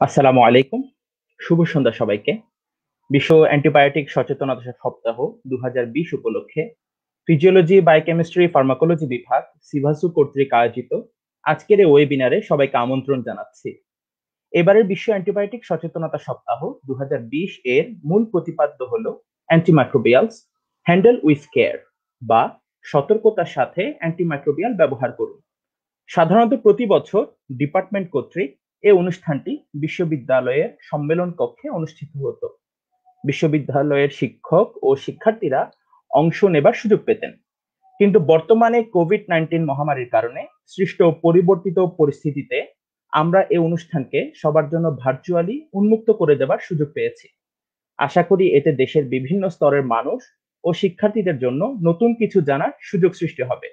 আসসালামু আলাইকুম। শুভ সন্ধ্যা সবাইকে। বিশ্ব অ্যান্টিবায়োটিক সচেতনতা সপ্তাহ 2020 উপলক্ষে ফিজিওলজি, বায়োকেমিস্ট্রি, ফার্মাকোলজি বিভাগ সিভাসু কর্তৃক আয়োজিত আজকের এই ওয়েবিনারে সবাইকে আমন্ত্রণ জানাচ্ছি। এবারের বিশ্ব অ্যান্টিবায়োটিক সচেতনতা সপ্তাহ 2020 এর মূল প্রতিপাদ্য হলো অ্যান্টিমাইক্রোবিয়ালস হ্যান্ডেল উইথ কেয়ার, বা সতর্কতার সাথে অ্যান্টিমাইক্রোবিয়াল ব্যবহার করুন। সাধারণত প্রতি বছর ডিপার্টমেন্ট কর্তৃক এই অনুষ্ঠানটি বিশ্ববিদ্যালয়ের সম্মেলন কক্ষে অনুষ্ঠিত হতো। বিশ্ববিদ্যালয়ের শিক্ষক ও শিক্ষার্থীরা অংশ নেবার সুযোগ পেতেন, কিন্তু বর্তমানে কোভিড-19 মহামারীর কারণে সৃষ্ট পরিবর্তিত পরিস্থিতিতে আমরা এই অনুষ্ঠানকে সবার জন্য ভার্চুয়ালি উন্মুক্ত করে দেবার সুযোগ পেয়েছি। আশা করি এতে দেশের বিভিন্ন স্তরের মানুষ ও শিক্ষার্থীদের জন্য নতুন কিছু জানার সুযোগ সৃষ্টি হবে,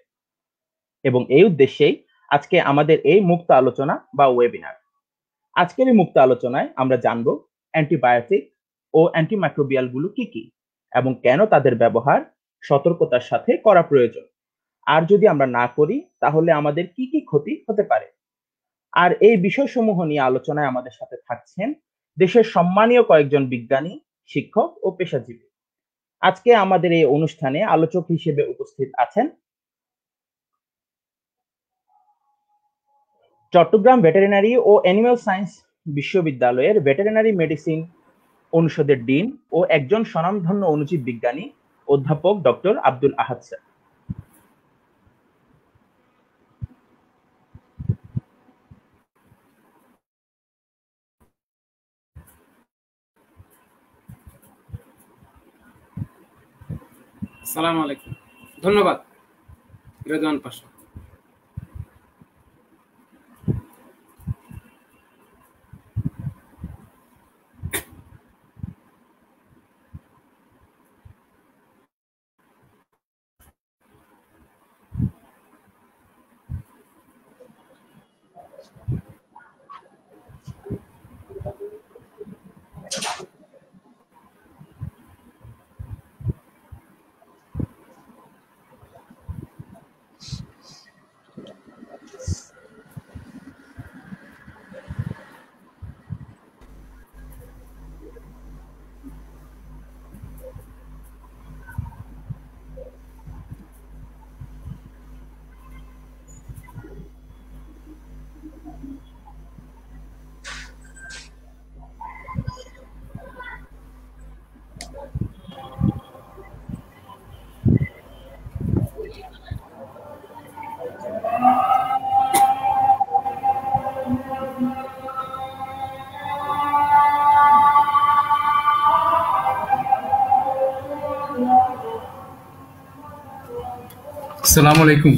এবং এই উদ্দেশ্যেই আজকে আমাদের এই মুক্ত আলোচনা বা ওয়েবিনার। আজকের এই মুক্ত আলোচনায় আমরা জানব অ্যান্টিবায়োটিক ও অ্যান্টিমাইক্রোবিয়াল গুলো কি কি এবং কেন তাদের ব্যবহার সতর্কতার সাথে করা প্রয়োজন, আর যদি আমরা না করি তাহলে আমাদের কি কি ক্ষতি হতে পারে। আর এই বিষয়সমূহ নিয়ে আলোচনায় আমাদের সাথে থাকছেন দেশের সম্মানীয় কয়েকজন বিজ্ঞানী, শিক্ষক ও পেশাজীবী। আজকে আমাদের এই অনুষ্ঠানে আলোচক হিসেবে উপস্থিত আছেন চট্টগ্রাম ভেটেরিনারি ও অ্যানিমাল সায়েন্স বিশ্ববিদ্যালয়ের ভেটেরিনারি মেডিসিন অনুষদের ডিন ও একজন স্বনামধন্য অণুজীব বিজ্ঞানী অধ্যাপক ডক্টর আব্দুল আহাদ স্যার। আসসালামু আলাইকুম। ধন্যবাদ রেদওয়ান পাশা। আসসালামু আলাইকুম।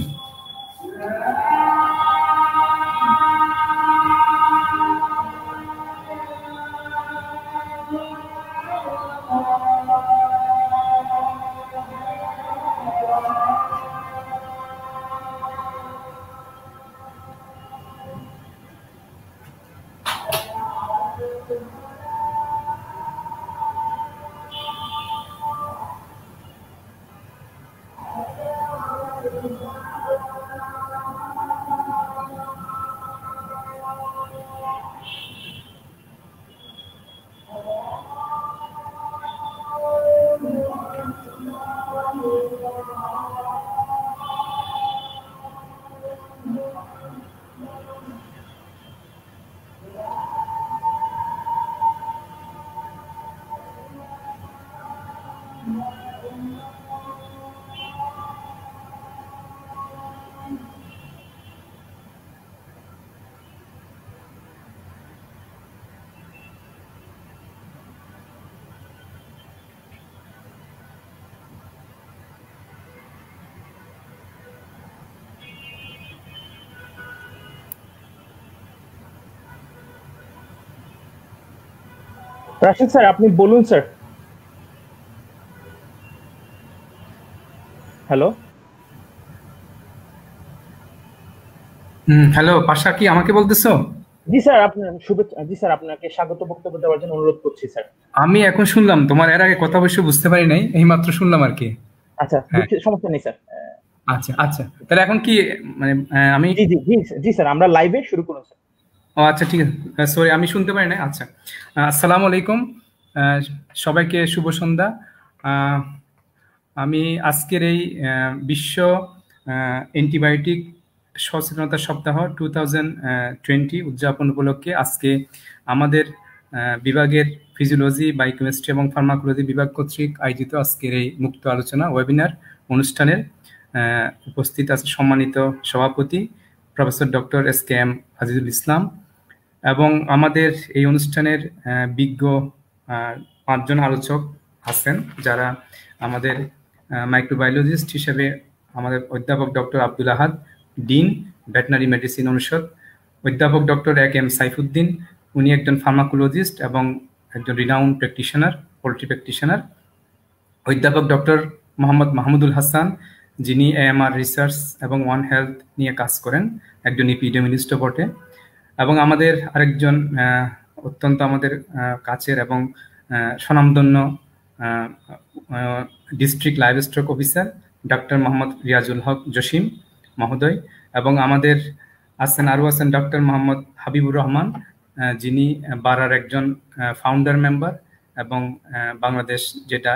রাশিদ স্যার, আপনি বলুন স্যার। হ্যালো। হ্যালো পাশা, কি আমাকে বলতেছো? জি স্যার, আপনার শুভেচ্ছা। জি স্যার, আপনাকে স্বাগত বক্তব্য দেওয়ার জন্য অনুরোধ করছি স্যার। আমি এখন শুনলাম, তোমার এর আগে কথা অবশ্য বুঝতে পারি নাই, এই মাত্র শুনলাম আর কি। আচ্ছা, হ্যাঁ, সমস্যা নেই স্যার। আচ্ছা আচ্ছা, তাহলে এখন কি মানে আমি জি জি জি জি স্যার, আমরা লাইভে শুরু করুন স্যার। ও আচ্ছা, ঠিক আছে, সরি আমি শুনতে পারি না। আচ্ছা, আসসালামু আলাইকুম, আহ, সবাইকে শুভ সন্ধ্যা। আহ, আমি আজকের এই বিশ্ব অ্যান্টিবায়োটিক সচেতনতা সপ্তাহ 2020 উদযাপন উপলক্ষে আজকে আমাদের বিভাগের ফিজিওলজি, বায়োকেমিস্ট্রি এবং ফার্মাকোলজি বিভাগ কর্তৃক আয়োজিত আজকের এই মুক্ত আলোচনা ওয়েবিনার অনুষ্ঠানের উপস্থিত আছে সম্মানিত সভাপতি professor doctor SKM Azizul Islam, এবং আমাদের এই অনুষ্ঠানের বিজ্ঞ 5 জন আলোচক আছেন, যারা আমাদের মাইক্রোবায়োলজিস্ট হিসেবে আমাদের অধ্যাপক ডক্টর আব্দুল আহাদ, ডিন, ভেটেনারি মেডিসিন অনুষদ; অধ্যাপক ডক্টর AK সাইফুদ্দিন, উনি একজন ফার্মাকোলজিস্ট এবং একজন রিনাউন্ড প্র্যাকটিশনার, পোল্ট্রি প্র্যাকটিশনার; অধ্যাপক ডক্টর মোহাম্মদ মাহমুদুল হাসান, যিনি AMR রিসার্চ এবং ওয়ান হেলথ নিয়ে কাজ করেন, একজন ইপিডেমিওলজিস্টও বটে; এবং আমাদের আরেকজন অত্যন্ত আমাদের কাছের এবং স্বনামধন্য district livestock officer doctor Mohammad Riazul Haque Jasim মহোদয়; এবং আমাদের আরও আছেন ডক্টর মোহাম্মদ হাবিবুর রহমান, যিনি বারার একজন ফাউন্ডার মেম্বার এবং বাংলাদেশ যেটা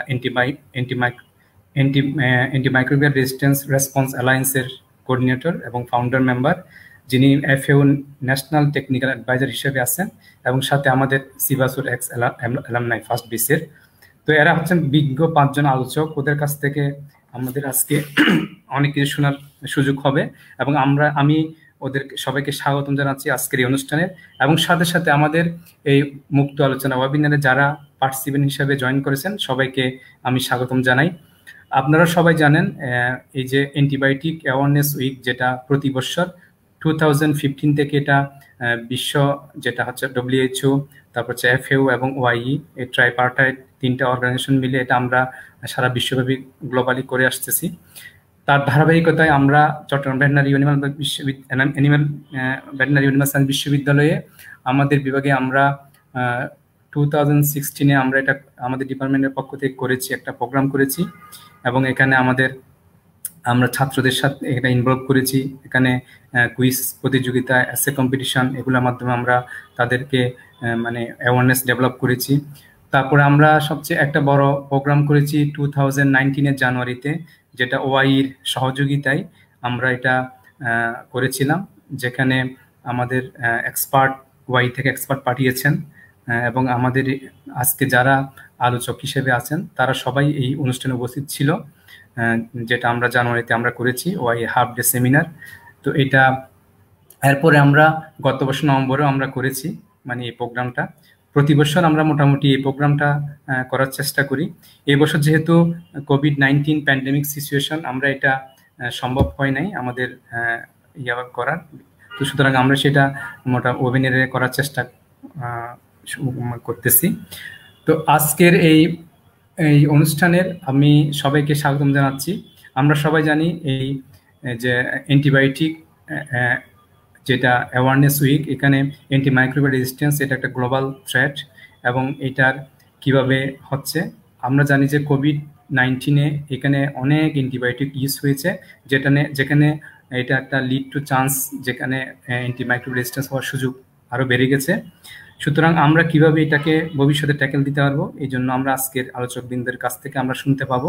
অ্যান্টিমাইক্রোবিয়াল রেজিস্ট্যান্স রেসপন্স অ্যালায়েন্সের কোঅর্ডিনেটর এবং ফাউন্ডার মেম্বার, যিনি FAO ন্যাশনাল টেকনিক্যাল অ্যাডভাইজার হিসেবে আছেন, এবং সাথে আমাদের সিভাসুর এক্স অ্যালামনাই ফার্স্ট বেসের। তো এরা হচ্ছেন বিজ্ঞ 5 জন আলোচক। ওদের কাছ থেকে আমাদের আজকে অনেক কিছু শোনার সুযোগ হবে, এবং আমি ওদের সবাইকে স্বাগতম জানাচ্ছি আজকের এই অনুষ্ঠানে। এবং সাথে সাথে আমাদের এই মুক্ত আলোচনা ওয়েবিনারে যারা পার্টিসিপেন্ট হিসেবে জয়েন করেছেন সবাইকে আমি স্বাগতম জানাই। আপনারা সবাই জানেন এই যে অ্যান্টিবায়োটিক অ্যাওয়ারনেস উইক, যেটা প্রতি বছর 2015 থেকে এটা বিশ্ব যেটা হচ্ছে WHO, তারপর হচ্ছে FAO এবং OIE, এই ট্রাইপার্টাইট 3টা অর্গানাইজেশন মিলে এটা আমরা সারা বিশ্বব্যাপী গ্লোবালি করে আসতেছি। তার ধারাবাহিকতায় আমরা চট্টগ্রাম ভেটেনারি অ্যানিমাল সায়েন্স বিশ্ববিদ্যালয়ে আমাদের বিভাগে আমরা 2016-এ আমরা এটা আমাদের ডিপার্টমেন্টের পক্ষ থেকে করেছি, একটা প্রোগ্রাম করেছি, এবং এখানে আমরা ছাত্রদের সাথে এটা ইনভলভ করেছি। এখানে কুইজ প্রতিযোগিতা, এসে কম্পিটিশন, এগুলোর মাধ্যমে আমরা তাদেরকে মানে অ্যাওয়ারনেস ডেভেলপ করেছি। তারপরে আমরা সবচেয়ে একটা বড় প্রোগ্রাম করেছি 2019-এর জানুয়ারিতে, যেটা OIE-র সহযোগিতায় আমরা এটা করেছিলাম, যেখানে আমাদের এক্সপার্ট OIE থেকে এক্সপার্ট পাঠিয়েছেন, এবং আমাদের আজকে যারা আলোচক হিসেবে আছেন তারা সবাই এই অনুষ্ঠানে উপস্থিত ছিল, যেটা আমরা জানুয়ারিতে আমরা করেছি OIE হাফ ডে সেমিনার। তো এটা এরপরে আমরা গত বছর নভেম্বরেও আমরা করেছি, মানে এই প্রোগ্রামটা প্রতি বছর আমরা মোটামুটি এই প্রোগ্রামটা করার চেষ্টা করি। এবছর যেহেতু COVID-19 প্যান্ডেমিক সিচুয়েশন, আমরা এটা সম্ভব হয় নাই আমাদের করার, তো সুতরাং আমরা সেটা ওয়েবিনারে করার চেষ্টা করতেছি। তো আজকের এই অনুষ্ঠানের আমি সবাইকে স্বাগতম জানাচ্ছি। আমরা সবাই জানি এই যে অ্যান্টিবায়োটিক যেটা অ্যাওয়ারনেস উইক, এখানে অ্যান্টিমাইক্রোবিয়াল রেজিস্ট্যান্স এটা একটা গ্লোবাল থ্রেট, এবং এটার কিভাবে হচ্ছে আমরা জানি যে COVID-19-এ এখানে অনেক অ্যান্টিবায়োটিক ইউজ হয়েছে, যেখানে এটা একটা লিড টু চান্স, যেখানে অ্যান্টিমাইক্রোবিয়াল রেজিস্ট্যান্স হওয়ার সুযোগ আরও বেড়ে গেছে। সুতরাং আমরা কিভাবে এটাকে ভবিষ্যতে ট্যাকেল দিতে পারবো, এই জন্য আমরা আজকের আলোচকবৃন্দের কাছ থেকে আমরা শুনতে পাবো।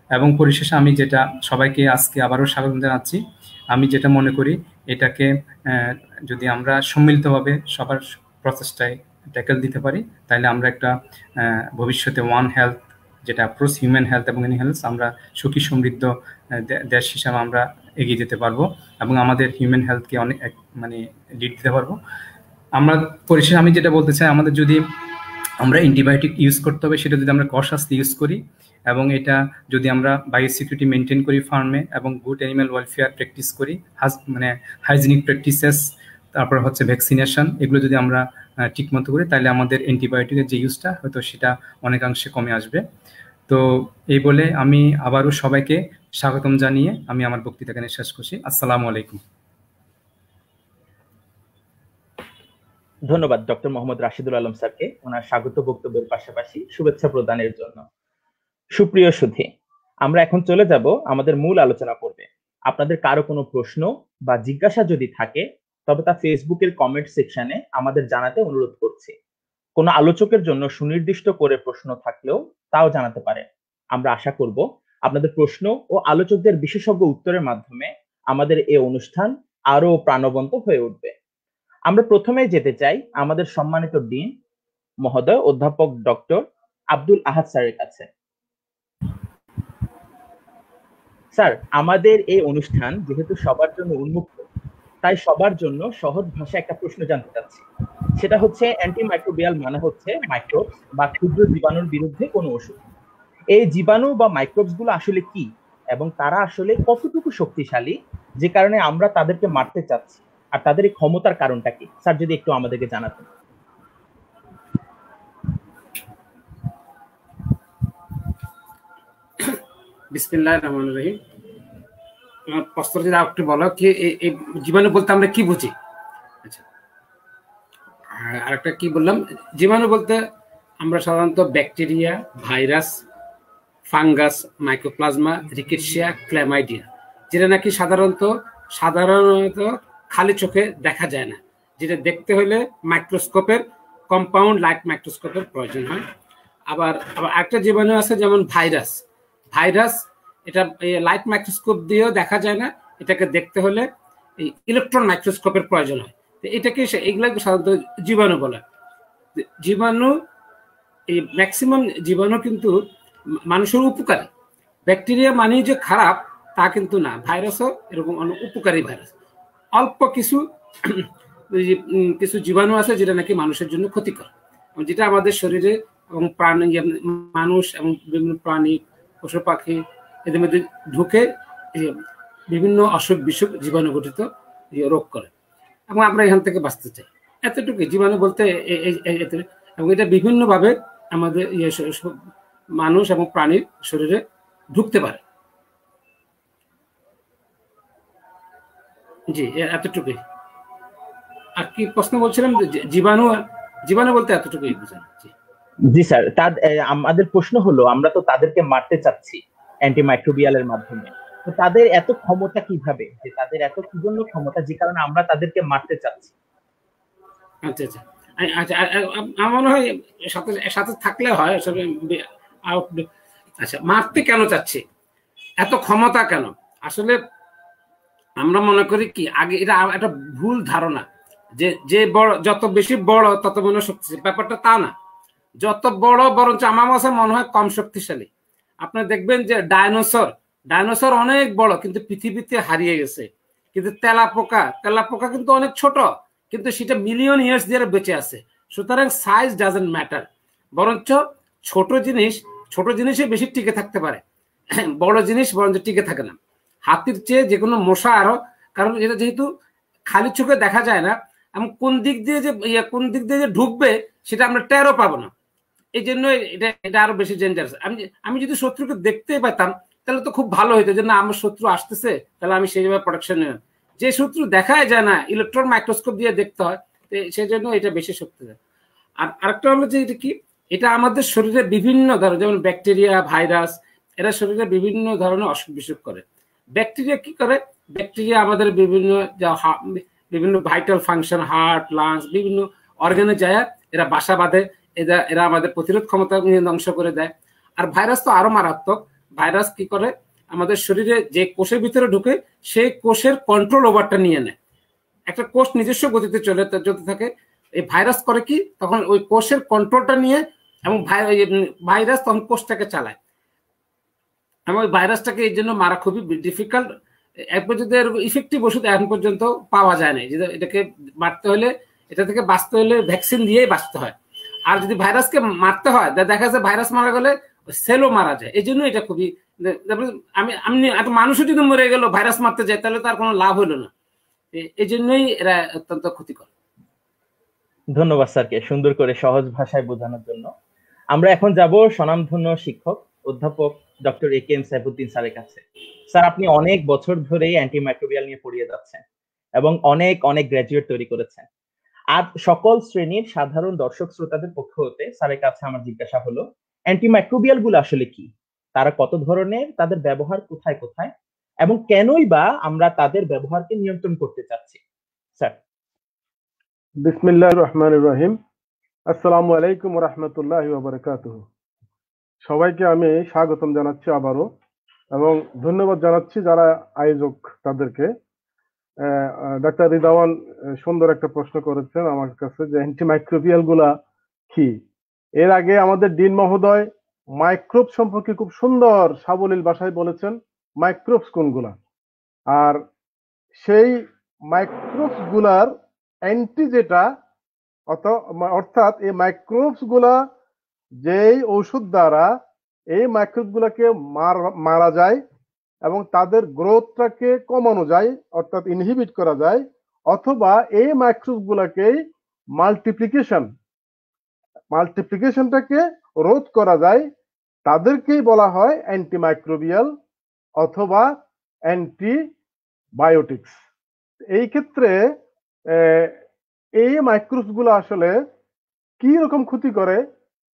এবং পরিশেষে আমি যেটা সবাইকে আজকে আবারও স্বাগত জানাচ্ছি, আমি যেটা মনে করি এটাকে যদি আমরা সম্মিলিতভাবে সবার প্রচেষ্টায় ট্যাকেল দিতে পারি, তাহলে আমরা একটা ভবিষ্যতে ওয়ান হেলথ যেটা অ্যাপ্রোচ হিউম্যান হেলথ এবং হেলথ, আমরা সুখী সমৃদ্ধ দেশ হিসাবে আমরা এগিয়ে যেতে পারবো, এবং আমাদের হিউম্যান হেলথকে অনেক মানে লিড দিতে পারবো। আমরা পরিশেষে আমি যেটা বলতে চাই, আমাদের যদি আমরা অ্যান্টিবায়োটিক ইউজ করতে হবে, সেটা যদি আমরা কশাসলি ইউজ করি, এবং এটা যদি আমরা বায়োসিকিউরিটি মেনটেন করি ফার্মে, এবং গুড অ্যানিম্যাল ওয়েলফেয়ার প্র্যাকটিস করি, মানে হাইজিনিক প্র্যাকটিসেস, তারপর হচ্ছে ভ্যাকসিনেশন, এগুলো যদি আমরা ঠিকমতো করি, তাহলে আমাদের অ্যান্টিবায়োটিকের যে ইউজটা হয়তো সেটা অনেকাংশে কমে আসবে। তো এই বলে আমি আবারও সবাইকে স্বাগতম জানিয়ে আমি আমার বক্তৃতা এখানে শেষ করছি। আসসালামু আলাইকুম। ধন্যবাদ ডক্টর মোহাম্মদ রাশিদুল আলম স্যারকে ওনার স্বাগত বক্তব্যের পাশাপাশি শুভেচ্ছা প্রদানের জন্য। সুপ্রিয় সুধী, আমরা এখন চলে যাব আমাদের মূল আলোচনা পর্বে। আপনাদের কারো কোনো প্রশ্ন বা জিজ্ঞাসা যদি থাকে তবে তা ফেসবুকের কমেন্ট সেকশনে আমাদের জানাতে অনুরোধ করছি। কোনো আলোচকের জন্য সুনির্দিষ্ট করে প্রশ্ন থাকলেও তাও জানাতে পারে। আমরা আশা করব আপনাদের প্রশ্ন ও আলোচকদের বিশেষজ্ঞ উত্তরের মাধ্যমে আমাদের এই অনুষ্ঠান আরো প্রাণবন্ত হয়ে উঠবে। আমরা প্রথমে যেতে চাই আমাদের সম্মানিত ডিন মহোদয় অধ্যাপক ডক্টর আব্দুল আহাদ স্যারের কাছে। স্যার, আমাদের এই অনুষ্ঠান যেহেতু সবার জন্য উন্মুক্ত, তাই সবার জন্য সহজ ভাষায় একটা প্রশ্ন জানতে চাচ্ছি। সেটা হচ্ছে অ্যান্টিমাইক্রোবিয়াল মানে হচ্ছে মাইক্রোবস বা ক্ষুদ্র জীবাণুর বিরুদ্ধে কোনো ওষুধ। এই জীবাণু বা মাইক্রোবস গুলো আসলে কি এবং তারা আসলে কতটুকু শক্তিশালী যে কারণে আমরা তাদেরকে মারতে চাচ্ছি, আর তাদের এই ক্ষমতার কারণটা কি? স্যার যদি একটু আমাদেরকে জানাতেন। বিসমিল্লাহির রহমানির রহিম। আমার প্রশ্ন যদি একটু বলো কি এই জীবাণু বলতে আমরা কি বুঝি? আচ্ছা, আরেকটা কি বললাম, জীবাণু বলতে আমরা সাধারণত bacteria, virus, fungus, mycoplasma, Rickettsia, chlamydia, যেটা নাকি সাধারণত খালি চোখে দেখা যায় না, যেটা দেখতে হলে মাইক্রোস্কোপের কম্পাউন্ড লাইট মাইক্রোস্কোপের প্রয়োজন হয়। আবার একটা জীবাণু আছে যেমন ভাইরাস। এটা লাইট মাইক্রোস্কোপ দিয়েও দেখা যায় না, এটাকে দেখতে হলে এই ইলেকট্রন মাইক্রোস্কোপের প্রয়োজন হয়। তো এটাকে এগুলো সাধারণত জীবাণু বলে। জীবাণু, এই ম্যাক্সিমাম জীবাণু কিন্তু মানুষের উপকারী। ব্যাকটেরিয়া মানেই যে খারাপ তা কিন্তু না, ভাইরাসও এরকম অনেক উপকারী ভাইরাস। অল্প কিছু জীবাণু আছে যেটা নাকি মানুষের জন্য ক্ষতিকর, যেটা আমাদের শরীরে এবং প্রাণী, মানুষ এবং বিভিন্ন প্রাণী, পশু পাখি এদের মধ্যে ঢুকে বিভিন্ন অসুখ বিসুখ জীবাণু গঠিত রোগ করে, এবং আমরা এখান থেকে বাঁচতে চাই। এতটুকু জীবাণু বলতে। এবং এটা বিভিন্নভাবে আমাদের মানুষ এবং প্রাণীর শরীরে ঢুকতে পারে। জি, এতটুকুই। আর কি প্রশ্ন বলছিলাম? জীবাণু বলতে এতটুকুই বুঝানো। জি স্যার, আমাদের প্রশ্ন হলো, আমরা তো তাদেরকে মারতে চাচ্ছি অ্যান্টিমাইক্রোবিয়ালের মাধ্যমে, তো তাদের এত ক্ষমতা কিভাবে, যে তাদের এত কি জন্য ক্ষমতা যে কারণে আমরা তাদেরকে মারতে চাচ্ছি? আচ্ছা আচ্ছা আচ্ছা, আমার মনে হয় সাথে থাকলে হয় আসলে। আচ্ছা, মারতে কেন চাচ্ছি, এত ক্ষমতা কেন? আসলে আমরা মনে করি কি, আগে এটা একটা ভুল ধারণা যে বড়, যত বেশি বড় তত মনে শক্তিশালী। ব্যাপারটা তা না, যত বড় বরঞ্চ আমার কাছে মনে হয় কম শক্তিশালী। আপনি দেখবেন যে ডাইনোসর অনেক বড় কিন্তু পৃথিবীতে হারিয়ে গেছে। কিন্তু তেলাপোকা কিন্তু অনেক ছোট, কিন্তু সেটা মিলিয়ন ইয়ার্স ধরে বেঁচে আছে। সুতরাং সাইজ ডাজন্ট ম্যাটার, বরঞ্চ ছোট জিনিসে বেশি টিকে থাকতে পারে, বড় জিনিস বরঞ্চ টিকে থাকে না। হাতির চেয়ে যে কোনো মশা আরো, কারণ এটা যেহেতু খালি চোখে দেখা যায় না, এবং কোন দিক দিয়ে যে ঢুকবে সেটা আমরা টেরও পাবো না। এই জন্য এটা আরো বেশি ডেঞ্জারাস। আমি যদি শত্রুকে দেখতে পেতাম তাহলে তো খুব ভালো হইতো, যে না আমার শত্রু আসতেছে, তাহলে আমি সেইভাবে প্রোটেকশন নিলাম। যে শত্রু দেখাই যায় না, ইলেকট্রন মাইক্রোস্কোপ দিয়ে দেখতে হয়, সেই জন্য এটা বেশি শক্তি দেয়। আর আরেকটা হলো যে এটা কি, এটা আমাদের শরীরে বিভিন্ন ধরনের, যেমন ব্যাকটেরিয়া, ভাইরাস, এরা শরীরে বিভিন্ন ধরনের অসুখ বিসুখ করে। ব্যাকটেরিয়া কি করে? ব্যাকটেরিয়া আমাদের বিভিন্ন ভাইটাল ফাংশন, হার্ট, লাংস, বিভিন্ন অর্গানে যায় এরা বাসা বাঁধে, এরা আমাদের প্রতিরোধ ক্ষমতা ধ্বংস করে দেয়। আর ভাইরাস তো আরো মারাত্মক। ভাইরাস কি করে? আমাদের শরীরে যে কোষের ভিতরে ঢুকে সেই কোষের কন্ট্রোল ওভারটা নিয়ে নেয়। একটা কোষ নিজস্ব গতিতে চলতে থাকে, এই ভাইরাস করে কি, তখন ওই কোষের কন্ট্রোলটা নিয়ে, এবং ভাইরাস তখন কোষটাকে চালায়, এবং ওই ভাইরাসটাকে এই জন্য মারা খুবই ডিফিকাল্ট। এক পর্যন্ত ইফেক্টিভ ওষুধ এখন পর্যন্ত পাওয়া যায় না। এটাকে মারতে হলে, এটা থেকে বাঁচতে হলে ভ্যাকসিন দিয়েই বাঁচতে হয়। আর যদি ভাইরাসকে মারতে হয়, দেখা যায় ভাইরাস মারা গেলে সেলও মারা যায়। এই জন্য এটা খুবই, আমি মানুষও যদি মরে গেল ভাইরাস মারতে যায় তাহলে তার কোনো লাভ হলো না। এই জন্যই এরা অত্যন্ত ক্ষতিকর। ধন্যবাদ স্যারকে সুন্দর করে সহজ ভাষায় বোঝানোর জন্য। আমরা এখন যাব স্বনামধন্য শিক্ষক অধ্যাপক ডক্টর এ.কে.এম. সাইফুদ্দিন স্যারের কাছে। স্যার, আপনি অনেক বছর ধরেই অ্যান্টিমাইক্রোবিয়াল নিয়ে পড়িয়ে যাচ্ছেন এবং অনেক গ্র্যাজুয়েট তৈরি করেছেন। আজ সকল শ্রেণীর সাধারণ দর্শক শ্রোতাদের পক্ষ হতে স্যারের কাছে আমার জিজ্ঞাসা হলো, অ্যান্টিমাইক্রোবিয়াল গুলো আসলে কি, তারা কত ধরনের, তাদের ব্যবহার কোথায় এবং কেনই বা আমরা তাদের ব্যবহারকে নিয়ন্ত্রণ করতে চাচ্ছি? স্যার। বিসমিল্লাহির রহমানির রহিম। আসসালামু আলাইকুম ওয়া রাহমাতুল্লাহি ওয়া বারাকাতুহু। সবাইকে আমি স্বাগতম জানাচ্ছি আবারও, এবং ধন্যবাদ জানাচ্ছি যারা আয়োজক তাদেরকে। ডাক্তার রিদাওয়ান সুন্দর একটা প্রশ্ন করেছেন আমার কাছে যে অ্যান্টিমাইক্রোবিয়াল গুলা কি। এর আগে আমাদের ডিন মহোদয় মাইক্রোব সম্পর্কে খুব সুন্দর সাবলীল ভাষায় বলেছেন মাইক্রোবস কোনগুলা, আর সেই মাইক্রোবস গুলার অ্যান্টি যেটা অর্থাৎ এই মাইক্রোবস গুলা যেই ওষুধ দ্বারা এই মাইক্রোব গুলাকে মারা যায় এবং তাদের গ্রোথটাকে কমানো যায় অর্থাৎ ইনহিবিট করা যায়, অথবা এই মাইক্রোব গুলাকে মাল্টিপ্লিকেশনটাকে রোধ করা যায়, তাদেরকেই বলা হয় অ্যান্টিমাইক্রোবিয়াল অথবা অ্যান্টিবায়োটিক্স। এই ক্ষেত্রে এই মাইক্রোবস গুলো আসলে কি রকম ক্ষতি করে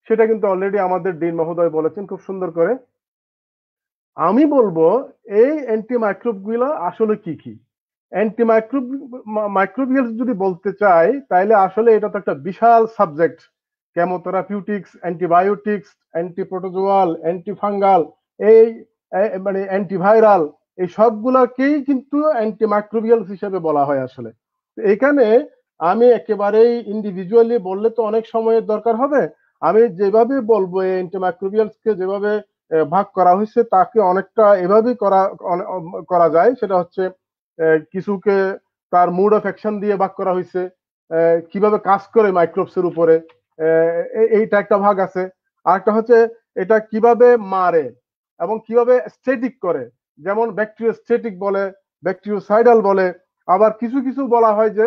সেটা কিন্তু অলরেডি আমাদের ডিন মহোদয় বলেছেন খুব সুন্দর করে। আমি বলবো এই অ্যান্টিমাইক্রোব গুলো আসলে কি কি। মাইক্রোবিয়াল যদি বলতে চাই তাহলে আসলে এটা তো একটা বিশাল সাবজেক্ট। কেমোথেরাপিউটিক্স, অ্যান্টিবায়োটিক্স, অ্যান্টিপ্রোটোজোয়াল, অ্যান্টিফাঙ্গাল, এই মানে অ্যান্টিভাইরাল, এই সবগুলাকেই কিন্তু অ্যান্টিমাইক্রোবিয়ালস হিসেবে বলা হয় আসলে। এখানে আমি একেবারেই ইন্ডিভিজুয়ালি বললে তো অনেক সময়ের দরকার হবে। আমি যেভাবে বলবো এই অ্যান্টিমাইক্রোবিয়ালসকে যেভাবে ভাগ করা হয়েছে তাকে অনেকটা এভাবেই করা যায়। সেটা হচ্ছে কিছুকে তার মুড অফ অ্যাকশন দিয়ে ভাগ করা হয়েছে, কিভাবে কাজ করে মাইক্রোবস এর উপরে, এইটা একটা ভাগ আছে। আরেকটা হচ্ছে এটা কিভাবে মারে এবং কিভাবে স্ট্যাটিক করে, যেমন ব্যাকটেরিওস্ট্যাটিক বলে, ব্যাকটেরিওসাইডাল বলে, আবার কিছু কিছু বলা হয় যে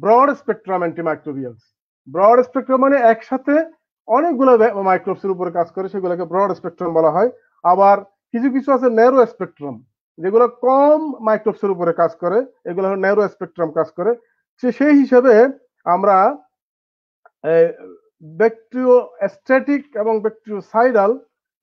ব্রড স্পেকট্রাম অ্যান্টিমাইক্রোবিয়ালস। ব্রড স্পেকট্রাম মানে একসাথে অনেকগুলো মাইক্রোবস এর উপরে কাজ করে, সেগুলোকে ব্রড স্পেকট্রাম বলা হয়। আবার কিছু কিছু আছে ন্যারো স্পেকট্রাম, যেগুলো কম মাইক্রোবস এর উপরে কাজ করে, এগুলো ন্যারো স্পেকট্রাম কাজ করে। সেই হিসেবে আমরা ব্যাকটেরিওস্ট্যাটিক এবং ব্যাকটেরিওসাইডাল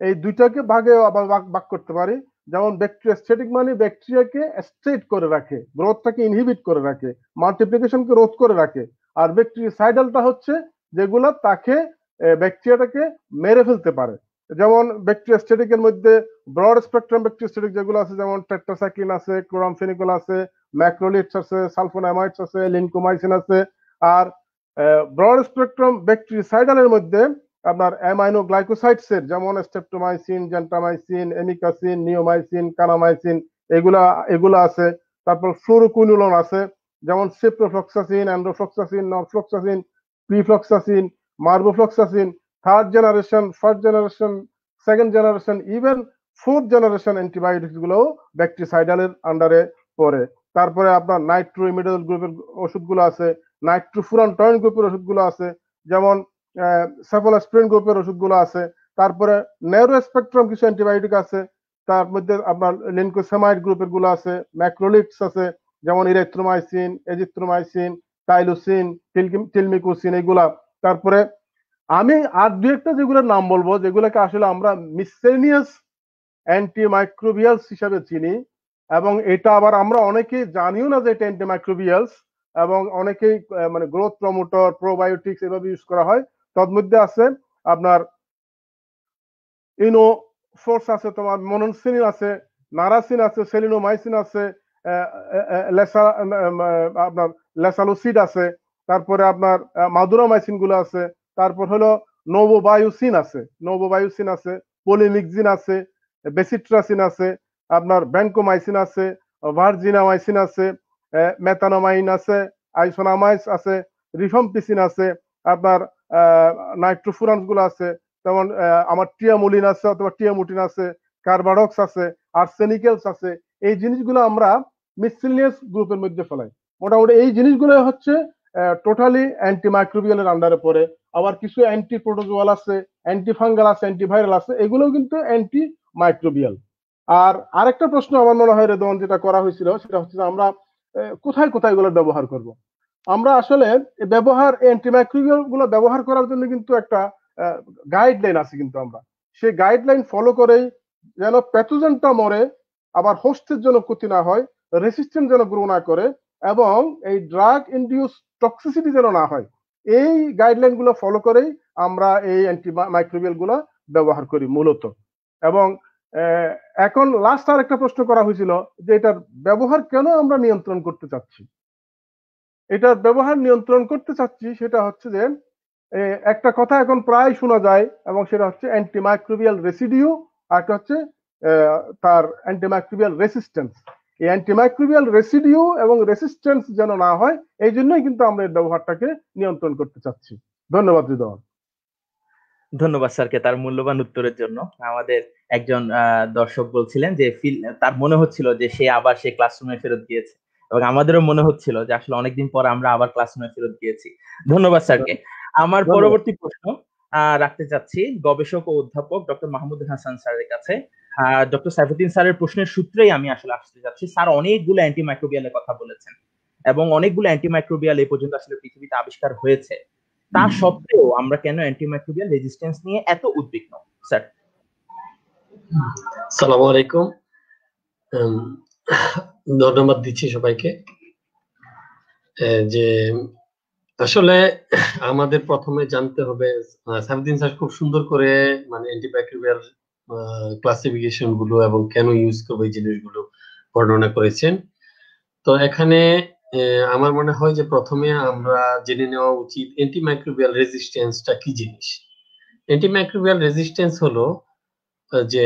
এই দুইটাকে ভাগ করতে পারি। যেমন ব্যাকটেরিওস্ট্যাটিক মানে ব্যাকটেরিয়াকে স্ট্রেট করে রাখে, গ্রোথটাকে ইনহিবিট করে রাখে, মাল্টিপ্লিকেশনকে রোধ করে রাখে। আর ব্যাকটেরিওসাইডালটা হচ্ছে যেগুলো তাকে ব্যাকটেরিয়াটাকে মেরে ফেলতে পারে। যেমন ব্যাকটেরিওস্ট্যাটিক এর মধ্যে ব্রড স্পেকট্রাম ব্যাকটেরিওস্ট্যাটিক যেগুলো আছে, যেমন টেট্রাসাইক্লিন আছে, ক্লোরামফেনিকল আছে, ম্যাক্রোলিডস আছে, সালফোনামাইডস আছে, লিনকোমাইসিন আছে। আর ব্রড স্পেকট্রাম ব্যাকটেরিসাইডালের মধ্যে আপনার অ্যামাইনো গ্লাইকোসাইডস এর যেমন streptomycin, gentamicin, amikacin, neomycin, kanamycin এগুলা আছে। তারপর ফ্লুরোকুইনোলন আছে, যেমন ciprofloxacin, enrofloxacin, norfloxacin, pefloxacin, marbofloxacin, third generation, first generation, second generation, even fourth generation antibiotics গুলো ব্যাকটেরিসাইডালের আন্ডারে পড়ে। তারপরে আপনার নাইট্রোইমিডাল গ্রুপের ওষুধগুলো আছে, নাইট্রোফুরান্টয়েন গ্রুপের ওষুধগুলো আছে, যেমন সেফালোস্পিরিন গ্রুপের ওষুধগুলো আছে। তারপরে ন্যারো স্পেকট্রাম কিছু অ্যান্টিবায়োটিক আছে, তার মধ্যে আপনার লিনকোসেমাইড গ্রুপের গুলো আছে, ম্যাক্রোলিডস আছে, যেমন ইরেথ্রোমাইসিন, এজিথ্রোমাইসিন, টাইলোসিন, টিলমিকোসিন এগুলা। তারপরে আমি আর দু একটা যেগুলোর নাম বলবো যেগুলোকে আসলে আমরা মিসসেলিনিয়াস অ্যান্টিমাইক্রোবিয়ালস হিসাবে চিনি, এবং এটা আবার আমরা অনেকেই জানিও না যে এটা অ্যান্টিমাইক্রোবিয়ালস, এবং অনেকেই মানে গ্রোথ প্রমোটর, প্রোবায়োটিক্স এভাবে ইউজ করা হয়। তার মধ্যে আছে আপনার ইনোফোর্স আছে, তোমার মনোনসিন আছে, নারাসিন আছে, সেলিনোমাইসিন আছে, আপনার লেসালোসিড আছে, তারপরে আপনার মাদুরামাইসিন গুলো আছে, তারপর হলো নোভোবায়োসিন আছে, পলিমিক্সিন আছে, বেসিট্রাসিন আছে, আপনার ব্যানকোমাইসিন আছে, ভার্জিনামাইসিন আছে, মেথানোমাইন আছে, আইসোনামাইস আছে, রিফাম্পিসিন আছে, আপনার নাইট্রোফুরান্স গুলো আছে, যেমন আমার টিয়ামুলিন আছে অথবা টিয়ামুটিন আছে, কার্বাডক্স আছে, আর্সেনিকেলস আছে। এই জিনিসগুলো আমরা মিসসেলিনিয়াস গ্রুপের মধ্যে ফেলাই। মোটামুটি এই জিনিসগুলো হচ্ছে টোটালি অ্যান্টিমাইক্রোবিয়ালের আন্ডারে পড়ে। আবার কিছু অ্যান্টি প্রোটোজোয়াল আছে, অ্যান্টিফাঙ্গাল আছে, অ্যান্টিভাইরাল আছে, এগুলোও কিন্তু অ্যান্টি মাইক্রোবিয়াল। আর আরেকটা প্রশ্ন আমার মনে হয় রেদওয়ান যেটা করা হয়েছিল সেটা হচ্ছে আমরা কোথায় কোথায় এগুলো ব্যবহার করব। আমরা আসলে অ্যান্টিমাইক্রোবিয়াল গুলো ব্যবহার করার জন্য কিন্তু একটা গাইডলাইন আছে, কিন্তু আমরা সেই গাইডলাইন ফলো করেই যেন প্যাথোজেনটা মরে, আবার হোস্টের জন্য ক্ষতি না হয়, রেসিস্ট্যান্ট যেন গ্রো না করে, এবং এই ড্রাগ ইনডিউস টক্সিসিটি যেন না হয়, এই গাইডলাইন গুলো ফলো করেই আমরা এই অ্যান্টিমাইক্রোবিয়াল গুলো ব্যবহার করি মূলত। এবং এখন লাস্ট আর একটা প্রশ্ন করা হয়েছিল যে এটার ব্যবহার কেন আমরা নিয়ন্ত্রণ করতে চাচ্ছি। এটার ব্যবহার নিয়ন্ত্রণ করতে চাচ্ছি সেটা হচ্ছে যে একটা কথা এখন প্রায় শোনা যায়, এবং সেটা হচ্ছে অ্যান্টিমাইক্রোবিয়াল রেসিডিউ, আর একটা হচ্ছে তার অ্যান্টিমাইক্রোবিয়াল রেসিস্টেন্স। এই অ্যান্টিমাইক্রোবিয়াল রেসিডিউ এবং রেসিস্টেন্স যেন না হয়, এই জন্যই কিন্তু আমরা এর ব্যবহারটাকে নিয়ন্ত্রণ করতে চাচ্ছি। ধন্যবাদ রিদওয়ান। ধন্যবাদ স্যারকে তার মূল্যবান উত্তরের জন্য। আমাদের একজন দর্শক বলছিলেন যে তার মনে হচ্ছিল যে সে ক্লাসরুমে ফেরত গিয়েছে, এবং আমাদেরও মনে হচ্ছিল যে আসলে অনেকদিন পর আমরা আবার ক্লাসরুমে ফেরত গিয়েছি। ধন্যবাদ স্যারকে। আমার পরবর্তী প্রশ্ন রাখতে চাচ্ছি গবেষক ও অধ্যাপক ডক্টর মাহমুদ হাসান স্যারের কাছে। ডক্টর সাইফুদ্দিন স্যারের প্রশ্নের সূত্রেই আমি আসলে আসতে যাচ্ছি। স্যার অনেকগুলো অ্যান্টিমাইক্রোবিয়ালের কথা বলেছেন, এবং অনেকগুলো অ্যান্টিমাইক্রোবিয়াল এই পর্যন্ত আসলে পৃথিবীতে আবিষ্কার হয়েছে। তা সত্ত্বেও আমরা কেন অ্যান্টিমাইক্রোবিয়াল রেজিস্ট্যান্স নিয়ে এত উদ্বিগ্ন স্যার? আসসালামু আলাইকুম, ধন্যবাদ দিচ্ছি সবাইকে। যে আসলে আমাদের প্রথমে জানতে হবে, সাইফুদ্দিন স্যার খুব সুন্দর করে মানে অ্যান্টিমাইক্রোবিয়াল ক্লাসিফিকেশন গুলো এবং কেন ইউজ করবো এই জিনিসগুলো বর্ণনা করেছেন। তো এখানে আমার মনে হয় যে প্রথমে আমরা জেনে নেওয়া উচিত অ্যান্টিমাইক্রোবিয়াল রেজিস্ট্যান্সটা কি জিনিস। অ্যান্টিমাইক্রোবিয়াল রেজিস্ট্যান্স হলো যে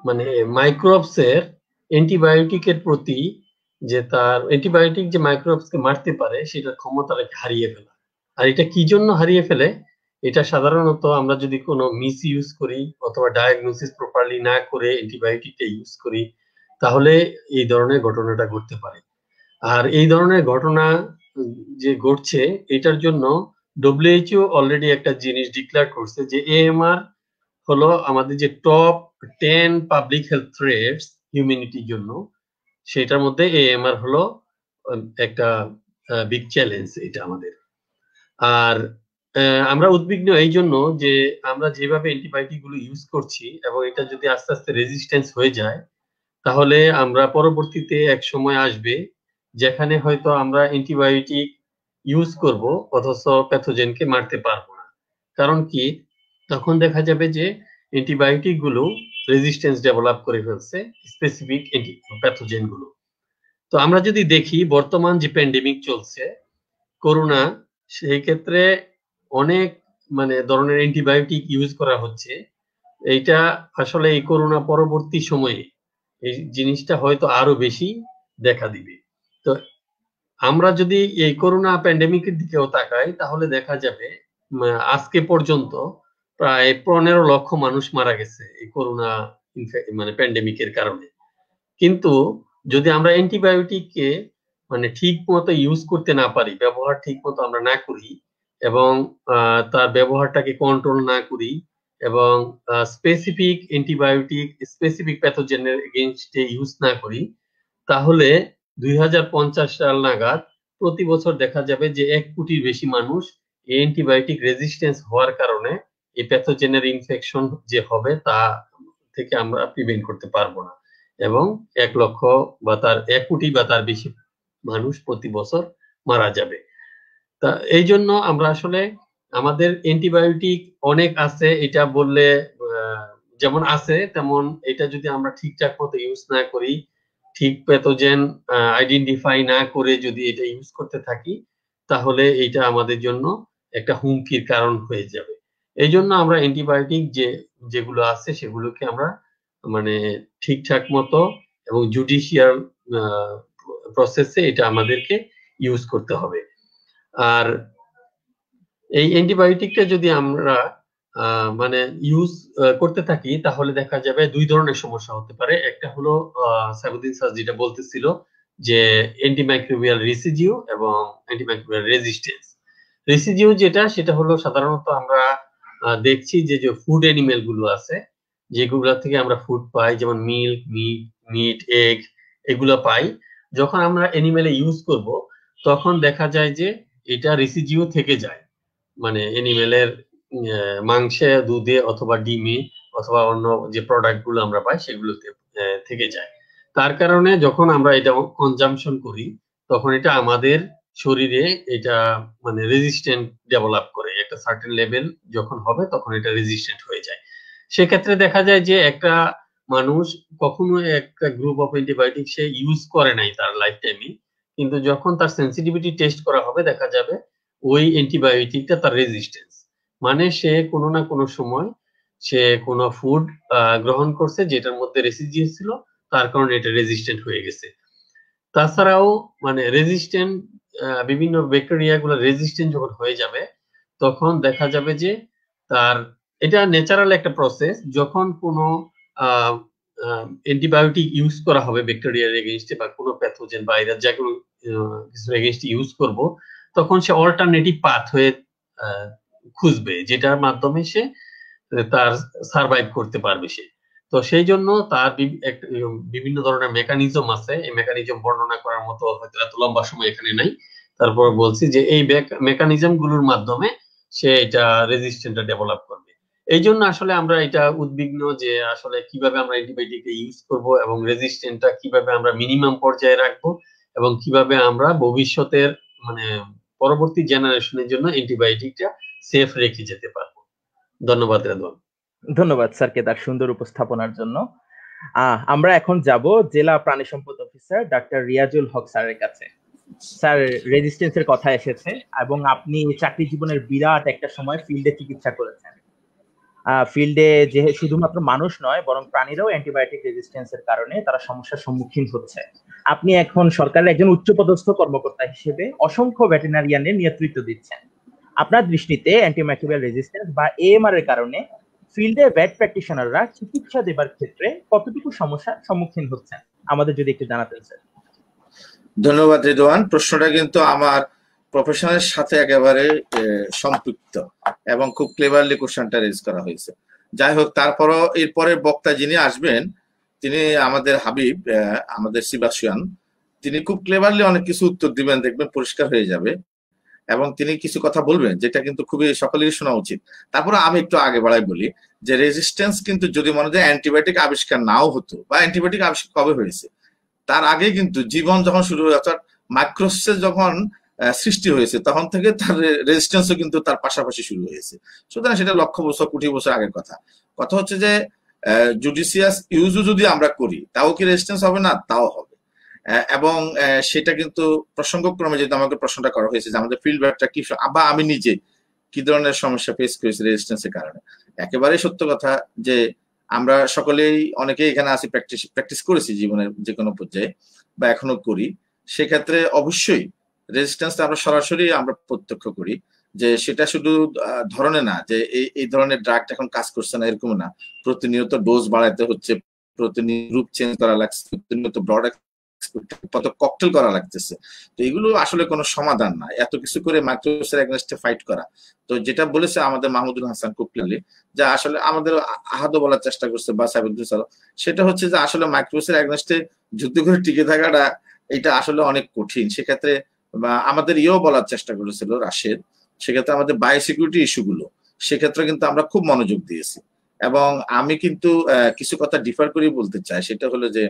মানে মাইক্রোবসের অ্যান্টিবায়োটিকের প্রতি যে তার অ্যান্টিবায়োটিক যে মাইক্রোবসকে মারতে পারে সেটার ক্ষমতাটাকে হারিয়ে ফেলা। আর এটা কি জন্য হারিয়ে ফেলে? এটা সাধারণত আমরা যদি কোনো মিস ইউজ করি অথবা ডায়াগনোসিস প্রপারলি না করে অ্যান্টিবায়োটিকটা ইউজ করি, তাহলে এই ধরনের ঘটনাটা ঘটতে পারে। আর এই ধরনের ঘটনা যে ঘটছে এটার জন্য WHO অলরেডি একটা জিনিস ডিক্লেয়ার করছে যে AMR হলো আমাদের যে টপ 10 পাবলিক হেলথ থ্রেটস হিউম্যানিটির জন্য, সেটার মধ্যে AMR হলো একটা বিগ চ্যালেঞ্জ এটা আমাদের। আর আমরা উদ্বিগ্ন এই জন্য যে আমরা যেভাবে অ্যান্টিবায়োটিক গুলো ইউজ করছি এবং এটা যদি আস্তে আস্তে রেজিস্ট্যান্স হয়ে যায়, তাহলে আমরা পরবর্তীতে এক সময় আসবে যেখানে হয়তো আমরা অ্যান্টিবায়োটিক ইউজ করব অথচ প্যাথোজেনকে মারতে পারবো না। কারণ কি, তখন দেখা যাবে যে অ্যান্টিবায়োটিক গুলো রেজিস্ট্যান্স ডেভেলপ করে ফেলছে স্পেসিফিক প্যাথোজেন গুলো। তো আমরা যদি দেখি বর্তমান যে প্যান্ডেমিক চলছে করোনা, সেই ক্ষেত্রে অনেক মানে ধরনের অ্যান্টিবায়োটিক ইউজ করা হচ্ছে। এইটা আসলে এই করোনা পরবর্তী সময়ে এই জিনিসটা হয়তো আরো বেশি দেখা দিবে। তো আমরা যদি এই করোনা প্যান্ডেমিকের দিকেও তাকাই তাহলে দেখা যাবে আজকে পর্যন্ত প্রায় 15 লক্ষ মানুষ মারা গেছে এই করোনা মানে প্যান্ডেমিকের কারণে। কিন্তু যদি আমরা অ্যান্টিবায়োটিককে মানে ঠিক মতো ইউজ করতে না পারি, ব্যবহার ঠিক মতো আমরা না করি এবং তার ব্যবহারটাকে কন্ট্রোল না করি এবং স্পেসিফিক অ্যান্টিবায়োটিক স্পেসিফিক প্যাথোজেনের এগেইনস্টে ইউজ না করি, তাহলে 2050 সাল নাগাদ প্রতি বছর দেখা যাবে যে 1 কোটির বেশি মানুষ অ্যান্টিবায়োটিক রেজিস্ট্যান্স হওয়ার কারণে এই প্যাথোজেনের ইনফেকশন যে হবে তা থেকে আমরা প্রিভেন্ট করতে পারবো না, এবং 1 লক্ষ বা তার 1 কোটি বা তার বেশি মানুষ প্রতি বছর মারা যাবে। তা এই জন্য আমরা আসলে আমাদের অ্যান্টিবায়োটিক অনেক আছে, এটা বললে যেমন আছে তেমন এটা যদি আমরা ঠিকঠাক মতো ইউজ না করি, ঠিক প্যাথোজেন আইডেন্টিফাই না করে যদি এটা ইউজ করতে থাকি, তাহলে এটা আমাদের জন্য একটা হুমকির কারণ হয়ে যাবে। এই জন্য আমরা অ্যান্টিবায়োটিক যেগুলো আছে সেগুলোকে আমরা মানে ঠিকঠাক মতো এবং জুডিশিয়াল প্রসেসে এটা আমাদেরকে ইউজ করতে হবে। আর এই অ্যান্টিবায়োটিকটা যদি আমরা মানে ইউজ করতে থাকি তাহলে দেখা যাবে 2 ধরনের সমস্যা হতে পারে। একটা হলো সাইফুদ্দিন স্যার যেটা বলতেছিল যে অ্যান্টিমাইক্রোবিয়াল রেসিডিউ এবং অ্যান্টিমাইক্রোবিয়াল রেজিস্ট্যান্স। রেসিডিউ যেটা সেটা হলো সাধারণত আমরা দেখছি যে ফুড অ্যানিমেল গুলো আছে যেগুলো থেকে আমরা ফুড পাই, যেমন মিল্ক, মিট, এগ এগুলো পাই। যখন আমরা অ্যানিমেলে ইউজ করব তখন দেখা যায় যে এটা রেসিডিউ থেকে যায়, মানে অ্যানিমেলের মাংসে, দুধে অথবা ডিমে অথবা অন্য যে প্রোডাক্ট গুলো আমরা পাই সেগুলোতে থেকে যায়। তার কারণে যখন আমরা এটা কনজাম্পশন করি তখন এটা আমাদের শরীরে এটা মানে রেজিস্ট্যান্ট ডেভেলপ করে, একটা সার্টেন লেভেল যখন হবে তখন এটা রেজিস্ট্যান্ট হয়ে যায়। সেক্ষেত্রে দেখা যায় যে একটা মানুষ কখনো একটা group of antibiotic say use করে নাই তার লাইফ টাইমে, কিন্তু যখন তার সেন্সিটিভিটি টেস্ট করা হবে দেখা যাবে ওই অ্যান্টিবায়োটিকটা তার রেজিস্ট্যান্স, মানে সে কোনো না কোনো সময় সে কোনো ফুড গ্রহণ করছে যেটার মধ্যে রেসিডিউ ছিল, তার কারণে এটা রেজিস্ট্যান্ট হয়ে গেছে। তাছাড়াও মানে রেজিস্ট্যান্ট বিভিন্ন ব্যাকটেরিয়া গুলো রেজিস্ট্যান্ট যখন হয়ে যাবে তখন দেখা যাবে যে তার এটা ন্যাচারাল একটা প্রসেস, যখন কোনো অ্যান্টিবায়োটিক ইউজ করা হবে ব্যাকটেরিয়ার এগেইনস্টে বা কোনো প্যাথোজেন ভাইরাস যেগুলো কিছুর এগেইনস্টে ইউজ করব, তখন সে অল্টারনেটিভ পাথ হয়ে খুঁজবে যেটার মাধ্যমে সে তার সার্ভাইভ করতে পারবে সে। তো সেই জন্য তার বিভিন্ন ধরনের মেকানিজম আছে, এই মেকানিজম বর্ণনা করার মতো হয়তো এত লম্বা সময় এখানে নাই, তারপর বলছি যে এই মেকানিজম গুলোর মাধ্যমে সে এটা রেজিস্ট্যান্টটা ডেভেলপ করবে। এই জন্য আসলে আমরা এটা উদ্বিগ্ন যে আসলে কিভাবে আমরা অ্যান্টিবায়োটিক ইউজ করব এবং রেজিস্ট্যান্টটা কিভাবে আমরা মিনিমাম পর্যায়ে রাখবো এবং কিভাবে আমরা ভবিষ্যতের মানে পরবর্তী জেনারেশনের জন্য অ্যান্টিবায়োটিকটা সেফ রেখে যেতে পারবো। ধন্যবাদ রেদওয়ান। ধন্যবাদ স্যারকে তার সুন্দর উপস্থাপনার জন্য। আমরা এখন যাব জেলা প্রাণী সম্পদ অফিসার ডাক্তার রিয়াজুল হক স্যারের কাছে। স্যার, রেজিস্ট্যান্সের কথা এসেছে এবং আপনি চাকরি জীবনের বিরাট একটা সময় ফিল্ডে চিকিৎসা করেছেন। ফিল্ডে যে শুধুমাত্র মানুষ নয় বরং প্রাণীরাও অ্যান্টিবায়োটিক রেজিস্ট্যান্সের কারণে তারা সমস্যার সম্মুখীন হচ্ছে। আপনি এখন সরকারের একজন উচ্চপদস্থ কর্মকর্তা হিসেবে অসংখ্য ভেটেরিনারিয়ানের নেতৃত্ব দিচ্ছেন। আপনার দৃষ্টিতে অ্যান্টিমাইক্রোবিয়াল রেজিস্ট্যান্স বা এএমআর এর কারণে ফিল্ডে ভেট প্র্যাকটিশনাররা চিকিৎসা দেবার ক্ষেত্রে কতটুকু সমস্যার সম্মুখীন হচ্ছেন আমাদের যদি একটু জানাতেন স্যার। ধন্যবাদ রেদওয়ান। প্রশ্নটা কিন্তু আমার প্রফেশনের সাথে একেবারে সম্পৃক্ত এবং খুব ক্লেভারলি কোশ্চেনটা রেজ করা হয়েছে। যাই হোক, তারপরও এরপরের বক্তা যিনি আসবেন তিনি আমাদের হাবিব, আমাদের সিবাসিয়ান, তিনি খুব ক্লেভারলি অনেক কিছু উত্তর দিবেন, দেখবেন পরিষ্কার হয়ে যাবে এবং তিনি কিছু কথা বলবেন যেটা কিন্তু খুবই সকলেরই শোনা উচিত। তারপরে আমি একটু আগে বাড়াই বলি যে রেজিস্ট্যান্স কিন্তু যদি মনে হয় অ্যান্টিবায়োটিক আবিষ্কার নাও হতো বা অ্যান্টিবায়োটিক আবিষ্কার কবে হয়েছে, তার আগে কিন্তু জীবন যখন শুরু হয়ে অর্থাৎ মাইক্রোসের যখন সৃষ্টি হয়েছে তখন থেকে তার রেজিস্ট্যান্সও কিন্তু তার পাশাপাশি শুরু হয়েছে। সুতরাং সেটা লক্ষ বছর কোটি বছর আগের কথা। কথা হচ্ছে যে জুডিশিয়াস ইউজও যদি আমরা করি তাও কি রেজিস্ট্যান্স হবে না? তাও হবে। এবং সেটা কিন্তু প্রসঙ্গক্রমে যেহেতু আমাকে প্রশ্নটা করা হয়েছে যে আমাদের ফিল্ড ওয়ার্কটা কি বা আমি নিজে কি ধরনের সমস্যা ফেস করেছি রেজিস্ট্যান্সের কারণে, একেবারেই সত্য কথা যে আমরা সকলেই অনেকেই এখানে আসি প্র্যাকটিস করেছি জীবনের যে কোনো পর্যায়ে বা এখনো করি। সেক্ষেত্রে অবশ্যই রেজিস্ট্যান্স আমরা সরাসরি আমরা প্রত্যক্ষ করি যে সেটা শুধু ধরনের না যে এই ধরনের ড্রাগটা এখন কাজ করছে না এরকম না, প্রতিনিয়ত ডোজ বাড়াইতে হচ্ছে, প্রতিনিয়ত গ্রুপ চেঞ্জ করা লাগছে, প্রতিনিয়ত ব্রড কত ককটেল করা লাগতেছে। তো এগুলো আসলে কোনো সমাধান না, এত কিছু করে মাইক্রোসের এগেইনস্টে ফাইট করা। তো যেটা বলেছে আমাদের মাহমুদুল হাসান খুব ক্লিয়ারলি, যা আসলে আমাদের আহাদও বলার চেষ্টা করছে বা সাইবুদ্দিন স্যার, সেটা হচ্ছে যে আসলে মাইক্রোসের এগেইনস্টে যুদ্ধ করে টিকে থাকাটা এটা আসলে অনেক কঠিন। সেক্ষেত্রে আমাদের বলার চেষ্টা করেছিল রাশেদ, সেক্ষেত্রে আমাদের বায়োসিকিউরিটি ইস্যুগুলো সেক্ষেত্রে কিন্তু আমরা খুব মনোযোগ দিয়েছি। এবং আমি কিন্তু কিছু কথা ডিফার করে বলতে চাই, সেটা হলো যে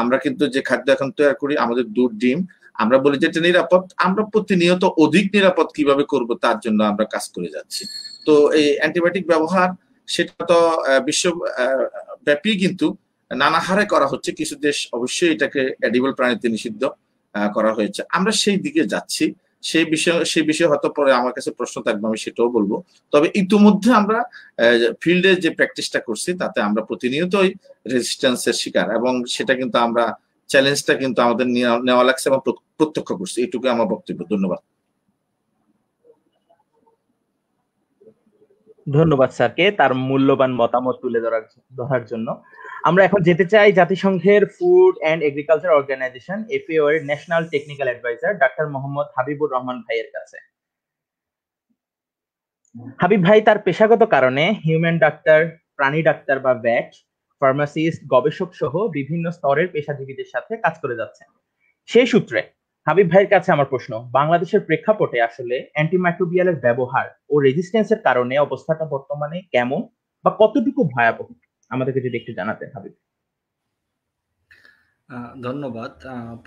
আমরা কিন্তু যে খাদ্য এখন তৈরি করি আমাদের দুধ ডিম, আমরা বলি যে এটা নিরাপদ, আমরা প্রতিনিয়ত অধিক নিরাপদ কিভাবে করব তার জন্য আমরা কাজ করে যাচ্ছি। তো এই অ্যান্টিবায়োটিক ব্যবহার সেটা তো বিশ্বব্যাপী কিন্তু নানা হারে করা হচ্ছে। কিছু দেশ অবশ্যই এটাকে এডিবল প্রাণীতে নিষিদ্ধ করা হয়েছে, আমরা সেই দিকে যাচ্ছি। সেই বিষয়ে হয়তো পরে আমার কাছে প্রশ্ন থাকবে, আমি সেটাও বলবো। তবে ইতিমধ্যে আমরা ফিল্ডে যে প্র্যাকটিসটা করছি তাতে আমরা প্রতিনিয়তই রেজিস্ট্যান্সের শিকার, এবং সেটা কিন্তু আমরা চ্যালেঞ্জটা কিন্তু আমাদের নেওয়া লাগছে এবং প্রত্যক্ষ করছি। এইটুকু আমার বক্তব্য। ধন্যবাদ। ধন্যবাদ স্যারকে তার মূল্যবান মতামত তুলে ধরার জন্য। আমরা এখন যেতে চাই জাতিসংঘের food and agriculture organization FAO এর national technical adviser doctor Mohammad Habibur Rahman ভাইয়ের কাছে। হাবিব ভাই তার পেশাগত কারণে হিউম্যান ডাক্তার, প্রাণী ডাক্তার বা ভেট, ফার্মাসিস্ট, গবেষক সহ বিভিন্ন স্তরের পেশাজীবীদের সাথে কাজ করে যাচ্ছেন। সেই সূত্রে হাবিব ভাইয়ের কাছে আমার প্রশ্ন, বাংলাদেশের প্রেক্ষাপটে আসলে অ্যান্টিমাইক্রোবিয়ালের ব্যবহার ও রেজিস্ট্যান্সের কারণে অবস্থাটা বর্তমানে কেমন বা কতটুকু ভয়াবহ আমাদেরকে যদি একটু জানাতেন হাবিব। ধন্যবাদ।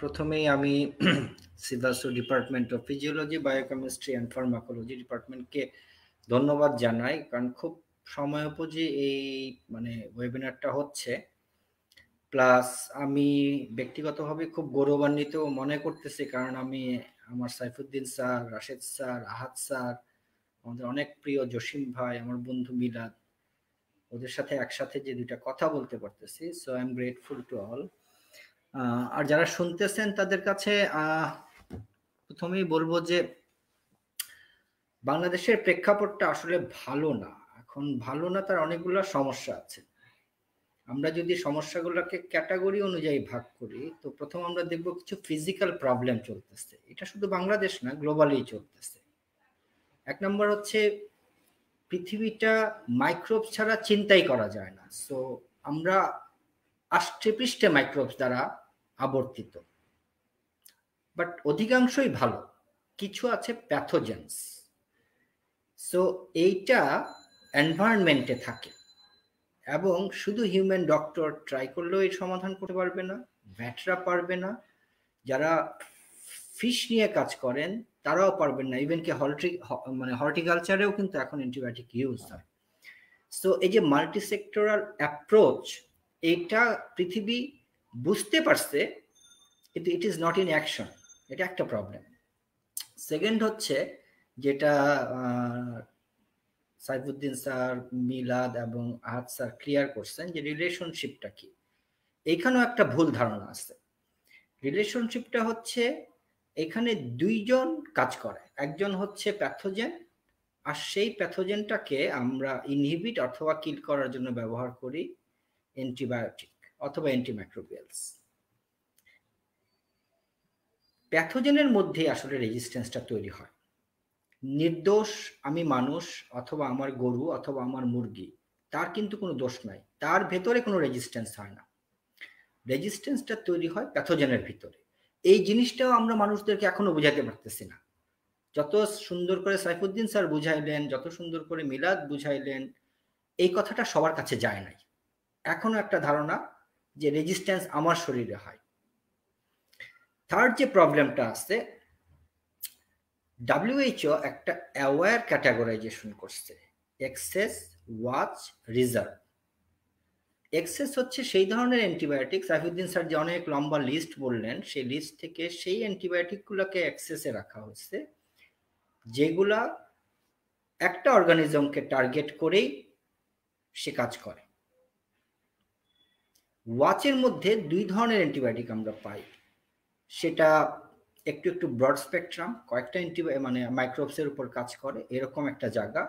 প্রথমেই আমি CVASU department of physiology, biochemistry and pharmacology ডিপার্টমেন্টকে ধন্যবাদ জানাই, কারণ খুব সময়োপযোগী এই ওয়েবিনারটা হচ্ছে। প্লাস আমি ব্যক্তিগতভাবে খুব গৌরবান্বিত মনে করতেছি, কারণ আমি আমার সাইফুদ্দিন স্যার, রাশেদ স্যার, আহাদ স্যার, আমাদের অনেক প্রিয় জসিম ভাই, আমার বন্ধু মিলাদ, ওদের সাথে একসাথে যে দুইটা কথা বলতে পারতেছি। So I am grateful to all. আর যারা শুনতেছেন তাদের কাছে প্রথমেই বলবো যে বাংলাদেশের প্রেক্ষাপটটা আসলে ভালো না। এখন ভালো না, তার অনেকগুলো সমস্যা আছে। আমরা যদি সমস্যাগুলোকে ক্যাটাগরি অনুযায়ী ভাগ করি, তো প্রথম আমরা দেখব কিছু ফিজিক্যাল প্রবলেম চলতেছে। এটা শুধু বাংলাদেশ না, গ্লোবালি চলতেছে। এক নম্বর হচ্ছে পৃথিবীটা মাইক্রোব ছাড়া চিন্তাই করা যায় না। সো আমরা আষ্টে পৃষ্ঠে মাইক্রোবস দ্বারা আবর্তিত, বাট অধিকাংশই ভালো, কিছু আছে প্যাথোজেন্স। সো এইটা এনভায়রনমেন্টে থাকে এবং শুধু হিউম্যান ডক্টর ট্রাই করলেও এর সমাধান করতে পারবে না, ভ্যাটরা পারবে না, যারা ফিশ নিয়ে কাজ করেন তারাও পারবেন না। ইভেন কি হর্টিকালচারেও কিন্তু এখন অ্যান্টিবায়োটিক ইউজ হয়। সো এই যে মাল্টি সেক্টরাল অ্যাপ্রোচ, এটা পৃথিবী বুঝতে পারছে, কিন্তু it is not in action. এটা একটা প্রবলেম। সেকেন্ড হচ্ছে যেটা সাইফুদ্দিন স্যার, মিলাদ এবং আহাদ স্যার ক্লিয়ার করছেন, যে রিলেশনশিপটা কি। এইখানেও একটা ভুল ধারণা আছে। রিলেশনশিপটা হচ্ছে এখানে দুইজন কাজ করে, একজন হচ্ছে প্যাথোজেন, আর সেই প্যাথোজেনটাকে আমরা ইনহিবিট অথবা কিল করার জন্য ব্যবহার করি অ্যান্টিবায়োটিক অথবা অ্যান্টিমাইক্রোবিয়ালস। প্যাথোজেনের মধ্যে আসলে রেজিস্ট্যান্সটা তৈরি হয়। নির্দোষ আমি মানুষ অথবা আমার গরু অথবা আমার মুরগি, তার কিন্তু কোনো দোষ নাই, তার ভেতরে কোনো রেজিস্ট্যান্স হয় না। রেজিস্ট্যান্সটা তৈরি হয় প্যাথোজেনের ভিতরে। এই জিনিসটাও আমরা মানুষদেরকে এখনো বুঝাতে পারতেছি না। যত সুন্দর করে সাইফুদ্দিন স্যার বুঝাইলেন, যত সুন্দর করে মিলাদ বুঝাইলেন, এই কথাটা সবার কাছে যায় নাই। এখনো একটা ধারণা যে রেজিস্ট্যান্স আমার শরীরে হয়। থার্ড যে প্রবলেমটা আছে, WHO একটা অ্যাওয়্যার ক্যাটাগরাইজেশন করছে, এক্সেস, ওয়াচ, রিজার্ভ। এক্সেস হচ্ছে সেই ধরনের অ্যান্টিবায়োটিক, সাইফুদ্দিন স্যার যে অনেক লম্বা লিস্ট বললেন, সেই লিস্ট থেকে সেই অ্যান্টিবায়োটিকগুলোকে এক্সেসে রাখা হয়েছে, যেগুলা একটা অর্গানিজমকে টার্গেট করেই সে কাজ করে। ওয়াচের মধ্যে দুই ধরনের অ্যান্টিবায়োটিক আমরা পাই, সেটা একটু একটু ব্রড স্পেকট্রাম, কয়েকটা মাইক্রোবসের উপর কাজ করে, এরকম একটা জায়গা।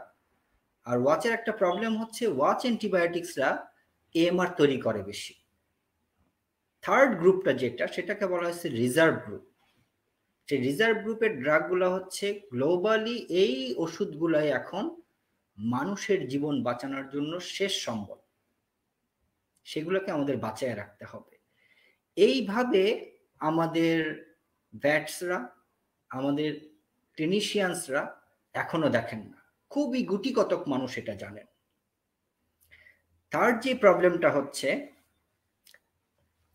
আর ওয়াচের একটা প্রবলেম হচ্ছে ওয়াচ অ্যান্টিবায়োটিক্সরা AMR তৈরি করে বেশি। থার্ড গ্রুপটা যেটা, সেটাকে বলা হচ্ছে রিজার্ভ গ্রুপ। সেই রিজার্ভ গ্রুপের ড্রাগগুলো হচ্ছে গ্লোবালি এই ওষুধগুলাই এখন মানুষের জীবন বাঁচানোর জন্য শেষ সম্বল, সেগুলোকে আমাদের বাঁচায় রাখতে হবে। এইভাবে আমাদের ভ্যাটসরা, আমাদের ক্লিনিশিয়ানসরা এখনো দেখেন না, খুবই গুটি কতক মানুষ এটা জানেন। থার্ড যে প্রবলেমটা হচ্ছে,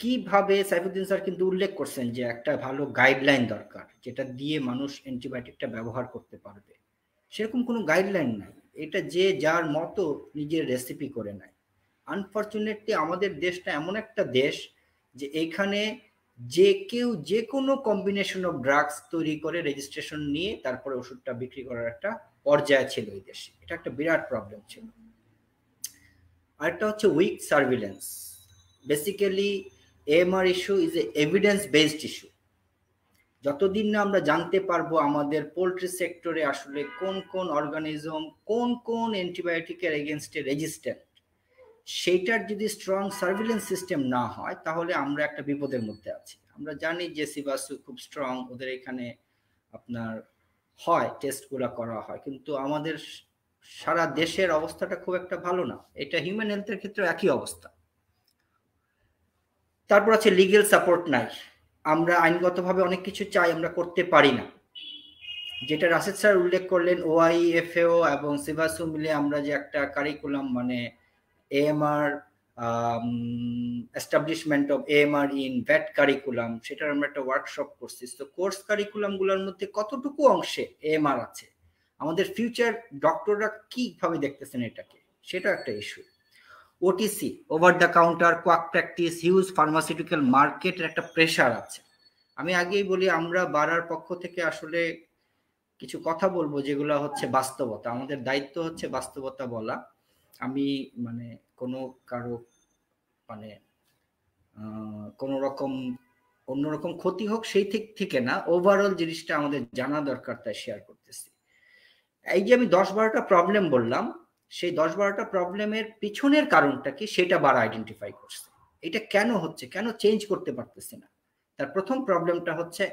কিভাবে সাইফুদ্দিন স্যার কিন্তু উল্লেখ করছেন যে একটা ভালো গাইডলাইন দরকার, যেটা দিয়ে মানুষ অ্যান্টিবায়োটিকটা ব্যবহার করতে পারবে। সেরকম কোনো গাইডলাইন নাই, এটা যে যার মতো নিজের রেসিপি করে নেয়। আনফর্চুনেটলি আমাদের দেশটা এমন একটা দেশ যে এখানে যে কেউ যে কোনো কম্বিনেশন অফ ড্রাগস তৈরি করে রেজিস্ট্রেশন নিয়ে তারপরে ওষুধটা বিক্রি করার একটা পর্যায়ে ছিল এই দেশে। এটা একটা বিরাট প্রবলেম ছিল। আরেকটা হচ্ছে weak surveillance. Basically AMR issue is a evidence based issue. যতদিন না আমরা জানতে পারবো আমাদের পোল্ট্রি সেক্টরে আসলে কোন কোন অর্গানিজম কোন কোন অ্যান্টিবায়োটিকের এগেনস্টে রেজিস্ট্যান্ট, সেইটার যদি স্ট্রং সার্ভিলেন্স সিস্টেম না হয়, তাহলে আমরা একটা বিপদের মধ্যে আছি। আমরা জানি যে সিভাসু খুব স্ট্রং, ওদের এখানে আপনার হয় টেস্টগুলো করা হয়, কিন্তু আমাদের সারা দেশের অবস্থাটা খুব একটা ভালো না। এটা হিউম্যান হেলথের ক্ষেত্রে একই অবস্থা। তারপর আছে লিগ্যাল সাপোর্ট নাই। আমরা আইনগতভাবে অনেক কিছু চাই, আমরা করতে পারি না। যেটা রাশেদ স্যার উল্লেখ করলেন, OIFAO এবং সিভাসু মিলে আমরা যে একটা curriculum AMR establishment of AMR in vet curriculum, সেটার আমরা একটা ওয়ার্কশপ করছি। তো কোর্স কারিকুলাম গুলোর মধ্যে কতটুকু অংশে AMR আছে, আমাদের ফিউচার ডক্টররা কিভাবে দেখতেছেন এটাকে, সেটা একটা issue. OTC, over the counter quack practice, huge pharmaceutical মার্কেটের একটা প্রেশার আছে। আমি আগেই বলি, আমরা বারার পক্ষ থেকে আসলে কিছু কথা বলবো যেগুলো হচ্ছে বাস্তবতা, আমাদের দায়িত্ব হচ্ছে বাস্তবতা বলা। আমি মানে কোনো কারো মানে কোনো রকম অন্যরকম ক্ষতি হোক সেই থেকে না, ওভারঅল জিনিসটা আমাদের জানা দরকার, তাই শেয়ার করতেছি। এই যে আমি 10-12টা প্রবলেম বললাম, সেই 10-12টা প্রবলেমের পিছনের কারণটা কি সেটা বার আইডেন্টিফাই করছে। এটা কেন হচ্ছে, কেন চেঞ্জ করতে পারতেছে না? তার প্রথম প্রবলেমটা হচ্ছে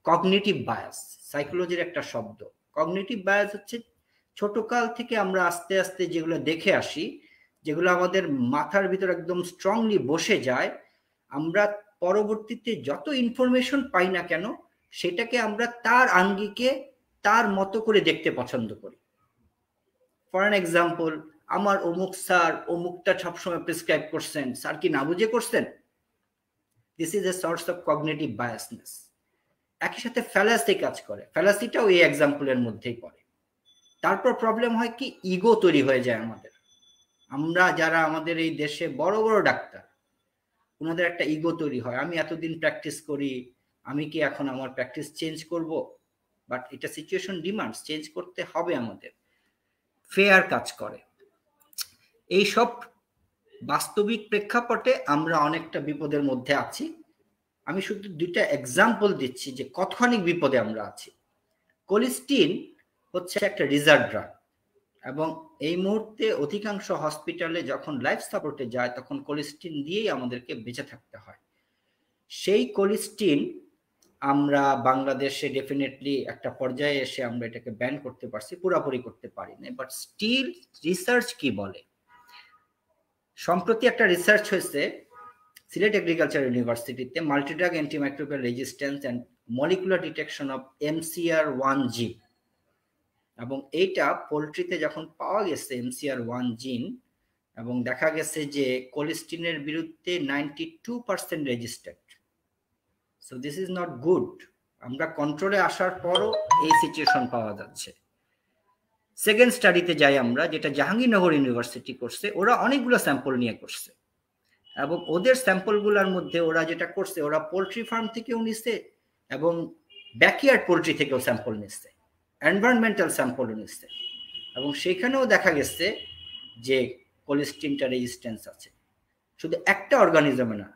কগনিটিভ বায়াস, সাইকোলজির একটা শব্দ। কগনিটিভ বায়াস হচ্ছে ছোটকাল থেকে আমরা আস্তে আস্তে যেগুলো দেখে আসি, যেগুলো আমাদের মাথার ভিতর একদম স্ট্রংলি বসে যায়, আমরা পরবর্তীতে যত ইনফরমেশন পাই না কেন সেটাকে আমরা তার আঙ্গিকে তার মতো করে দেখতে পছন্দ করি। ফর অ্যান এক্সাম্পল, আমার অমুক স্যার অমুকটা সবসময় প্রেসক্রাইব করছেন, স্যার কি না বুঝে করছেন? This is a source of cognitive biasness. একই সাথে ফ্যালাসি কাজ করে, ফ্যালাসিটাও এই এক্সাম্পলের মধ্যেই পড়ে। তারপর প্রবলেম হয় কি, ইগো তৈরি হয়ে যায় আমাদের। আমরা যারা আমাদের এই দেশে বড় বড় ডাক্তার, ওনাদের একটা ইগো তৈরি হয়, আমি এতদিন প্র্যাকটিস করি, আমি কি এখন আমার প্র্যাকটিস চেঞ্জ করব? বাট এটা সিচুয়েশন ডিমান্ডস, চেঞ্জ করতে হবে আমাদের। ফেয়ার কাজ করে। এই সব বাস্তবিক প্রেক্ষাপটে আমরা অনেকটা বিপদের মধ্যে আছি। আমি শুধু 2টা এক্সাম্পল দিচ্ছি যে কতখানি বিপদে আমরা আছি। কোলিস্টিন হচ্ছে একটা রিজার্ভ ড্রাগ, এবং এই মুহূর্তে অধিকাংশ হসপিটালে যখন লাইফ সাপোর্টে যায় তখন কোলিস্টিন দিয়েই আমাদেরকে বেঁচে থাকতে হয়। সেই কোলিস্টিন আমরা বাংলাদেশে ডেফিনেটলি একটা পর্যায়ে এসে আমরা এটাকে ব্যান করতে পারছি, পুরোপুরি করতে পারি না। বাট স্টিল রিসার্চ কি বলে, সম্প্রতি একটা রিসার্চ হয়েছে সিলেট এগ্রিকালচার ইউনিভার্সিটিতে, multidrug antimicrobial resistance and molecular detection of MCR1 জিন, এবং এইটা পোলট্রিতে যখন পাওয়া গেছে MCR1 জিন, এবং দেখা গেছে যে কোলিস্টিনের বিরুদ্ধে 92% resistant. So this is not good. আমরা কন্ট্রোলে আসার পরও এই সিচুয়েশন পাওয়া যাচ্ছে। সেকেন্ড স্টাডিতে যাই আমরা, যেটা জাহাঙ্গীরনগর ইউনিভার্সিটি করছে, ওরা অনেকগুলো স্যাম্পল নিয়ে করছে, এবং ওদের স্যাম্পলগুলোর মধ্যে ওরা যেটা করছে, ওরা পোলট্রি ফার্ম থেকেও নিচ্ছে এবং ব্যাকইয়ার্ড পোলট্রি থেকেও স্যাম্পল নিচ্ছে, এনভায়রনমেন্টাল স্যাম্পলও নিচ্ছে, এবং সেখানেও দেখা গেছে যে কোলিস্টিনটা রেজিস্ট্যান্স আছে। শুধু একটা অর্গানিজমে না,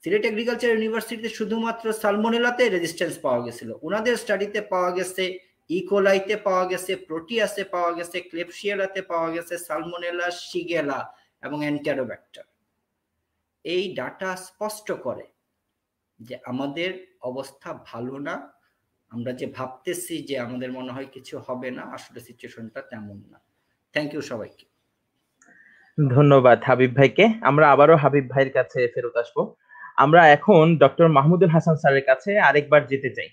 সিলেট এগ্রিকালচার ইউনিভার্সিটিতে শুধুমাত্র সালমোনেলাতে রেজিস্ট্যান্স পাওয়া গেছিল, ওনাদের স্টাডিতে পাওয়া গেছে ইকোলাইতে পাওয়া গেছে, প্রোটিয়াসে পাওয়া গেছে, ক্লেপশিয়েলাতে পাওয়া গেছে, সালমোনেলা, শিগেলা এবং এন্টেরোব্যাক্টার। এই ডাটা স্পষ্ট করে যে আমাদের অবস্থা ভালো না। আমরা যে ভাবতেছি যে আমাদের মনে হয় কিছু হবে না, আসলে সিচুয়েশনটা তেমন না। থ্যাংক ইউ সবাইকে। ধন্যবাদ হাবিব ভাইকে। আমরা আবারও হাবিব ভাইয়ের কাছে ফেরত আসবো। আমরা এখন ডক্টর মাহমুদুল হাসান স্যারের কাছে আরেকবার যেতে চাই।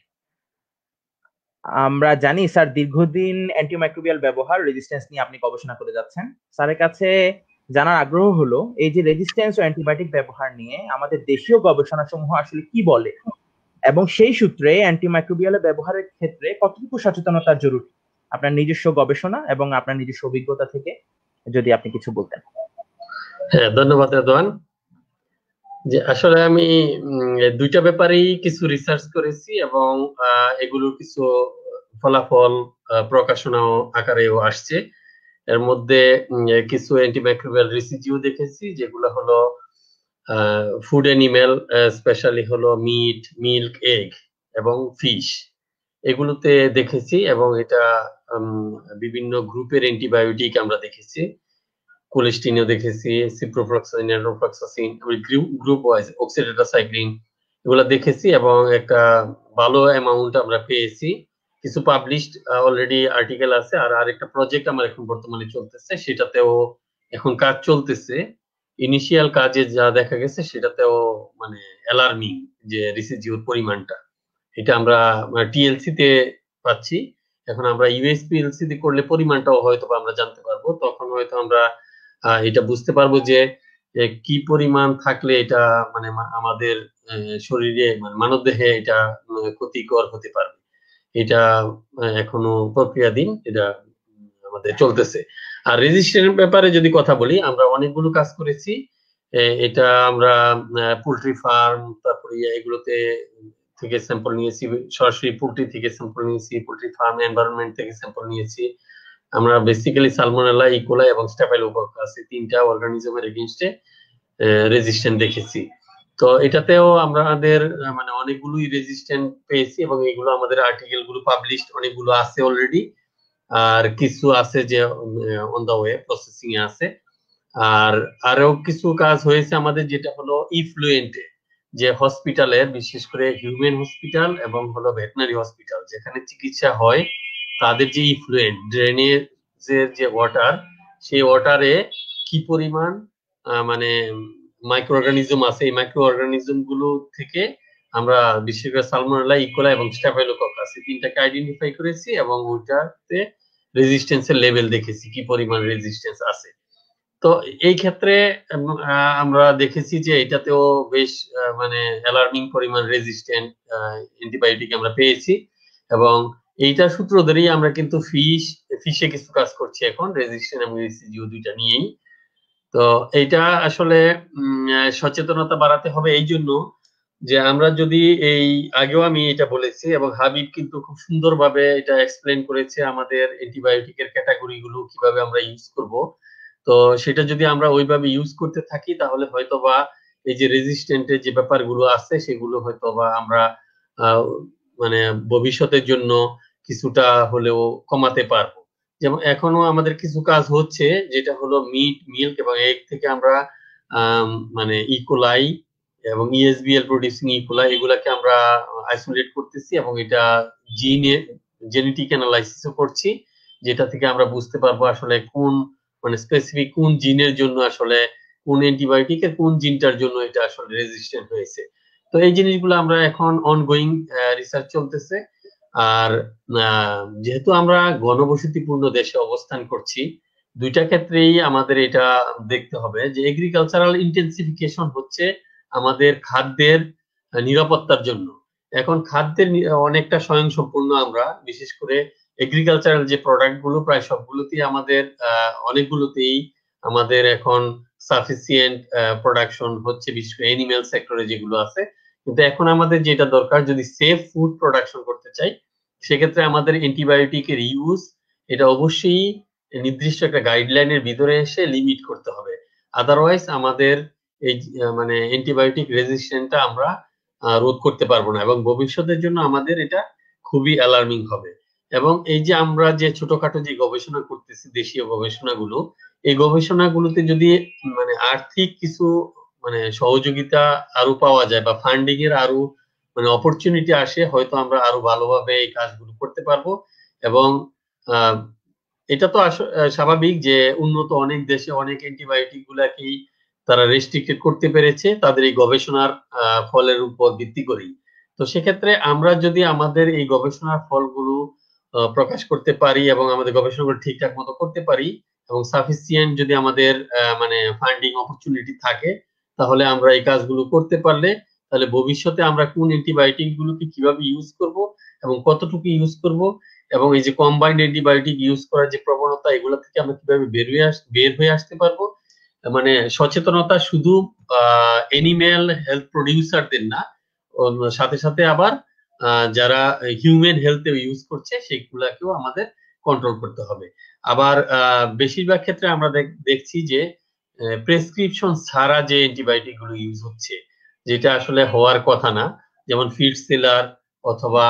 আমরা জানি স্যার দীর্ঘদিন অ্যান্টিমাইক্রোবিয়াল ব্যবহার, রেজিস্ট্যান্স নিয়ে আপনি গবেষণা করে যাচ্ছেন। স্যারের কাছে জানার আগ্রহ হলো, এই যে রেজিস্ট্যান্স ও অ্যান্টিবায়োটিক ব্যবহার নিয়ে আমাদের দেশীয় গবেষণা সমূহ আসলে কি বলে, এবং সেই সূত্রে অ্যান্টিমাইক্রোবিয়াল ব্যবহারের ক্ষেত্রে কতটুকু সচেতনতা জরুরি, আপনার নিজস্ব গবেষণা এবং আপনার নিজস্ব অভিজ্ঞতা থেকে যদি আপনি কিছু বলতেন। হ্যাঁ, ধন্যবাদ রেদওয়ান। যে আসলে আমি 2টা ব্যাপারেই কিছু রিসার্চ করেছি, এবং এগুলোর কিছু ফলাফল প্রকাশনা আকারেও আসছে। এর মধ্যে কিছু অ্যান্টিমাইক্রোবিয়াল রেসিডিউ দেখেছি, যেগুলো হলো ফুড অ্যানিমেল, স্পেশালি হলো মিট, মিল্ক, এগ এবং ফিশ, এগুলোতে দেখেছি। এবং এটা বিভিন্ন গ্রুপের অ্যান্টিবায়োটিক আমরা দেখেছি, কোলিস্টিনও দেখেছি, সিপ্রোফ্লক্সাসিন, এড্রোফ্লক্সাসিন, গ্রুপ ওয়াইজ অক্সিডেটাসাইক্লিন, এগুলো দেখেছি, এবং একটা ভালো অ্যামাউন্ট আমরা পেয়েছি। কিছু পাবলিশড অলরেডি আর্টিকেল আছে, আর আরেকটা প্রজেক্ট আমার এখন বর্তমানে চলতেছে, সেটাতেও এখন কাজ চলতেছে। ইনিশিয়াল কাজে যা দেখা গেছে সেটাতেও মানে অ্যালার্মিং যে রিসিডিউর পরিমাণটা, এটা আমরা টিএলসি তে পাচ্ছি। এখন আমরা ইউএসপিএলসি তে করলে পরিমাণটাও হয়তো আমরা জানতে পারবো, তখন হয়তো আমরা এটা বুঝতে পারবো যে যে কি পরিমাণ থাকলে এটা মানে আমাদের শরীরে মানে মানবদেহে এটা ক্ষতিকর হতে পারবে, এটা এখনো প্রক্রিয়াধীন, এটা আমাদের চলতেছে। আর রেজিস্ট্যান্ট ব্যাপারে যদি কথা বলি, আমরা অনেকগুলো কাজ করেছি। এটা আমরা পোল্ট্রি ফার্ম, তারপরে এগুলোতে থেকে স্যাম্পল নিয়েছি, সরাসরি পোল্ট্রি থেকে স্যাম্পল নিয়েছি, পোল্ট্রি ফার্ম এনভায়রনমেন্ট থেকে স্যাম্পল নিয়েছি। আমরা বেসিক্যালি সালমোনেলা, ইকোলাই এবং স্ট্যাফাইলোকোকাস এই তিনটা অর্গানিজমের এগেইনস্টে রেজিস্ট্যান্ট দেখেছি। তো এটাতেও আমাদের মানে অনেকগুলোই রেজিস্ট্যান্ট পেয়েছি এবং এগুলো আমাদের আর্টিকেল গুলো পাবলিশড অনেকগুলো আছে অলরেডি, আর কিছু আছে যে অন দা ওয়ে প্রসেসিং এ আছে। আর আরো কিছু কাজ হয়েছে আমাদের, যেটা হলো ইফ্লুয়েন্টে, যে হসপিটালের বিশেষ করে হিউম্যান হসপিটাল এবং হলো ভেটেনারি হসপিটাল যেখানে চিকিৎসা হয়, তাদের যে ইফ্লুয়েন্ট ড্রেনেজের যে ওয়াটার, সেই ওয়াটারে কি পরিমাণ মানে মাইক্রো অর্গানিজম আছে, এই মাইক্রো অর্গানিজম গুলো থেকে আমরা বিশেষ করে সালমোনেলা, ইকোলাই এবং স্ট্যাফাইলোকোকাস এই তিনটাকে আইডেন্টিফাই করেছি এবং ওইটাতে রেজিস্ট্যান্সের লেভেল দেখেছি কি পরিমাণ রেজিস্ট্যান্স আছে। তো এই ক্ষেত্রে আমরা দেখেছি যে এটাতেও বেশ মানে অ্যালার্মিং পরিমাণ রেজিস্ট্যান্ট অ্যান্টিবায়োটিক আমরা পেয়েছি এবং এইটার সূত্র ধরেই আমরা কিন্তু ফিশে কিছু কাজ করছি এখন, রেজিস্ট্যান্ট এবং রেসিডিউ দুইটা নিয়েই। তো এইটা আসলে সচেতনতা বাড়াতে হবে এই জন্য যে আমরা যদি এই আগেও আমি এটা বলেছি এবং হাবিব কিন্তু খুব সুন্দরভাবে এটা এক্সপ্লেন করেছে আমাদের অ্যান্টিবায়োটিকের ক্যাটাগরি গুলো কিভাবে আমরা ইউজ করব। তো সেটা যদি আমরা ওইভাবে ইউজ করতে থাকি তাহলে হয়তোবা এই যে রেজিস্ট্যান্টের যে ব্যাপারগুলো আছে সেগুলো হয়তোবা আমরা মানে ভবিষ্যতের জন্য কিছুটা হলেও কমাতে পারবো। যেমন এখনো আমাদের কিছু কাজ হচ্ছে, যেটা হলো মিট, মিল্ক এবং এগ থেকে আমরা মানে ইকোলাই এবং ইএসবিএল প্রোডিউসিং ইকোলাই এগুলাকে আমরা আইসোলেট করতেছি এবং এটা জেনেটিক অ্যানালাইসিসও করছি, যেটা থেকে আমরা বুঝতে পারবো আসলে কোন মানে স্পেসিফিক কোন জিনের জন্য আসলে কোন অ্যান্টিবায়োটিকের কোন জিনটার জন্য এটা আসলে রেজিস্ট্যান্ট হয়েছে। তো এই জিনিসগুলো আমরা এখন অনগোয়িং রিসার্চ চলতেছে। আর যেহেতু আমরা ঘনবসতিপূর্ণ দেশে অবস্থান করছি, দুইটা ক্ষেত্রেই আমাদের এটা দেখতে হবে যে এগ্রিকালচারাল ইন্টেন্সিফিকেশন হচ্ছে আমাদের খাদ্যের নিরাপত্তার জন্য। এখন খাদ্যের অনেকটা স্বয়ংসম্পূর্ণ আমরা, বিশেষ করে এগ্রিকালচারাল যে প্রোডাক্ট গুলো প্রায় সবগুলোতেই আমাদের অনেকগুলোতেই আমাদের এখন সাফিসিয়েন্ট প্রোডাকশন হচ্ছে, বিশেষ করে অ্যানিমেল সেক্টরে যেগুলো আছে। কিন্তু এখন আমাদের যেটা দরকার, যদি সেফ ফুড প্রোডাকশন করতে চাই সেক্ষেত্রে আমাদের অ্যান্টিবায়োটিকের ইউজ এটা অবশ্যই নির্দিষ্ট একটা গাইডলাইনের ভিতরে এসে লিমিট করতে হবে। আদারওয়াইজ আমাদের এই মানে অ্যান্টিবায়োটিক রেজিস্ট্যান্সটা আমরা রোধ করতে পারবো না এবং ভবিষ্যতের জন্য আমাদের এটা খুবই অ্যালার্মিং হবে। এবং এই যে আমরা যে ছোটখাটো যে গবেষণা করতেছি, দেশীয় গবেষণাগুলো, এই গবেষণাগুলোতে যদি মানে আর্থিক কিছু মানে সহযোগিতা আরো পাওয়া যায় বা ফান্ডিং এর আরো মানে অপরচুনিটি আসে, হয়তো আমরা আরো ভালোভাবে এই কাজগুলো করতে পারবো। এবং এটা তো স্বাভাবিক যে উন্নত অনেক দেশে অনেক অ্যান্টিবায়োটিক গুলাকেই তারা রেস্ট্রিক্টেড করতে পেরেছে তাদের এই গবেষণার ফলের উপর ভিত্তি করেই। তো সেক্ষেত্রে আমরা যদি আমাদের এই গবেষণার ফলগুলো প্রকাশ করতে পারি এবং আমাদের গবেষণাগুলো ঠিকঠাক মতো করতে পারি এবং সাফিসিয়েন্ট যদি আমাদের মানে ফান্ডিং অপরচুনিটি থাকে, তাহলে আমরা এই কাজগুলো করতে পারলে তাহলে ভবিষ্যতে আমরা কোন অ্যান্টিবায়োটিক গুলোকে কিভাবে ইউজ করব এবং কতটুকু ইউজ করব এবং এই যে কম্বাইন্ড অ্যান্টিবায়োটিক ইউজ করার যে প্রবণতা, এগুলো থেকে আমরা কিভাবে বের হয়ে আসতে পারবো। মানে সচেতনতা শুধু অ্যানিম্যাল হেলথ প্রোডিউসারদের না, সাথে সাথে আবার যারা হিউম্যান হেলথে ইউজ করছে সেগুলাকেও আমাদের কন্ট্রোল করতে হবে। আবার বেশিরভাগ ক্ষেত্রে আমরা দেখছি যে প্রেসক্রিপশন ছাড়া যে অ্যান্টিবায়োটিক গুলো ইউজ হচ্ছে, যেটা আসলে হওয়ার কথা না। যেমন ফিড সেলার অথবা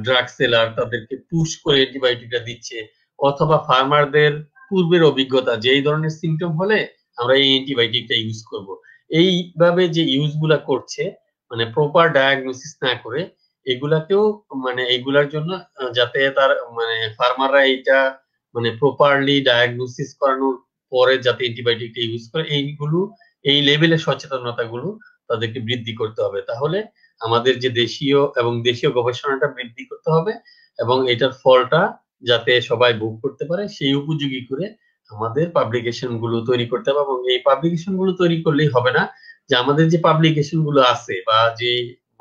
ড্রাগ সেলার তাদেরকে পুশ করে অ্যান্টিবায়োটিকটা দিচ্ছে, অথবা ফার্মারদের পূর্বের অভিজ্ঞতা যে এই ধরনের সিমটম হলে আমরা এই অ্যান্টিবায়োটিকটা ইউজ করব, এইভাবে যে ইউজ গুলা করছে মানে প্রপার ডায়াগনোসিস না করে, এগুলাকেও মানে এগুলার জন্য যাতে তার মানে ফার্মাররা এইটা মানে প্রপারলি ডায়াগনোসিস করানোর পরে যাতে অ্যান্টিবায়োটিকটা ইউজ করে, এইগুলো এই লেভেলের সচেতনতা গুলো তাদেরকে বৃদ্ধি করতে হবে। তাহলে আমাদের যে দেশীয় গবেষণাটা বৃদ্ধি করতে হবে এবং এটার ফলটা যাতে সবাই ভোগ করতে পারে সেই উপযোগী করে আমাদের পাবলিকেশন গুলো তৈরি করতে হবে, এবং এই পাবলিকেশন গুলো তৈরি করলেই হবে না, যে আমাদের যে পাবলিকেশন গুলো আছে বা যে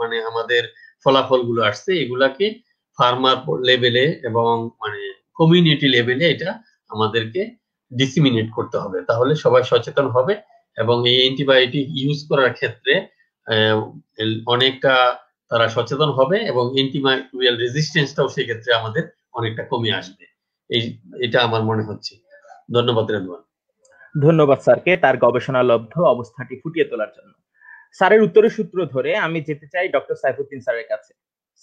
মানে আমাদের ফলাফল গুলো আসছে এগুলাকে ফার্মার লেভেলে এবং মানে কমিউনিটি লেভেলে এটা আমাদেরকে ডিসিমিনেট করতে হবে, তাহলে সবাই সচেতন হবে এবং এই অ্যান্টিবায়োটিক ইউজ করার ক্ষেত্রে অনেকটা তারা সচেতন হবে এবং অ্যান্টিমাইক্রোবিয়াল রেজিস্ট্যান্সটাও সেক্ষেত্রে আমাদের অনেকটা কমে আসবে। এটা আমার মনে হচ্ছে। ধন্যবাদ রেদওয়ান। ধন্যবাদ স্যারকে তার গবেষণালব্ধ অবস্থাটি ফুটিয়ে তোলার জন্য। স্যারের উত্তরের সূত্র ধরে আমি যেতে চাই ডক্টর সাইফুদ্দিন স্যারের কাছে।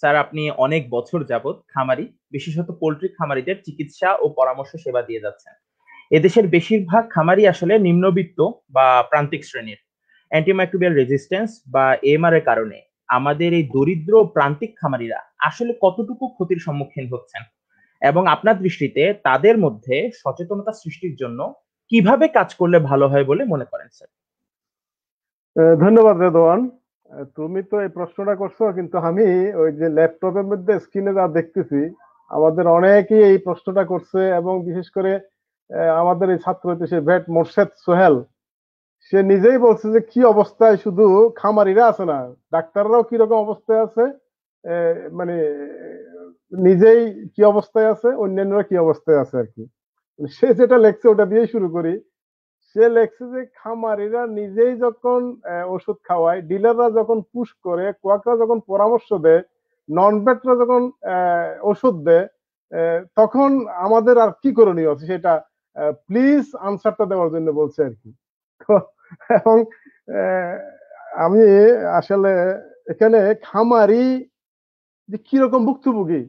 স্যার, আপনি অনেক বছর যাবৎ খামারি, বিশেষত পোল্ট্রি খামারিদের চিকিৎসা ও পরামর্শ সেবা দিয়ে যাচ্ছেন। এদেশের বেশিরভাগ খামারি আসলে নিম্নবিত্ত বা প্রান্তিক শ্রেণীর। অ্যান্টিমাইক্রোবিয়াল রেজিস্ট্যান্স বা এএমআর এর কারণে আমাদের এই দরিদ্র প্রান্তিক খামারিরা আসলে কতটুকু ক্ষতির সম্মুখীন হচ্ছেন, এবং আপনার দৃষ্টিতে তাদের মধ্যে সচেতনতা সৃষ্টির জন্য কিভাবে কাজ করলে ভালো হয় বলে মনে করেন স্যার? ধন্যবাদ রেদওয়ান। তুমি তো এই প্রশ্নটা করছো, কিন্তু আমি ওই যে ল্যাপটপের মধ্যে স্ক্রিনে যা দেখতেছি আমাদের অনেকেই এই প্রশ্নটা করছে, এবং বিশেষ করে আমাদের এই ছাত্র সে ভেট মোর্শেদ সোহেল, সে নিজেই বলছে যে কি অবস্থায় শুধু খামারিরা আছে না, ডাক্তাররাও কিরকম অবস্থায় আছে, মানে নিজেই কি অবস্থায় আছে, অন্যান্যরা কি অবস্থায় আছে আর কি। সে যেটা লেখছে ওটা দিয়েই শুরু করি। সে লেখছে যে খামারিরা নিজেই যখন ওষুধ খাওয়ায়, ডিলাররা যখন পুশ করে, কোয়াকরা যখন পরামর্শ দেয়, নন ভেটরা যখন ওষুধ দেয়, তখন আমাদের আর কি করণীয় আছে সেটা প্লিজ আনসারটা দেওয়ার জন্য বলছে আর কি। তো এবং আমি আসলে এখানে খামারি যে কিরকম ভুক্তভোগী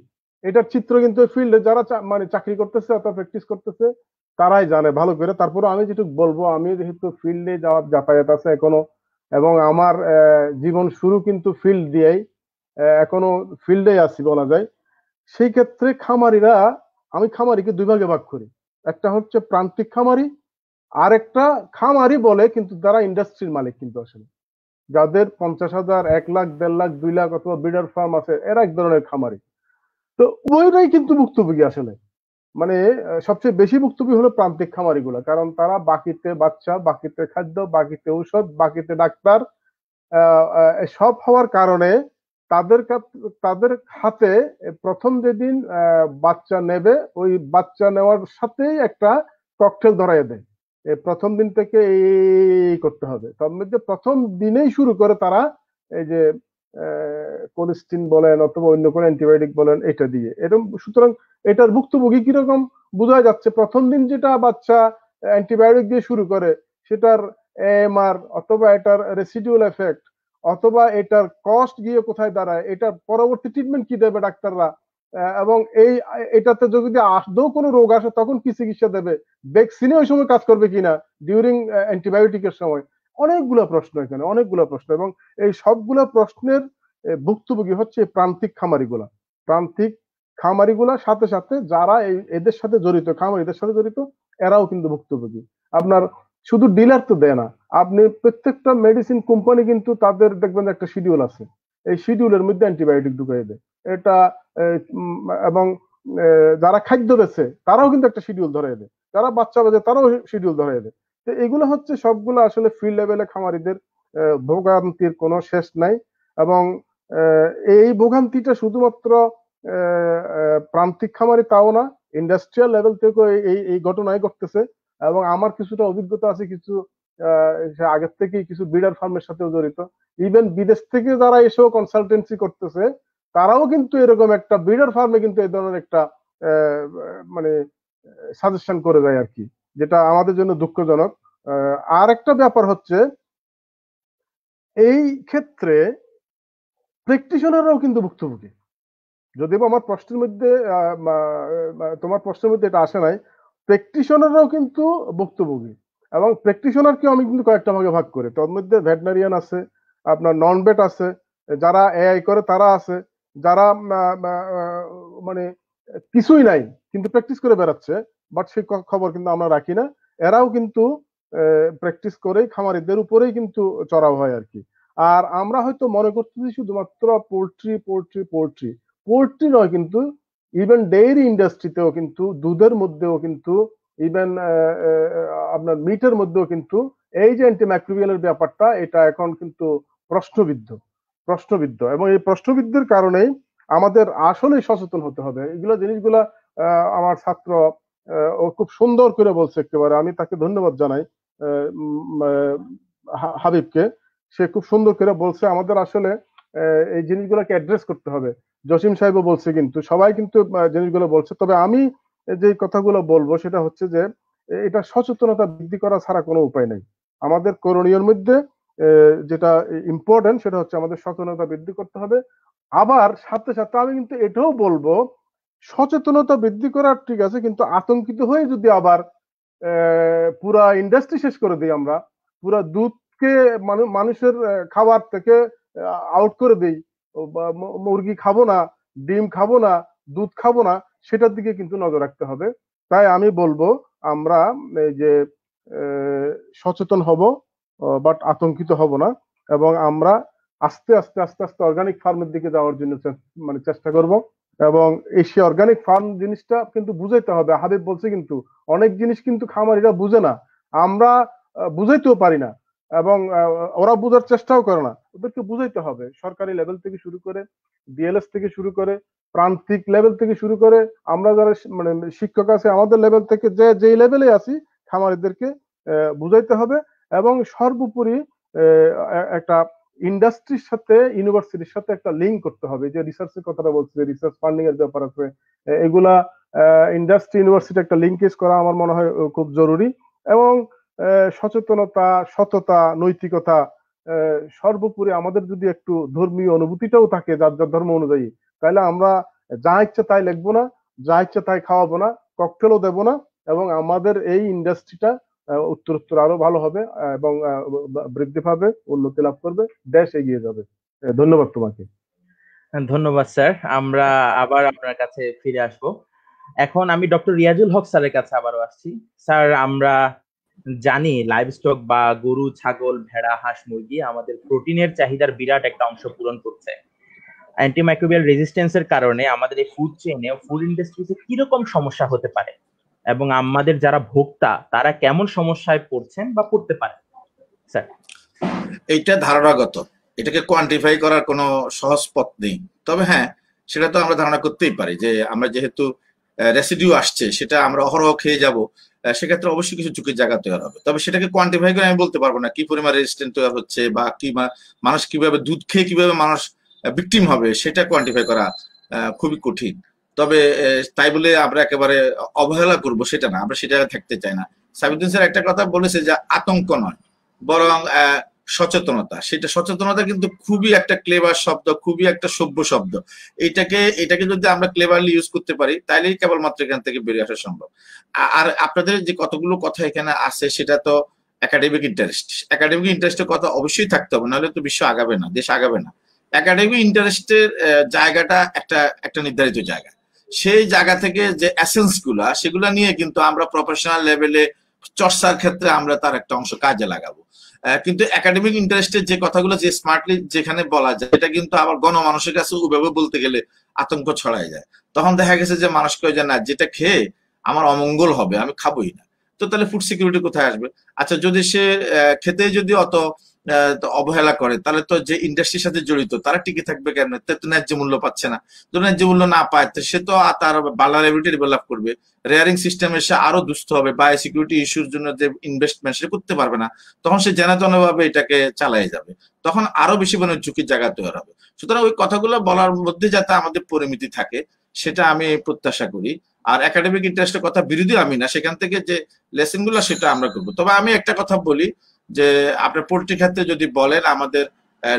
এটার চিত্র কিন্তু ফিল্ডে যারা মানে চাকরি করতেছে অথবা প্র্যাকটিস করতেছে তারাই জানে ভালো করে। তারপরে আমি যেটুকু বলবো, আমি যেহেতু ফিল্ডে যাওয়ার যাতায়াত আছে এখনো, এবং আমার জীবন শুরু কিন্তু ফিল্ড দিয়েই, এখনো ফিল্ডে আছি বলা যায়। সেই ক্ষেত্রে খামারিরা, আমি খামারিকে দুই ভাগে ভাগ করি। একটা হচ্ছে প্রান্তিক খামারি, আর একটা খামারি বলে কিন্তু তারা ইন্ডাস্ট্রির মালিক, কিন্তু আসলে যাদের 50,000, 1 লাখ, 1.5 লাখ, 2 লাখ অথবা বিডার ফার্ম আছে, এরা এক ধরনের খামারি। তো ওইটাই কিন্তু ভুক্তভোগী আসলে, মানে সবচেয়ে বেশি ভুক্তভোগী হলো প্রান্তিক খামারি গুলা, কারণ তারা বাকিতে বাচ্চা, বাকিতে খাদ্য, বাকিতে ঔষধ, বাকিতে ডাক্তার, সব হওয়ার কারণে তাদের হাতে প্রথম যেদিন বাচ্চা নেবে, ওই বাচ্চা নেওয়ার সাথেই একটা ককটেল ধরাইয়া দেয়। প্রথম দিন থেকে এই করতে হবে, তার মধ্যে প্রথম দিনেই শুরু করে তারা এই যে কোলিস্টিন বলেন অথবা অন্য কোনো অ্যান্টিবায়োটিক বলেন এটা দিয়ে এরকম। সুতরাং এটার ভুক্তভোগী কিরকম বোঝা যাচ্ছে, প্রথম দিন যেটা বাচ্চা অ্যান্টিবায়োটিক দিয়ে শুরু করে সেটার এএমআর অথবা এটার রেসিডুয়াল এফেক্ট অথবা এটার কস্ট গিয়ে কোথায় দাঁড়ায়, এটার পরবর্তী ট্রিটমেন্ট কি দেবে ডাক্তাররা, এবং এটাতে যদি আদৌ কোনো রোগ আসে তখন কি চিকিৎসা দেবে, ভ্যাকসিনে ওই সময় কাজ করবে কিনা ডিউরিং অ্যান্টিবায়োটিকের সময়, অনেকগুলো প্রশ্ন এখানে, অনেকগুলো প্রশ্ন। এবং এই সবগুলো প্রশ্নের ভুক্তভোগী হচ্ছে প্রান্তিক খামারিগুলা। প্রান্তিক খামারিগুলার সাথে সাথে যারা এদের সাথে জড়িত, খামারিদের সাথে জড়িত, এরাও কিন্তু ভুক্তভোগী। আপনার শুধু ডিলার তো দেয় না, আপনি প্রত্যেকটা মেডিসিন কোম্পানি কিন্তু তাদের দেখবেন একটা শিডিউল আছে, এই শিডিউলের মধ্যে অ্যান্টিবায়োটিক ঢুকাই দেয় এটা। এবং যারা খাদ্য বেচে তারাও কিন্তু একটা শিডিউল ধরে দেয়, যারা বাচ্চা বেচে তারাও শিডিউল ধরে দেয়। তো এগুলো হচ্ছে সবগুলো আসলে ফিল্ড লেভেলে খামারিদের ভোগান্তির কোনো শেষ নাই। এবং এই ভোগান্তিটা শুধুমাত্র প্রান্তিক খামারি তাও না, ইন্ডাস্ট্রিয়াল লেভেল থেকেও এই ঘটনাই ঘটতেছে। এবং আমার কিছুটা অভিজ্ঞতা আছে, কিছু আগের থেকেই কিছু বিডার ফার্মের সাথেও জড়িত। ইভেন বিদেশ থেকে যারা এসেও কনসালটেন্সি করতেছে তারাও কিন্তু এরকম একটা বিডার ফার্মে কিন্তু এই ধরনের একটা মানে সাজেশন করে যায় আর কি, যেটা আমাদের জন্য দুঃখজনক। আর একটা ব্যাপার হচ্ছে এই ক্ষেত্রে প্র্যাকটিশনাররাও কিন্তু ভুক্তভোগী। যদিও আমার প্রশ্নের মধ্যে তোমার প্রশ্নের মধ্যে এটা আসে নাই, প্র্যাকটিশনাররাও কিন্তু ভুক্তভোগী। এবং প্র্যাকটিশনারকে আমি কিন্তু কয়েকটা ভাগে ভাগ করি, তার মধ্যে ভেটেরিনারিয়ান আছে, আপনার নন ভেট আছে, যারা এআই করে তারা আছে, যারা মানে কিছুই নাই কিন্তু প্র্যাকটিস করে বেড়াচ্ছে, বাট সেই খবর কিন্তু আমরা রাখি না। এরাও কিন্তু প্র্যাকটিস করেই খামারিদের উপরেই কিন্তু চড়াও হয় আর কি। আর আমরা হয়তো মনে করতেছি শুধুমাত্র পোল্ট্রি পোল্ট্রি পোল্ট্রি পোল্ট্রি নয়, কিন্তু ইভেন ডেইরি ইন্ডাস্ট্রিতেও কিন্তু দুধের মধ্যেও কিন্তু ইভেন আপনার মিটের মধ্যেও কিন্তু এই যে অ্যান্টিমাইক্রোবিয়ালের ব্যাপারটা এটা এখন কিন্তু প্রশ্নবিদ্ধ এবং এই প্রশ্নবিদ্ধের কারণেই আমাদের আসলেই সচেতন হতে হবে। এগুলো জিনিসগুলা আমার ছাত্র ও খুব সুন্দর করে বলছে, একেবারে আমি তাকে ধন্যবাদ জানাই হাবিবকে, সে খুব সুন্দর করে বলছে আমাদের আসলে এই জিনিসগুলোকে অ্যাড্রেস করতে হবে। জসিম সাহেবও বলছে, কিন্তু সবাই কিন্তু জিনিসগুলো বলছে। তবে আমি যে কথাগুলো বলবো সেটা হচ্ছে যে এটা সচেতনতা বৃদ্ধি করা ছাড়া কোনো উপায় নেই। আমাদের করণীয়ের মধ্যে যেটা ইম্পর্টেন্ট সেটা হচ্ছে আমাদের সচেতনতা বৃদ্ধি করতে হবে। আবার সাথে সাথে আমি কিন্তু এটাও বলবো, সচেতনতা বৃদ্ধি করার ঠিক আছে, কিন্তু আতঙ্কিত হয়ে যদি আবার পুরা ইন্ডাস্ট্রি শেষ করে দিই, আমরা পুরা দুধকে মানুষের খাবার থেকে আউট করে দিই, মুরগি খাবো না, ডিম খাবো না, দুধ খাবো না, সেটার দিকে কিন্তু নজর রাখতে হবে। তাই আমি বলবো আমরা এই যে সচেতন হব, বাট আতঙ্কিত হব না, এবং আমরা আস্তে আস্তে আস্তে আস্তে অর্গানিক ফার্মের দিকে যাওয়ার জন্য মানে চেষ্টা করব। এবং এই সে অর্গানিক ফার্ম জিনিসটা কিন্তু বুঝাইতে হবে। হাবিব বলছে কিন্তু অনেক জিনিস কিন্তু খামারিরা বুঝে না, আমরা বুঝাইতেও পারি না, এবং ওরা বোঝার চেষ্টাও করে না। ওদেরকে বুঝাইতে হবে, সরকারি লেভেল থেকে শুরু করে, ডিএলএস থেকে শুরু করে, প্রান্তিক লেভেল থেকে শুরু করে, আমরা যারা মানে শিক্ষক আছে আমাদের লেভেল থেকে যেই লেভেলে আছি, খামারিদেরকে বুঝাইতে হবে। এবং সর্বোপরি একটা ইন্ডাস্ট্রির সাথে ইউনিভার্সিটির সাথে একটা লিঙ্ক করতে হবে। যে রিসার্চের কথাটা বলছে, রিসার্চ ফান্ডিং এর ব্যাপার আছে, এগুলা ইন্ডাস্ট্রি ইউনিভার্সিটি একটা লিঙ্কেজ করা আমার মনে হয় খুব জরুরি। এবং সচেতনতা, সততা, নৈতিকতা, সর্বোপরি আমাদের যদি একটু ধর্মীয় অনুভূতিটাও থাকে যার যার ধর্ম অনুযায়ী, তাহলে আমরা যা ইচ্ছা তাই লিখবো না, যা ইচ্ছা তাই খাওয়াবো না, ককটেলও দেবো না, এবং আমাদের এই ইন্ডাস্ট্রিটা উত্তরোত্তর আরো ভালো হবে এবং বৃদ্ধি পাবে, উন্নতি লাভ করবে, দেশ এগিয়ে যাবে। ধন্যবাদ তোমাকে। ধন্যবাদ স্যার, আমরা আবার আপনার কাছে ফিরে আসব। এখন আমি ডক্টর রিয়াজুল হক স্যারের কাছে আবারও আসছি। স্যার, আমরা জানি লাইভ স্টক বা গরু, ছাগল, ভেড়া, হাঁস, মুরগি আমাদের প্রোটিনের চাহিদার বিরাট একটা অংশ পূরণ করছে। অ্যান্টিমাইক্রোবিয়াল রেজিস্ট্যান্সের কারণে আমাদের এই ফুড চেইনে, ফুড ইন্ডাস্ট্রিতে কিরকম সমস্যা হতে পারে এবং আমাদের যারা ভোক্তা তারা কেমন সমস্যায় পড়ছেন বা পড়তে পারে স্যার? এইটা ধারণাগত, এটাকে কোয়ান্টিফাই করার কোনো সহজ পথ নেই। তবে হ্যাঁ, সেটা তো আমরা ধারণা করতেই পারি যে আমরা যেহেতু রেসিডিউ আসছে, সেটা আমরা অহরহ খেয়ে যাব, সেক্ষেত্রে অবশ্যই কিছু ঝুঁকির জায়গা তৈরি হবে। তবে সেটাকে কোয়ান্টিফাই করে আমি বলতে পারবো না কি পরিমাণ রেজিস্ট্যান্ট তৈরি হচ্ছে বা কি মানুষ কিভাবে দুধ খেয়ে কিভাবে মানুষ ভিকটিম হবে, সেটা কোয়ান্টিফাই করা খুবই কঠিন। তবে তাই বলে আমরা একেবারে অবহেলা করবো সেটা না, আমরা সেটা থাকতে চাই না। সাবিউদ্দিন স্যার একটা কথা বলেছে যে আতঙ্ক নয়, বরং সচেতনতা। সেটা সচেতনতা কিন্তু খুবই একটা ক্লেভার শব্দ, খুবই একটা সভ্য শব্দ। এটাকে যদি আমরা ক্লেভারলি ইউজ করতে পারি, তাইলেই কেবলমাত্র এখান থেকে বেরিয়ে আসা সম্ভব। আর আপনাদের যে কতগুলো কথা এখানে আছে, সেটা তো একাডেমিক ইন্টারেস্ট। একাডেমিক ইন্টারেস্টের কথা অবশ্যই থাকতে হবে, নাহলে তো বিশ্ব আগাবে না, দেশ আগাবে না। একাডেমিক ইন্টারেস্টের জায়গাটা একটা নির্ধারিত জায়গা। সেই জায়গা থেকে যে এসেন্স গুলা, সেগুলা নিয়ে কিন্তু আমরা প্রফেশনাল লেভেলে চর্চার ক্ষেত্রে আমরা তার একটা অংশ কাজে লাগাবো। কিন্তু একাডেমিক ইন্টারেস্টের যে কথাগুলো যে স্মার্টলি যেখানে বলা যায়, এটা কিন্তু আবার গণমানুষের কাছে ওইভাবে বলতে গেলে আতঙ্ক ছড়ায় যায়। তখন দেখা গেছে যে মানুষ কয়ে যে না, যেটা খেয়ে আমার অমঙ্গল হবে আমি খাবোই না। তো তাহলে ফুড সিকিউরিটি কোথায় আসবে? আচ্ছা, যদি সে খেতে যদি অত অবহেলা করে, তাহলে তো যে ইন্ডাস্ট্রির সাথে জড়িত তারা টিকে থাকবে কেন? তো ন্যায্য মূল্য পাচ্ছে না। তো ন্যায্য মূল্য না পায়, সে তো তার ভালনারেবিলিটি ডেভেলপ করবে, রেয়ারিং সিস্টেমে সে আরো দুস্থ হবে, বায়ো সিকিউরিটি ইস্যুর জন্য যে ইনভেস্টমেন্ট সে করতে পারবে না, তখন সে জেনাতন ভাবে এটাকে চালিয়ে যাবে, তখন আরো বেশি মানে ঝুঁকির জায়গা তৈরি হবে। সুতরাং ওই কথাগুলো বলার মধ্যে যাতে আমাদের পরিমিতি থাকে, সেটা আমি প্রত্যাশা করি। আর একাডেমিক ইন্টারেস্টের কথা বিরোধী আমি না, সেখান থেকে যে লেসন গুলো সেটা আমরা করবো। তবে আমি একটা কথা বলি যে আপনার পোল্ট্রি ক্ষেত্রে যদি বলেন আমাদের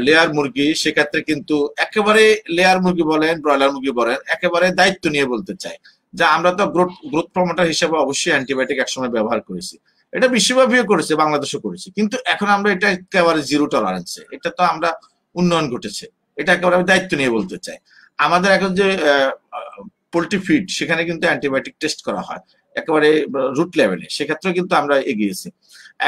লেয়ার মুরগি, সেক্ষেত্রে কিন্তু একেবারে লেয়ার মুরগি বলেন, ব্রয়লার মুরগি বলেন, একেবারে দায়িত্ব নিয়ে বলতে চাই যে আমরা তো গ্রোথ প্রমোটার হিসেবে অবশ্যই অ্যান্টিবায়োটিক একসময় ব্যবহার করেছি, এটা বিশ্বব্যাপীও করেছে, বাংলাদেশও করেছি, কিন্তু এখন আমরা এটা একেবারে জিরো টলারেন্সে, এটা তো আমরা উন্নয়ন ঘটেছে, এটা একেবারে আমি দায়িত্ব নিয়ে বলতে চাই। আমাদের এখন যে পোল্ট্রি ফিড, সেখানে কিন্তু অ্যান্টিবায়োটিক টেস্ট করা হয় একেবারে রুট লেভেলে, সেক্ষেত্রেও কিন্তু আমরা এগিয়েছি।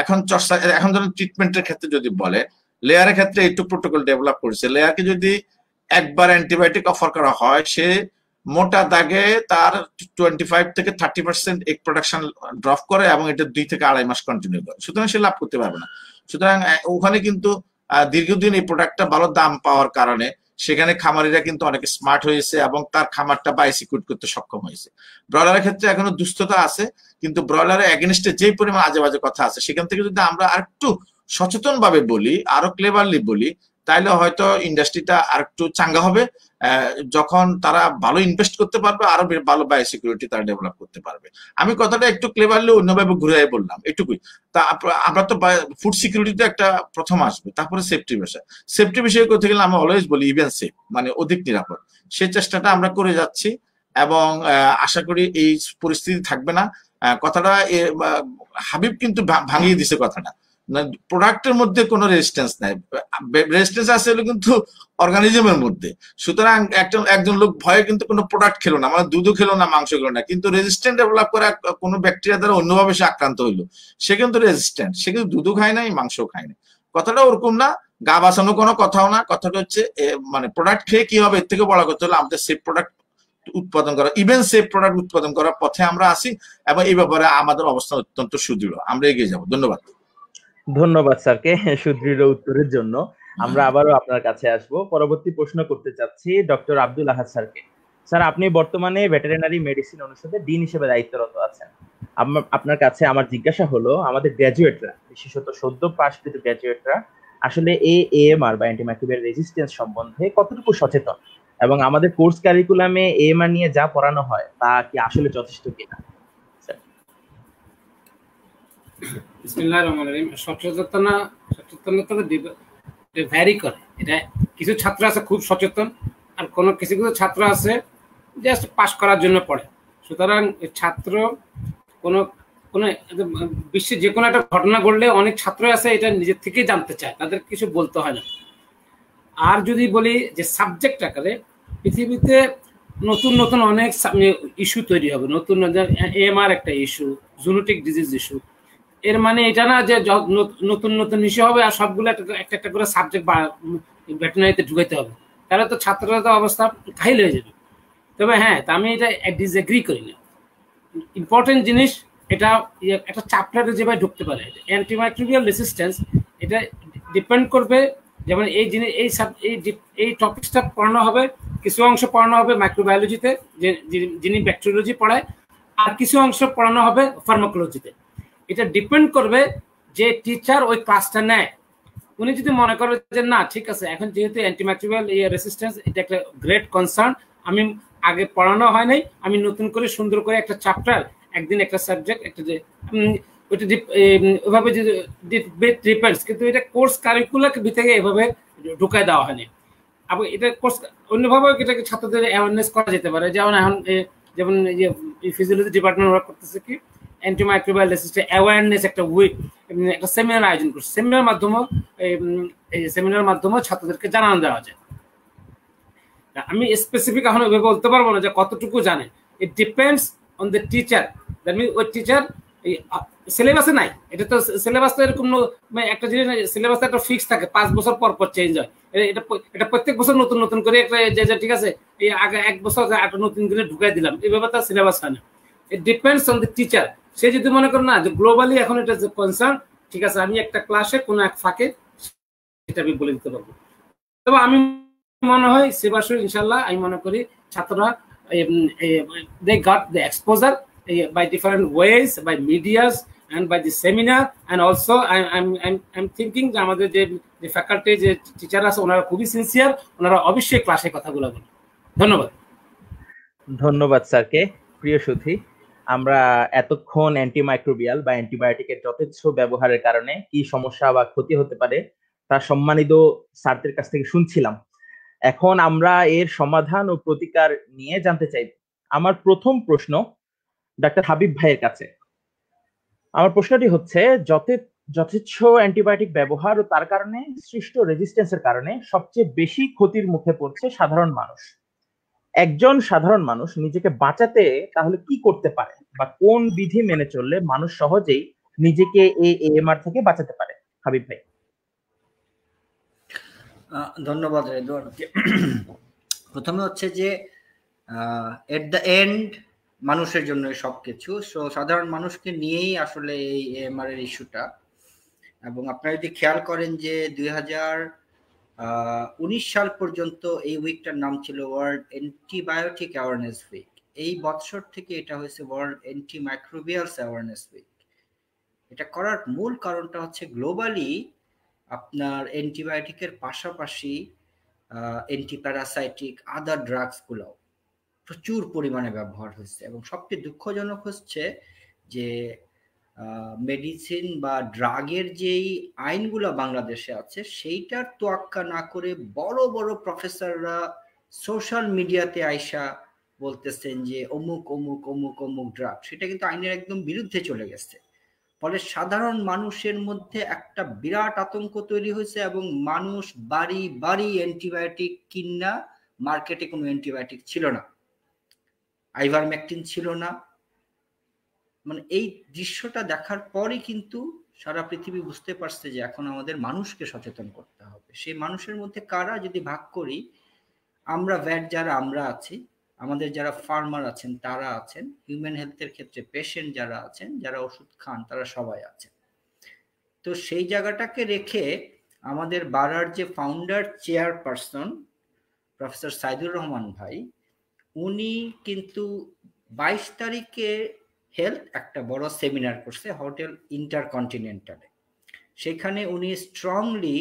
এখন ধরুন ট্রিটমেন্টের ক্ষেত্রে যদি বলে, লেয়ারের ক্ষেত্রে একটু প্রোটোকল ডেভেলপ করেছে। লেয়ারকে যদি একবার অ্যান্টিবায়োটিক অফার করা হয়, সে মোটা দাগে তার 25 থেকে 30% এগ প্রোডাকশন ড্রপ করে এবং এটা 2 থেকে 2.5 মাস কন্টিনিউ করে, সুতরাং সে লাভ করতে পারবে না। সুতরাং ওখানে কিন্তু দীর্ঘদিন এই প্রোডাক্টটা ভালো দাম পাওয়ার কারণে সেখানে খামারিরা কিন্তু অনেক স্মার্ট হয়েছে এবং তার খামারটা বাইসিকিউট করতে সক্ষম হয়েছে। ব্রয়লারের ক্ষেত্রে এখনো দুস্থতা আছে, কিন্তু ব্রয়লারের এগেনস্টে যে পরিমাণ আজে বাজে কথা আছে সেখান থেকে যদি আমরা আরেকটু সচেতন ভাবে বলি, আরো ক্লেভারলি বলি, তাইলে হয়তো ইন্ডাস্ট্রিটা আরেকটু চাঙ্গা হবে। যখন তারা ভালো ইনভেস্ট করতে পারবে, আরো ভালো বায়োসিকিউরিটি তারা ডেভেলপ করতে পারবে। আমি কথাটা একটু ক্লেভারলি অন্যভাবে ঘুরে বললাম, এটুকুই। তা আমরা তো ফুড সিকিউরিটিতে একটা প্রথম আসবে, তারপরে সেফটি বিষয়। সেফটি বিষয়ে করতে গেলে আমি অলওয়েজ বলি ইভেন সেফ, মানে অধিক নিরাপদ। সেই চেষ্টাটা আমরা করে যাচ্ছি এবং আশা করি এই পরিস্থিতি থাকবে না। কথাটা হাবিব কিন্তু ভাঙিয়ে দিছে কথাটা, প্রোডাক্টের মধ্যে কোনো রেজিস্ট্যান্স নাই, রেজিস্ট্যান্স আছে হলো কিন্তু অর্গানিজমের মধ্যে। সুতরাং একজন লোক ভয়ে কিন্তু কোনো প্রোডাক্ট খেলো না, মানে দুধও খেলো না, মাংস খেলো না, কিন্তু রেজিস্ট্যান্ট ডেভেলপ করা কোনো ব্যাকটেরিয়া দ্বারা অন্যভাবে সে আক্রান্ত হইলো, সে কিন্তু রেজিস্ট্যান্ট, সে কিন্তু দুধও খায় নাই, মাংসও খায় না। কথাটা ওরকম না, গা বাঁচানো কোনো কথাও না। কথাটা হচ্ছে মানে প্রোডাক্ট খেয়ে কি হবে, এর থেকে বড় কথা হলো আমাদের সেফ প্রোডাক্ট উৎপাদন করা, ইভেন সেফ প্রোডাক্ট উৎপাদন করার পথে আমরা আসি এবং এই ব্যাপারে আমাদের অবস্থান অত্যন্ত সুদৃঢ়। আমরা এগিয়ে যাব। ধন্যবাদ। ধন্যবাদ স্যারকে সুদৃঢ় উত্তরের জন্য। আমরা আবারও আপনার কাছে আসব। পরবর্তী প্রশ্ন করতে চাচ্ছি ডক্টর আব্দুল আহাদ স্যারকে। স্যার, আপনি বর্তমানে ভেটেরিনারি মেডিসিন অনুষদে ডিন হিসেবে দায়িত্বরত আছেন। আপনার কাছে আমার জিজ্ঞাসা হলো, আমাদের গ্র্যাজুয়েটরা, বিশেষত সদ্য পাশকৃত গ্র্যাজুয়েটরা আসলে এএমআর বা অ্যান্টিমাইক্রোবিয়াল রেজিস্ট্যান্স সম্বন্ধে কতটুকু সচেতন, এবং আমাদের কোর্স কারিকুলামে এএমআর নিয়ে যা পড়ানো হয় তা কি আসলে যথেষ্ট কিনা? বিসমিল্লাহির রহমানির রহিম। সচেতনতা ভ্যারি করে। এটা কিছু ছাত্র আছে খুব সচেতন, আর কিছু ছাত্র আছে জাস্ট পাস করার জন্য পড়ে। সুতরাং ছাত্র কোনো বিশ্বে যে কোনো একটা ঘটনা ঘটলে অনেক ছাত্র আছে এটা নিজের থেকেই জানতে চায়, তাদের কিছু বলতে হয় না। আর যদি বলি যে সাবজেক্ট আকারে পৃথিবীতে নতুন নতুন অনেক ইস্যু তৈরি হবে, নতুন এএমআর একটা ইস্যু, জুনোটিক ডিজিজ ইস্যু। এর মানে এটা না যে নতুন নতুন ইস্যু হবে আর সবগুলো একটা একটা করে সাবজেক্ট বা ভেটেরিনারিতে ঢুকাইতে হবে, তাহলে তো ছাত্ররা তো অবস্থা ঘাইল হয়ে যাবে। তবে হ্যাঁ, আমি এটা ডিসএগ্রি করি না। ইম্পর্টেন্ট জিনিস এটা একটা চ্যাপ্টারে যেভাবে ঢুকতে পারে অ্যান্টিমাইক্রোবিয়াল রেসিস্ট্যান্স, এটা ডিপেন্ড করবে। যেমন এই জিনিস এই টপিকসটা পড়ানো হবে, কিছু অংশ পড়ানো হবে মাইক্রোবায়োলজিতে যিনি ব্যাকটেরিওলজি পড়ায়, আর কিছু অংশ পড়ানো হবে ফার্মাকোলজিতে। এটা ডিপেন্ড করবে যে টিচার ওই ক্লাসটা নেয়। উনি যদি মনে করেন যে না ঠিক আছে, এখন যেহেতু অ্যান্টিমাইক্রোবিয়াল রেসিস্ট্যান্স এটা একটা গ্রেট কনসার্ন, আমি আগে পড়ানো হয় নাই, আমি নতুন করে সুন্দর করে একটা চ্যাপ্টার, একদিন একটা সাবজেক্ট, একটা যে ওইটা ওইভাবে যদি ডিপেন্ডস, কিন্তু এটা কোর্স কারিকুলার ভিতরে এভাবে ঢুকায় দেওয়া হয়নি। আবার এটা কোর্স অন্যভাবে এটাকে ছাত্রদের অ্যাওয়ারনেস করা যেতে পারে। যেমন এখন যেমন ফিজিওলজি ডিপার্টমেন্ট ওয়ার্ক করতেছে কি অ্যান্টিমাইক্রোবিয়াল রেসিস্ট্যান্স অ্যাওয়ারনেস একটা উইক, একটা সেমিনার আয়োজন করছে। সেমিনার মাধ্যমে ছাত্রদেরকে জানানো দেওয়া যায়। আমি স্পেসিফিক এখন বলতে পারবো না যে কতটুকু জানে, it depends on the teacher. That mean ওই টিচার সিলেবাসে নাই, এটা তো সিলেবাস তো এরকম একটা জিনিস, সিলেবাস একটা ফিক্স থাকে, 5 বছর পর পর চেঞ্জ হয়। এটা প্রত্যেক বছর নতুন নতুন করে একটা যে ঠিক আছে এই আগে 1 বছর একটা নতুন করে ঢুকাই দিলাম, এইভাবে তার সিলেবাস হয় না। It depends on the teacher. সে যদি মনে করেন না যে গ্লোবালি এখন এটা যে কনসার্ন, ঠিক আছে আমি একটা ক্লাসে কোনো এক ফাঁকে এটা আমি বলে দিতে পারবো। তবে আমি মনে হয় সেবাসুর ইনশাল্লাহ আমি মনে করি ছাত্ররা they got the exposure by different ways, by medias and by the seminar, and also I'm thinking যে আমাদের যে ফ্যাকাল্টি যে টিচার আছে ওনারা খুবই সিনসিয়ার, ওনারা অবশ্যই ক্লাসে কথাগুলো বলেন। ধন্যবাদ। ধন্যবাদ স্যারকে। প্রিয় সুধী, আমরা এতক্ষণ অ্যান্টিমাইক্রোবিয়াল বা অ্যান্টিবায়োটিকের যথেচ্ছ ব্যবহারের কারণে কি সমস্যা বা ক্ষতি হতে পারে তা সম্মানিত স্যারদের কাছ থেকে শুনছিলাম। এখন আমরা এর সমাধান ও প্রতিকার নিয়ে জানতে চাইব। আমার প্রথম প্রশ্ন ডাক্তার হাবিব ভাইয়ের কাছে। আমার প্রশ্নটি হচ্ছে, যথেচ্ছ অ্যান্টিবায়োটিক ব্যবহার ও তার কারণে সৃষ্ট রেজিস্ট্যান্সের কারণে সবচেয়ে বেশি ক্ষতির মুখে পড়ছে সাধারণ মানুষ। একজন সাধারণ মানুষ নিজেকে বাঁচাতে তাহলে কি করতে পারে, বা কোন বিধি মেনে চললে মানুষ সহজেই নিজেকে এই এএমআর থেকে বাঁচাতে পারে? হাবিব ভাই। ধন্যবাদ রেদওয়ানকে। প্রথমে হচ্ছে যে এট দ্য এন্ড মানুষের জন্য সবকিছু। সো সাধারণ মানুষকে নিয়েই আসলে এই এএমআর এর ইস্যুটা। এবং আপনারা যদি খেয়াল করেন যে 2019 সাল পর্যন্ত এই উইকটার নাম ছিল ওয়ার্ল্ড অ্যান্টিবায়োটিক অ্যাওয়ারনেস উইক। এই বছর থেকে এটা হয়েছে ওয়ার্ল্ড অ্যান্টিমাইক্রোবিয়ালস অ্যাওয়ারনেস উইক। এটা করার মূল কারণটা হচ্ছে গ্লোবালি আপনার অ্যান্টিবায়োটিকের পাশাপাশি অ্যান্টিপ্যারাসাইটিক আদার ড্রাগস গুলো প্রচুর পরিমাণে ব্যবহার হচ্ছে। এবং সবচেয়ে দুঃখজনক হচ্ছে যে মেডিসিন বা ড্রাগের যেই আইনগুলো বাংলাদেশে আছে সেইটার তোয়াক্কা না করে বড় বড় প্রফেসররা সোশ্যাল মিডিয়াতে আইসা বলতেছেন যে অমুক অমুক অমুক অমুক ড্রাগ, সেটা কিন্তু আইনের একদম বিরুদ্ধে চলে গেছে। ফলে সাধারণ মানুষের মধ্যে একটা বিরাট আতঙ্ক তৈরি হয়েছে এবং মানুষ বাড়ি বাড়ি অ্যান্টিবায়োটিক কিনা, মার্কেটে কোনো অ্যান্টিবায়োটিক ছিল না, আইভারমেকটিন ছিল না। মানে এই দৃশ্যটা দেখার পরে কিন্তু সারা পৃথিবী বুঝতে পারছে যে এখন আমাদের মানুষকে সচেতন করতে হবে। সেই মানুষের মধ্যে কারা যদি ভাগ করি, আমরা ভ্যাট যারা আমরা আছি, আমাদের যারা ফার্মার আছেন তারা আছেন, হিউম্যান হেলথের ক্ষেত্রে পেশেন্ট যারা আছেন, যারা ওষুধ খান তারা সবাই আছেন। তো সেই জায়গাটাকে রেখে আমাদের বারার যে founder chairperson professor Saidur Rahman ভাই, উনি কিন্তু 22 তারিখে হেলথ একটা বড় সেমিনার করছে হোটেল ইন্টারকন্টিনেন্টালে। সেখানে উনি স্ট্রংলি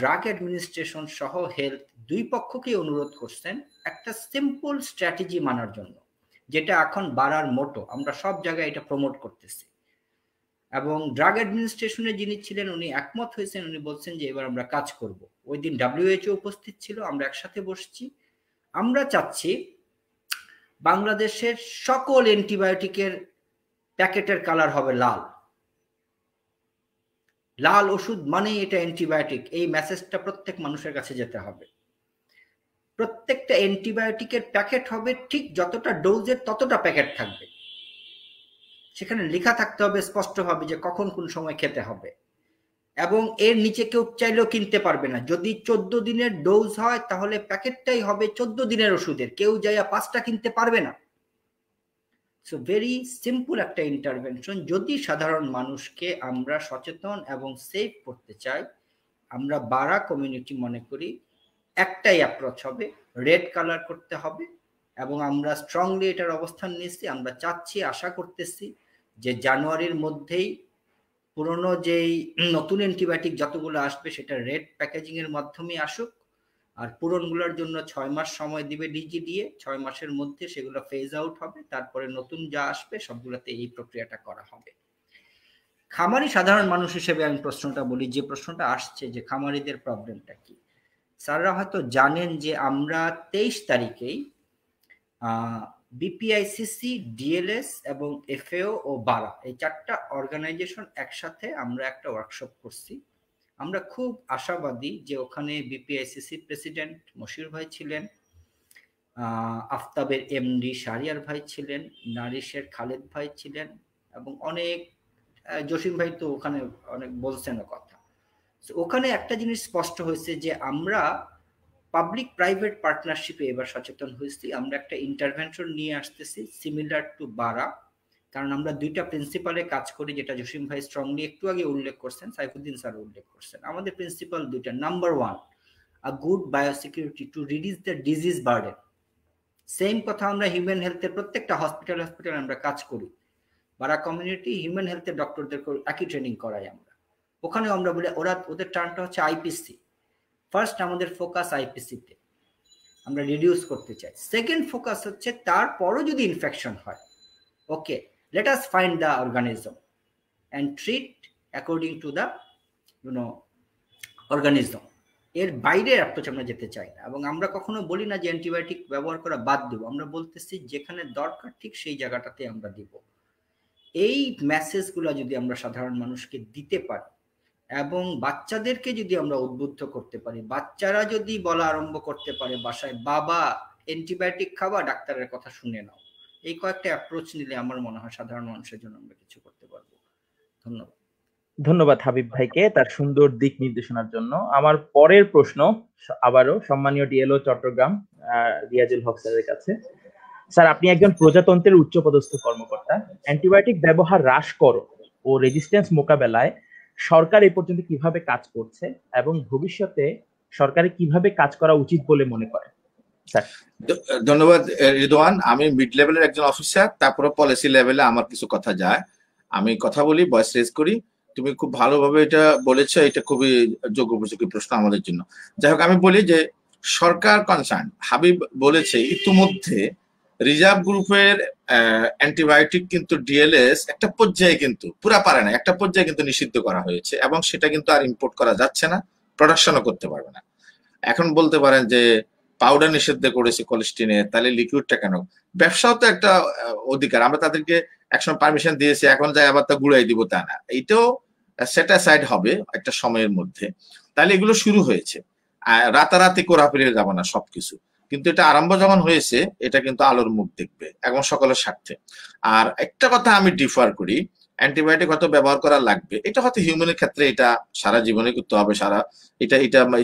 ড্রাগ অ্যাডমিনিস্ট্রেশন সহ হেলথ দুই পক্ষকে অনুরোধ করছেন একটা সিম্পল স্ট্র্যাটেজি মানার জন্য, যেটা এখন বাড়ার মোটো আমরা সব জায়গায় এটা প্রমোট করতেছি। এবং ড্রাগ অ্যাডমিনিস্ট্রেশনে যিনি ছিলেন উনি একমত হয়েছেন, উনি বলছেন যে এবার আমরা কাজ করব। ওই দিন WHO উপস্থিত ছিল, আমরা একসাথে বসছি। আমরা চাচ্ছি বাংলাদেশের সকল অ্যান্টিবায়োটিকের প্যাকেটের কালার হবে লাল। লাল ওষুধ মানে এটা অ্যান্টিবায়োটিক, এই মেসেজটা প্রত্যেক মানুষের কাছে যেতে হবে। প্রত্যেকটা অ্যান্টিবায়োটিকের প্যাকেট হবে ঠিক যতটা ডোজের ততটা প্যাকেট থাকবে, সেখানে লেখা থাকতে হবে স্পষ্টভাবে যে কখন কোন সময় খেতে হবে। এবং এর নিচে কেউ চাইলেও কিনতে পারবে না। যদি 14 দিনের ডোজ হয় তাহলে প্যাকেটটাই হবে 14 দিনের ওষুধের, কেউ যাইয়া 5টা কিনতে পারবে না। সো ভেরি সিম্পল একটা ইন্টারভেনশন। যদি সাধারণ মানুষকে আমরা সচেতন এবং সেফ করতে চাই, আমরা বারা কমিউনিটি মনে করি একটাই অ্যাপ্রোচ হবে, রেড কালার করতে হবে। এবং আমরা স্ট্রংলি এটার অবস্থান নিয়েছি। আমরা চাচ্ছি, আশা করতেছি যে জানুয়ারির মধ্যেই পুরনো যেই নতুন অ্যান্টিবায়োটিক যতগুলো আসবে সেটা রেড প্যাকেজিং এর মাধ্যমে আসুক, আর পুরনগুলোর জন্য 6 মাস সময় দিবে DGDA। 6 মাসের মধ্যে সেগুলো ফেজ আউট হবে, তারপরে নতুন যা আসবে সবগুলোতে এই প্রক্রিয়াটা করা হবে। খামারি সাধারণ মানুষ হিসেবে আমি প্রশ্নটা বলি, যে প্রশ্নটা আসছে যে খামারিদের প্রবলেমটা কি, স্যাররা হয়তো জানেন যে আমরা 23 তারিখেই BPICC, DLS এবং FAO ও বারা এই 4টা অর্গানাইজেশন একসাথে আমরা একটা ওয়ার্কশপ করছি। আমরা খুব আশাবাদী যে ওখানে BPICC প্রেসিডেন্ট মশির ভাই ছিলেন, আফতাবের MD শাহরিয়ার ভাই ছিলেন, নারিশের খালেদ ভাই ছিলেন, এবং অনেক জসিম ভাই তো ওখানে অনেক বলছেন কথা। ওখানে একটা জিনিস স্পষ্ট হয়েছে যে আমরা পাবলিক প্রাইভেট পার্টনারশিপে এবার সচেতন হয়েছি। আমরা একটা ইন্টারভেনশন নিয়ে আসতেছি সিমিলার টু বারা, কারণ আমরা 2টা প্রিন্সিপালে কাজ করি, যেটা জসিম ভাই স্ট্রংলি একটু আগে উল্লেখ করছেন, সাইফুদ্দিন স্যার উল্লেখ করছেন। আমাদের প্রিন্সিপাল 2টা। Number 1, a good biosecurity to reduce the disease burden. Same কথা আমরা হিউম্যান হেলথের প্রত্যেকটা হসপিটাল আমরা কাজ করি। বারা কমিউনিটি হিউম্যান হেলথের ডক্টরদের একই ট্রেনিং করাই আমরা। ওখানে আমরা বলি ওদের টার্মটা হচ্ছে IPC। ফার্স্ট আমাদের ফোকাস IPC-তে, আমরা রিডিউস করতে চাই। সেকেন্ড ফোকাস হচ্ছে তারপরও যদি ইনফেকশন হয়, okay, let us find the organism and treat according to the organism. এর বাইরের অ্যাপ্রোচ আমরা যেতে চাই না। এবং আমরা কখনো বলি না যে অ্যান্টিবায়োটিক ব্যবহার করা বাদ দেব, আমরা বলতেছি যেখানে দরকার ঠিক সেই জায়গাটাতে আমরা দিব। এই মেসেজগুলো যদি আমরা সাধারণ মানুষকে দিতে পারি এবং বাচ্চাদেরকে যদি আমরা উদ্বুদ্ধ করতে পারি, বাচ্চারা যদি বলা আরম্ভ করতে পারে বাসায়, বাবা অ্যান্টিবায়োটিক খাবা, ডাক্তারের কথা শুনে নাও, এই কয়েকটা অ্যাপ্রোচ নিলে আমার মনে হয় সাধারণ মানুষের জন্য আমরা কিছু করতে পারবো। ধন্যবাদ। ধন্যবাদ হাবিব ভাইকে তার সুন্দর দিক নির্দেশনার জন্য। আমার পরের প্রশ্ন আবারও সম্মানীয় ডিএলও চট্টগ্রাম রিয়াজুল হক স্যারের কাছে। স্যার, আপনি একজন প্রজাতন্ত্রের উচ্চপদস্থ কর্মকর্তা। অ্যান্টিবায়োটিক ব্যবহার হ্রাসকরণ ও রেজিস্ট্যান্স মোকাবেলায় সরকার এই পর্যন্ত কিভাবে কাজ করছে এবং ভবিষ্যতে সরকারের কিভাবে কাজ করা উচিত বলে মনে করেন? স্যার। ধন্যবাদ রিদওয়ান। আমি মিড লেভেলের একজন অফিসার, তারপরে পলিসি লেভেলে আমার কিছু কথা যায়, আমি কথা বলি, ভয়েস রেজ করি। তুমি খুব ভালোভাবে এটা বলেছো, এটা খুবই যোগ্যোপযোগী প্রশ্ন আমাদের জন্য। যাই হোক, আমি বলি যে সরকার কনসার্ন, হাবিব বলেছে ইতিমধ্যে রিজার্ভ গ্রুপের অ্যান্টিবায়োটিক কিন্তু ডিএলএস একটা পর্যায়ে, কিন্তু পুরা পারে না, একটা পর্যায়ে কিন্তু নিষিদ্ধ করা হয়েছে এবং সেটা কিন্তু আর ইম্পোর্ট করা যাচ্ছে না, প্রোডাকশনও করতে পারবে না। এখন বলতে পারেন যে পাউডার নিষিদ্ধ করেছে কোলেস্টিনে, তাহলে লিকুইডটা কেন? ব্যবসাও তো একটা অধিকার, আমরা তাদেরকে একসময় পারমিশন দিয়েছি, এখন যাই আবার তা গুড়াই দিব তা না, এইটাও সেট অ্যাসাইড হবে একটা সময়ের মধ্যে। তাহলে এগুলো শুরু হয়েছে, রাতারাতি কোরা ফিরে যাবো না সবকিছু, কিন্তু এটা আরম্ভ যখন হয়েছে এটা কিন্তু আলোর মুখ দেখবে এবং সকলের স্বার্থে। আর একটা কথা আমি ডিফার করি, অ্যান্টিবায়োটিক হয়তো ব্যবহার করা লাগবে, এটা হয়তো হিউম্যানের ক্ষেত্রে এটা সারা জীবনে করতে হবে, এটা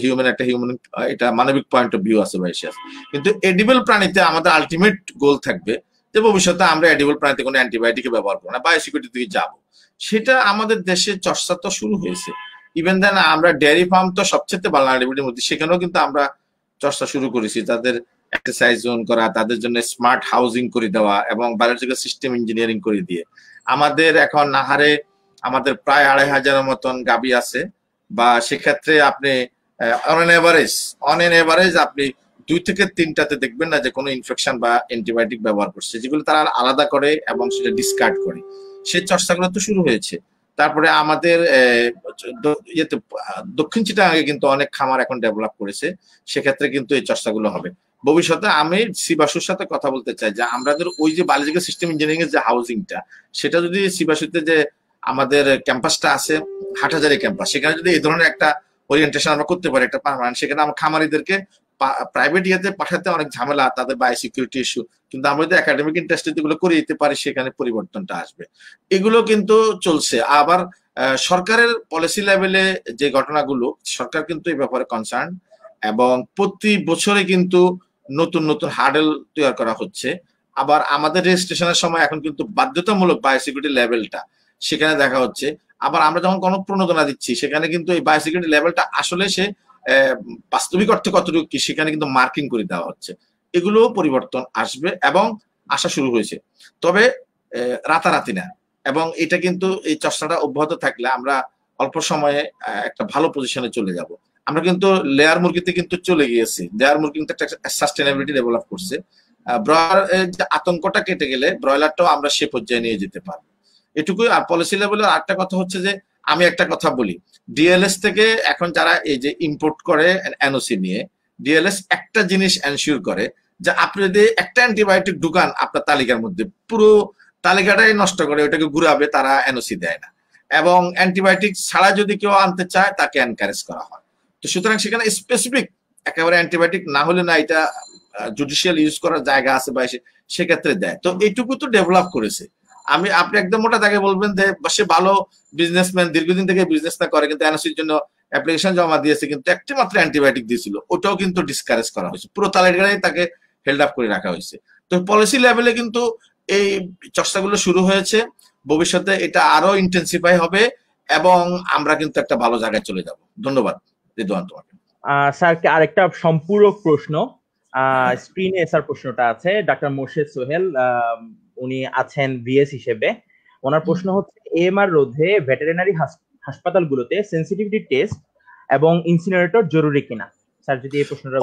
হিউম্যান একটা হিউম্যান, এটা মানবিক পয়েন্ট অফ ভিউ আছে বাইশে আছে। কিন্তু এডিবল প্রাণীতে আমাদের আলটিমেট গোল থাকবে যে ভবিষ্যতে আমরা এডিবল প্রাণীতে কোনো অ্যান্টিবায়োটিক ব্যবহার করবো না, বায়োসিকিউরিটি দিকে যাবো। সেটা আমাদের দেশে চর্চা তো শুরু হয়েছে। ইভেন দেন আমরা ডেয়ারি ফার্ম তো সবচেয়ে ভালনারেবলিটির মধ্যে, সেখানেও কিন্তু আমরা চর্চা শুরু করেছি, তাদের এক্সারসাইজ জোন করা, তাদের জন্য স্মার্ট হাউজিং করে দেওয়া এবং বায়োলজিক্যাল সিস্টেম ইঞ্জিনিয়ারিং করে দিয়ে। আমাদের এখন নাহারে আমাদের প্রায় 2500 মতন গাবি আছে, বা সেক্ষেত্রে আপনি অন এন এভারেজ আপনি 2 থেকে 3টাতে দেখবেন না যে কোনো ইনফেকশন বা অ্যান্টিবায়োটিক ব্যবহার করছে, যেগুলো তারা আলাদা করে এবং সেটা ডিসকার্ড করে। সেই চর্চাগুলো তো শুরু হয়েছে। তারপরে আমাদের দক্ষিণ চিটাগাঙ্গে কিন্তু অনেক খামার এখন ডেভেলপ করেছে, সেক্ষেত্রে কিন্তু এই চর্চাগুলো হবে ভবিষ্যতে। আমি সিবাসুর সাথে কথা বলতে চাই যে আমাদের ওই যে বায়োলজিক্যাল সিস্টেম ইঞ্জিনিয়ারিং এর যে হাউজিংটা, সেটা যদি সিবাসুতে যে আমাদের ক্যাম্পাসটা আছে হাটহাজারী ক্যাম্পাস, সেখানে যদি এই ধরনের একটা ওরিয়েন্টেশন আমরা করতে পারি, একটা পার্মানেন্ট, সেখানে আমার খামারিদেরকে প্রাইভেট ইয়েতে পাঠাতে অনেক ঝামেলা, তাদের বায়োসিকিউরিটি ইস্যু, কিন্তু আমরা যদি একাডেমিক ইন্টারেস্টে যেগুলো করে দিতে পারি সেখানে পরিবর্তনটা আসবে। এগুলো কিন্তু চলছে। আবার সরকারের পলিসি লেভেলে যে ঘটনাগুলো, সরকার কিন্তু এই ব্যাপারে কনসার্ন এবং প্রতি বছরে কিন্তু নতুন নতুন হার্ডেল তৈরি করা হচ্ছে। আবার আমাদের রেজিস্ট্রেশনের সময় এখন কিন্তু বাধ্যতামূলক বায়োসিকিউরিটি লেভেলটা সেখানে দেখা হচ্ছে। আবার আমরা যখন কোনো প্রণোদনা দিচ্ছি সেখানে কিন্তু এই বায়োসিকিউরিটি লেভেলটা আসলে সে বাস্তবিক অর্থে কতটুকু কি সেখানে কিন্তু মার্কিং করে দেওয়া হচ্ছে। এগুলো পরিবর্তন আসবে এবং আসা শুরু হয়েছে, তবে রাতারাতি না। এবং এটা কিন্তু এই চর্চাটা অব্যাহত থাকলে আমরা অল্প সময়ে একটা ভালো পজিশনে চলে যাব। আমরা কিন্তু লেয়ার মুরগিতে কিন্তু চলে গিয়েছি, লেয়ার মুরগি কিন্তু একটা সাস্টেনেবিলিটি ডেভেলপ করছে। ব্রয়লার যে আতঙ্কটা কেটে গেলে ব্রয়লারটাও আমরা সে পর্যায়ে নিয়ে যেতে পারবো, এটুকুই। আর পলিসি লেভেলের আরেকটা কথা হচ্ছে যে আমি একটা কথা বলি, ডিএলএস থেকে এখন যারা এই যে ইম্পোর্ট করে এনওসি নিয়ে, ডিএলএস একটা জিনিস এনশিওর করে যে আপনি যদি একটা অ্যান্টিবায়োটিক ঢুকান আপনার তালিকার মধ্যে, পুরো তালিকাটাই নষ্ট করে, ওটাকে ঘুরাবে, তারা এনওসি দেয় না। এবং অ্যান্টিবায়োটিক ছাড়া যদি কেউ আনতে চায় তাকে এনকারেজ করা হয়। তো সুতরাং সেখানে স্পেসিফিক একেবারে অ্যান্টিবায়োটিক না হলে না, এটা জুডিশিয়াল ইউজ করার জায়গা আছে বা সেক্ষেত্রে দেয়। তো এইটুকু তো ডেভেলপ করেছে। আপনি একদম মোটা তাকে বলবেন যে সে ভালো বিজনেসম্যান, দীর্ঘদিন থেকে বিজনেস না করে, কিন্তু এনওসির জন্য অ্যাপ্লিকেশন জমা দিয়েছে, কিন্তু একটি মাত্র অ্যান্টিবায়োটিক দিয়েছিল, ওটাও কিন্তু ডিসকারেজ করা হয়েছে, পুরো তালিকায় তাকে হেল্ড আপ করে রাখা হয়েছে। তো পলিসি লেভেলে কিন্তু এই চর্চাগুলো শুরু হয়েছে, ভবিষ্যতে এটা আরো ইন্টেন্সিফাই হবে এবং আমরা কিন্তু একটা ভালো জায়গায় চলে যাব। ধন্যবাদ রিদওয়ান তোমাকে। স্যারকে আরেকটা সম্পূরক প্রশ্ন, স্ক্রিনে স্যার প্রশ্নটা আছে, ডাক্তার মোর্শেদ সোহেল, উনি আছেন ভিএস হিসেবে। ওনার প্রশ্ন হচ্ছে এএমআর রোধে ভেটেরিনারি হাসপাতালগুলোতে সেনসিটিভিটি টেস্ট এবং ইনসিনারেটর জরুরি কিনা? স্যার যদি এই প্রশ্নটা।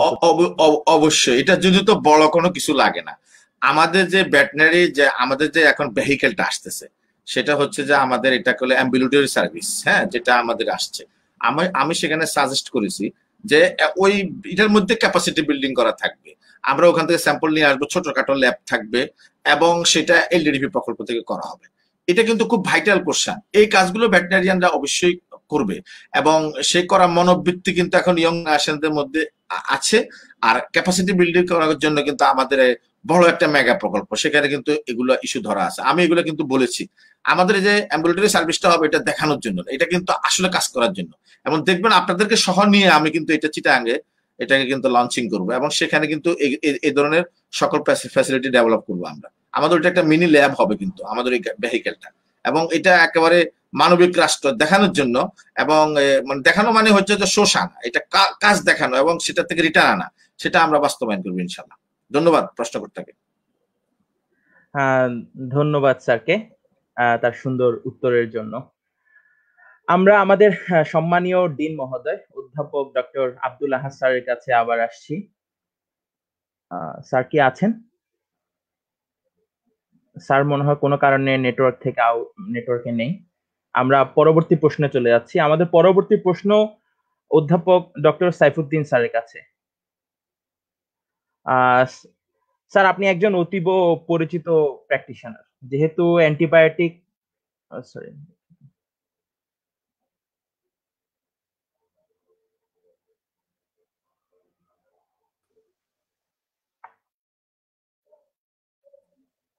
অবশ্যই, এটার জন্য তো বড় কোনো কিছু লাগে না। আমাদের যে ভেটেরিনারি যে আমাদের যে এখন ভেহিকেলটা আসতেছে, সেটা হচ্ছে যে আমাদের এটা করলে অ্যাম্বুলেটরি সার্ভিস, হ্যাঁ, যেটা আমাদের আসছে, আমি সেখানে সাজেস্ট করেছি যে ওই এটার মধ্যে ক্যাপাসিটি বিল্ডিং করা থাকবে। আমরা ওখান থেকে স্যাম্পল নিয়ে আসবো, ছোটখাটো ল্যাব থাকবে এবং সেটা এলডিডিপি প্রকল্প থেকে করা হবে। এটা কিন্তু খুব ভাইটাল কোশ্চেন। এই কাজগুলো ভেটেরিনারিয়ানরা অবশ্যই করবে এবং সে করার মনোবৃত্তি কিন্তু এখন ইয়ং নেশনদের মধ্যে আছে। আর ক্যাপাসিটি বিল্ডিং করার জন্য কিন্তু আমাদের বড় একটা মেগা প্রকল্প, সেখানে কিন্তু এগুলো ইস্যু ধরা আছে। আমি এগুলো কিন্তু বলেছি আমাদের যে অ্যাম্বুলেটরি সার্ভিসটা হবে এটা দেখানোর জন্য, এটা কিন্তু আসলে কাজ করার জন্য। এবং দেখবেন আপনাদেরকে সহ নিয়ে আমি কিন্তু এটা চিটাগাঙ্গে এটাকে কিন্তু লঞ্চিং করবো, এবং সেখানে কিন্তু এই ধরনের সকল ফ্যাসিলিটি ডেভেলপ করবো আমরা। আমাদের এটা একটা মিনি ল্যাব হবে কিন্তু আমাদের এই ভেহিকেলটা, এবং এটা একেবারে মানবিক রাষ্ট্র দেখানোর জন্য, এবং মানে দেখানো মানে হচ্ছে যে শোষ আনা, এটা কাজ দেখানো এবং সেটা থেকে রিটার্ন আনা, সেটা আমরা বাস্তবায়ন করবো ইনশাল্লাহ। ধন্যবাদ প্রশ্নকর্তাকে। ধন্যবাদ স্যারকে তার সুন্দর উত্তরের জন্য। আমরা আমাদের সম্মানীয় ডিন মহোদয় অধ্যাপক ডক্টর আব্দুল আহাদ স্যারের কাছে আবার আসছি। স্যার কি আছেন? স্যার মনে হয় কোনো কারণে নেটওয়ার্কে নেই। আমরা পরবর্তী প্রশ্নে চলে যাচ্ছি। আমাদের পরবর্তী প্রশ্ন অধ্যাপক ডক্টর সাইফুদ্দিন স্যারের কাছে। স্যার, আপনি একজন অতীব পরিচিত প্র্যাকটিশনার, যেহেতু অ্যান্টিবায়োটিক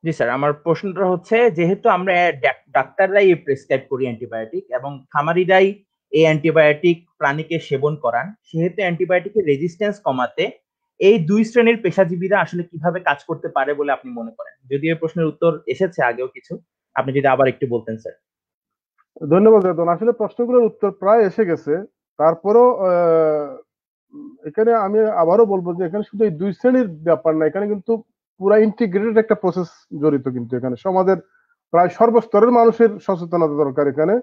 জি স্যার, আমার প্রশ্নটা হচ্ছে, যেহেতু আমরা ডাক্তাররাই প্রেসক্রাইব করি অ্যান্টিবায়োটিক এবং খামারিরাই এই অ্যান্টিবায়োটিক প্রাণীকে সেবন করান, সেহেতু অ্যান্টিবায়োটিকের রেজিস্ট্যান্স কমাতে এই দুই শ্রেণীর পেশাজীবীরা আসলে কিভাবে কাজ করতে পারে বলে আপনি মনে করেন? যদিও এই প্রশ্নের উত্তর এসেছে আগেও কিছু, আপনি যদি আবার একটু বলতেন স্যার। ধন্যবাদ রেদন। আসলে প্রশ্নগুলোর উত্তর প্রায় এসে গেছে, তারপরও এখানে আমি আবারও বলবো যে এখানে শুধু এই দুই শ্রেণীর ব্যাপার না, এখানে কিন্তু পুরা ইন্টিগ্রেটেড একটা প্রসেস জড়িত। কিন্তু এখানে সমাজের প্রায় সর্বস্তরের মানুষের সচেতনতা দরকার। এখানে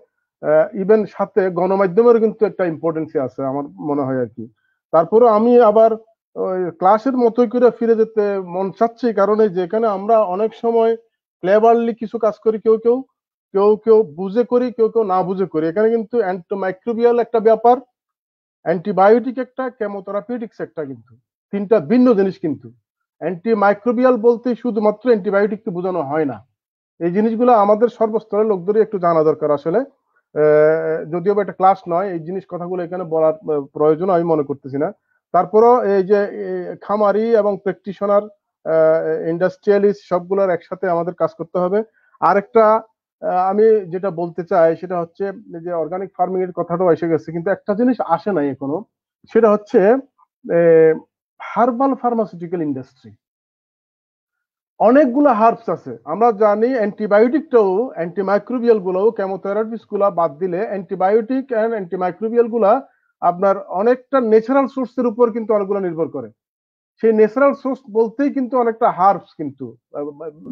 ইভেন সাথে গণমাধ্যমের কিন্তু একটা ইম্পর্টেন্সি আছে আমার মনে হয় আর কি। তারপরে আমি আবার ক্লাসের মতোই করে ফিরে যেতে মন চাচ্ছে, কারণে যেখানে আমরা অনেক সময় ক্লেভারলি কিছু কাজ করি, কেউ কেউ বুঝে করি, কেউ না বুঝে করি। এখানে কিন্তু অ্যান্টিমাইক্রোবিয়াল একটা ব্যাপার, অ্যান্টিবায়োটিক একটা, কেমোথেরাপিউটিক্স একটা, কিন্তু তিনটা ভিন্ন জিনিস। কিন্তু অ্যান্টিমাইক্রোবিয়াল বলতে শুধুমাত্র অ্যান্টিবায়োটিককে বোঝানো হয় না। এই জিনিসগুলো আমাদের সর্বস্তরের লোকদেরই একটু জানা দরকার আসলে। যদিও এটা ক্লাস নয়, এই জিনিস কথাগুলো এখানে বলার প্রয়োজন আমি মনে করতেছি না। তারপরও এই যে খামারি এবং প্র্যাকটিশনার, ইন্ডাস্ট্রিয়ালিস্ট, সবগুলোর একসাথে আমাদের কাজ করতে হবে। আরেকটা আমি যেটা বলতে চাই সেটা হচ্ছে যে অর্গানিক ফার্মিং এর কথাটাও এসে গেছে, কিন্তু একটা জিনিস আসে নাই এখনো, সেটা হচ্ছে হার্বাল ফার্মাসিউটিক্যাল ইন্ডাস্ট্রি। অনেকগুলো হার্বস আছে, আমরা জানি অ্যান্টিবায়োটিকটাও, অ্যান্টিমাইক্রোবিয়াল গুলো, কেমোথেরাপিস গুলা বাদ দিলে অ্যান্টিবায়োটিক এন্ড অ্যান্টিমাইক্রোবিয়াল গুলা আপনার অনেকটা ন্যাচারাল সোর্সের উপর কিন্তু অনেকগুলো নির্ভর করে। সেই ন্যাচারাল সোর্স বলতেই কিন্তু অনেকটা হার্বস, কিন্তু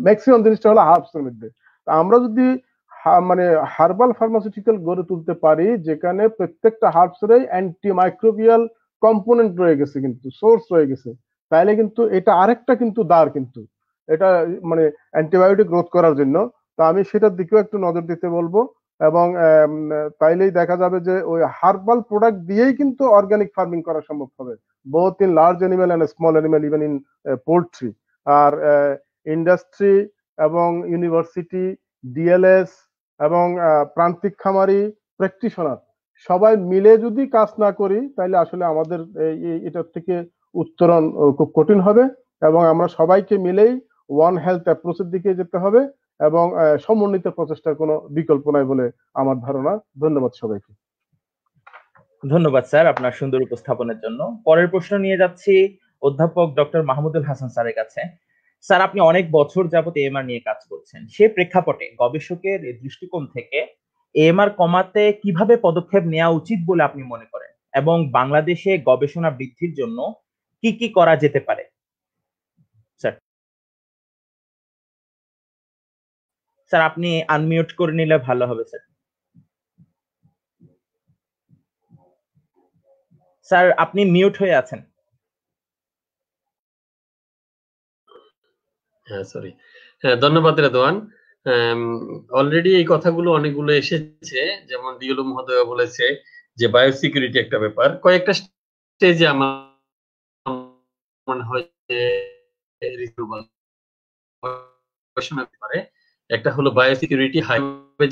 ম্যাক্সিমাম জিনিসটা হলো হার্বস এর মধ্যে। আমরা যদি মানে হার্বাল ফার্মাসিউটিক্যাল গড়ে তুলতে পারি যেখানে প্রত্যেকটা হার্বসেরই অ্যান্টিমাইক্রোবিয়াল কম্পোনেন্ট রয়ে গেছে, কিন্তু সোর্স রয়ে গেছে, তাহলে কিন্তু এটা আরেকটা কিন্তু দ্বার, কিন্তু এটা মানে অ্যান্টিবায়োটিক রোধ করার জন্য। তো আমি সেটার দিকেও একটু নজর দিতে বলবো, এবং তাইলেই দেখা যাবে যে ওই হার্বাল প্রোডাক্ট দিয়েই কিন্তু অর্গানিক ফার্মিং করা সম্ভব হবে, both in large animal and small animal, even in poultry. আর ইন্ডাস্ট্রি এবং ইউনিভার্সিটি, ডিএলএস এবং প্রান্তিক খামারি, প্র্যাকটিশনার সবাই মিলে যদি কাজ না করি তাহলে আসলে আমাদের এটার থেকে উত্তরণ খুব কঠিন হবে, এবং আমরা সবাইকে মিলেই ওয়ান হেলথ অ্যাপ্রোচের দিকে যেতে হবে, এবং সমন্বিত প্রচেষ্টার কোনো বিকল্প নাই বলে আমার ধারণা। ধন্যবাদ সবাইকে। ধন্যবাদ স্যার আপনার সুন্দর উপস্থাপনের জন্য। পরের প্রশ্ন নিয়ে যাচ্ছি অধ্যাপক ডক্টর মাহমুদুল হাসান স্যারের কাছে। স্যার, আপনি অনেক বছর যাবত এএমআর নিয়ে কাজ করছেন, সে প্রেক্ষাপটে গবেষকের দৃষ্টিকোণ থেকে এএমআর কমাতে কিভাবে পদক্ষেপ নেওয়া উচিত বলে আপনি মনে করেন, এবং বাংলাদেশে গবেষণা বৃদ্ধির জন্য কি কি করা যেতে পারে? স্যার, আপনি আনমিউট করে নিলে ভালো হবে স্যার। স্যার, আপনি মিউট হয়ে আছেন। হ্যাঁ, সরি। হ্যাঁ, ধন্যবাদ রেদওয়ান। অলরেডি এই কথাগুলো অনেকগুলো এসেছে, যেমন ডিওলো মহোদয় বলেছে যে বায়োসিকিউরিটি একটা ব্যাপার। কয়েকটা স্টেজে আমার মনে হয় যে একটা হলো বায়োসিকিউরিটি হাই,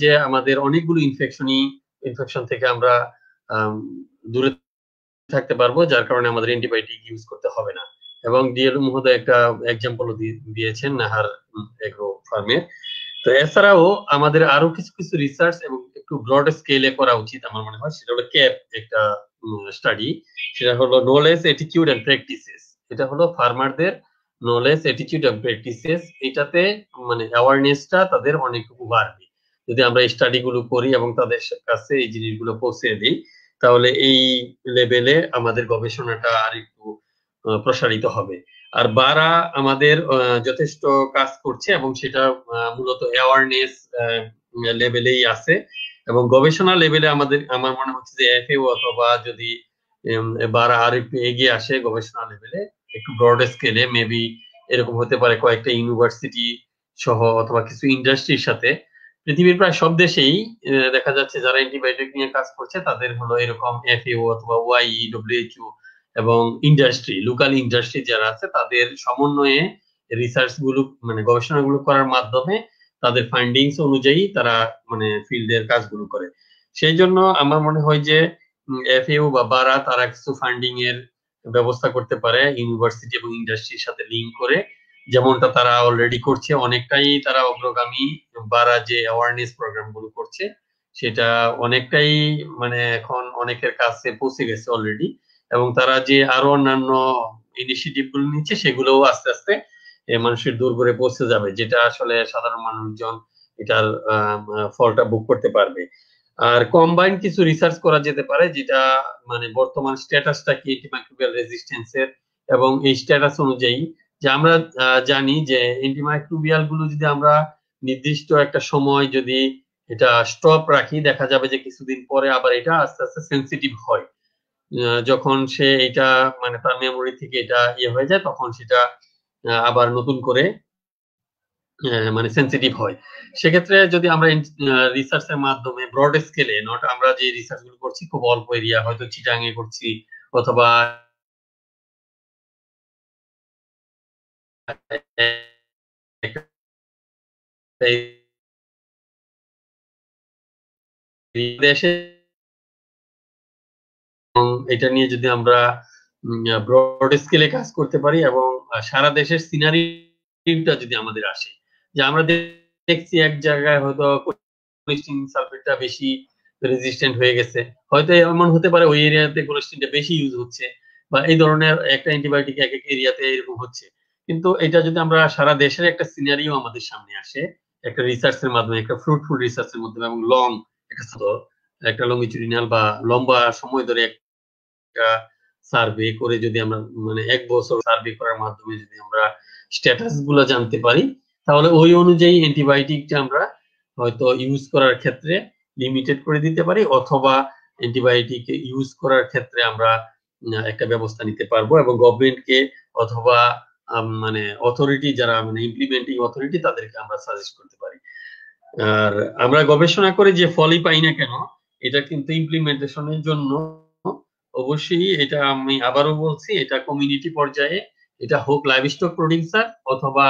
যে আমাদের অনেকগুলো ইনফেকশন থেকে আমরা দূরে থাকতে পারবো, যার কারণে আমাদের অ্যান্টিবায়োটিক ইউজ করতে হবে না। এবং ডিএল মহোদয় একটা এক্সাম্পলও দিয়েছেন নাহার এগ্রো ফার্মের। তো এছাড়াও আমাদের আরো কিছু কিছু রিসার্চ এবং একটু ব্রড স্কেলে করা উচিত আমার মনে হয়। সেটা হলো ক্যাপ একটা স্টাডি, সেটা হলো নলেজ অ্যাটিটিউড এন্ড প্র্যাকটিসেস। এটা হলো ফার্মারদের নলেজ অ্যাটিটিউড এন্ড প্র্যাকটিসেস, এটাতে মানে অ্যাওয়ারনেসটা তাদের অনেকটুকু বাড়বে যদি আমরা এই স্টাডি গুলো করি এবং তাদের কাছে এই জিনিসগুলো পৌঁছে দিই, তাহলে এই লেভেলে আমাদের গবেষণাটা আর একটু প্রসারিত হবে। আর বারা আমাদের যথেষ্ট কাজ করছে এবং সেটা মূলত অ্যাওয়ারনেস লেভেলেই আছে, এবং গবেষণা লেভেলে আমাদের আমার মনে হচ্ছে যে এফএও অথবা যদি বারা আর একটু এগিয়ে আসে গবেষণা লেভেলে একটু ব্রড স্কেলে, মেবি এরকম হতে পারে কয়েকটা ইউনিভার্সিটি সহ অথবা কিছু ইন্ডাস্ট্রির সাথে। পৃথিবীর প্রায় সব দেশেই দেখা যাচ্ছে যারা অ্যান্টিবায়োটিক নিয়ে কাজ করছে তাদের হলো এরকম এফএও অথবা ওয়াই ডব্লিউএইচও এবং ইন্ডাস্ট্রি, লোকাল ইন্ডাস্ট্রি যারা আছে তাদের সমন্বয়ে রিসার্চ গুলো মানে গবেষণাগুলো করার মাধ্যমে তাদের ফাইন্ডিংস অনুযায়ী তারা মানে ফিল্ডের কাজগুলো করে। সেই জন্য আমার মনে হয় যে এফএও বা বারা তারা কিছু ফান্ডিং এর ব্যবস্থা করতে পারে ইউনিভার্সিটি এবং ইন্ডাস্ট্রির সাথে লিঙ্ক করে, যেমনটা তারা অলরেডি করছে। অনেকটাই তারা অগ্রগামী। বারা যে অ্যাওয়ারনেস প্রোগ্রাম গুলো করছে সেটা অনেকটাই মানে এখন অনেকের কাছে পৌঁছে গেছে অলরেডি, এবং তারা যে আরো অন্যান্য ইনিশিয়েটিভ গুলো নিচ্ছে সেগুলোও আস্তে আস্তে মানুষের দূর করে পৌঁছে যাবে, যেটা আসলে সাধারণ মানুষজন এটার ফলটা বুক করতে পারবে। আর কম্বাইন কিছু রিসার্চ করা যেতে পারে, যেটা মানে বর্তমান স্ট্যাটাসটা কি অ্যান্টিমাইক্রোবিয়াল রেজিস্ট্যান্সের, এবং এই স্ট্যাটাস অনুযায়ী যে আমরা জানি যে অ্যান্টিমাইক্রোবিয়াল গুলো যদি আমরা নির্দিষ্ট একটা সময় যদি এটা স্টপ রাখি, দেখা যাবে যে কিছুদিন পরে আবার এটা আস্তে আস্তে সেন্সিটিভ হয়। যখন সে এটা মানে তার মেমোরি থেকে এটা ইয়ে হয়ে যায়, তখন সেটা আবার নতুন করে মানে সেন্সিটিভ হয়। সেক্ষেত্রে যদি আমরা রিসার্চের মাধ্যমে ব্রড স্কেলে, নট আমরা যে রিসার্চ গুলো করছি খুব অল্প এরিয়া, হয়তো চিটাঙে করছি অথবা দেশে, এটা নিয়ে যদি আমরা ব্রড স্কেলে কাজ করতে পারি এবং সারা দেশের সিনারিটা যদি আমাদের আসে, যে আমরা দেখছি এক জায়গায় হয়তো কোলিস্টিন সালফেটটা বেশি রেজিস্ট্যান্ট হয়ে গেছে, হয়তো এমন হতে পারে ওই এরিয়াতে কোলিস্টিনটা বেশি ইউজ হচ্ছে, বা এই ধরনের একটা অ্যান্টিবায়োটিক এক এক এরিয়াতে এরকম হচ্ছে। কিন্তু এটা যদি আমরা সারা দেশের একটা সিনারিও আমাদের সামনে আসে একটা রিসার্চের মাধ্যমে, একটা ফ্রুটফুল রিসার্চের মাধ্যমে, এবং লং একটা লংগিচুডিনাল বা লম্বা সময় ধরে একটা সার্ভে করে যদি আমরা মানে 1 বছর সার্ভে করার মাধ্যমে যদি আমরা স্ট্যাটাস গুলো জানতে পারি, তাহলে ওই অনুযায়ী অ্যান্টিবায়োটিকটা আমরা হয়তো ইউজ করার ক্ষেত্রে লিমিটেড করে দিতে পারি, অথবা অ্যান্টিবায়োটিক ইউজ করার ক্ষেত্রে আমরা একটা ব্যবস্থা নিতে পারবো, এবং গভর্নমেন্টকে অথবা মানে অথরিটি যারা মানে ইমপ্লিমেন্টিং অথরিটি তাদেরকে আমরা সাজেস্ট করতে পারি। আর আমরা গবেষণা করে যে ফলই পাই না কেন, এটা কিন্তু ইমপ্লিমেন্টেশনের জন্য অবশ্যই, এটা আমি আবারও বলছি, এটা কমিউনিটি পর্যায়ে, এটা হোক লাইভস্টক প্রোডিউসার অথবা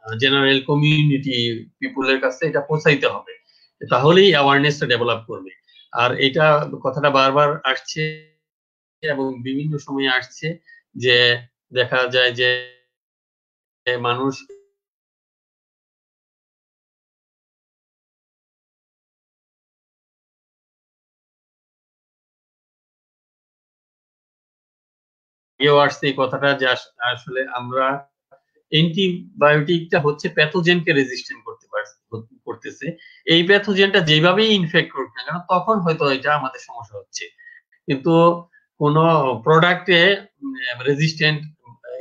জেনারেল কমিউনিটি পিপুলের কাছে এটা পৌঁছাইতে হবে, তাহলেই অ্যাওয়ারনেসটা ডেভেলপ করবে। আর এটা কথাটা বারবার আসছে এবং বিভিন্ন সময়ে আসছে যে দেখা যায় যে মানুষ আসছে এই কথাটা যে আসলে আমরা অ্যান্টিবায়োটিকটা হচ্ছে প্যাথোজেনকে রেজিস্ট্যান্ট করতেছে। এই প্যাথোজেনটা যেভাবেই ইনফেক্ট করুক না কেন তখন হয়তো এটা আমাদের সমস্যা হচ্ছে, কিন্তু কোন প্রোডাক্টে রেজিস্ট্যান্ট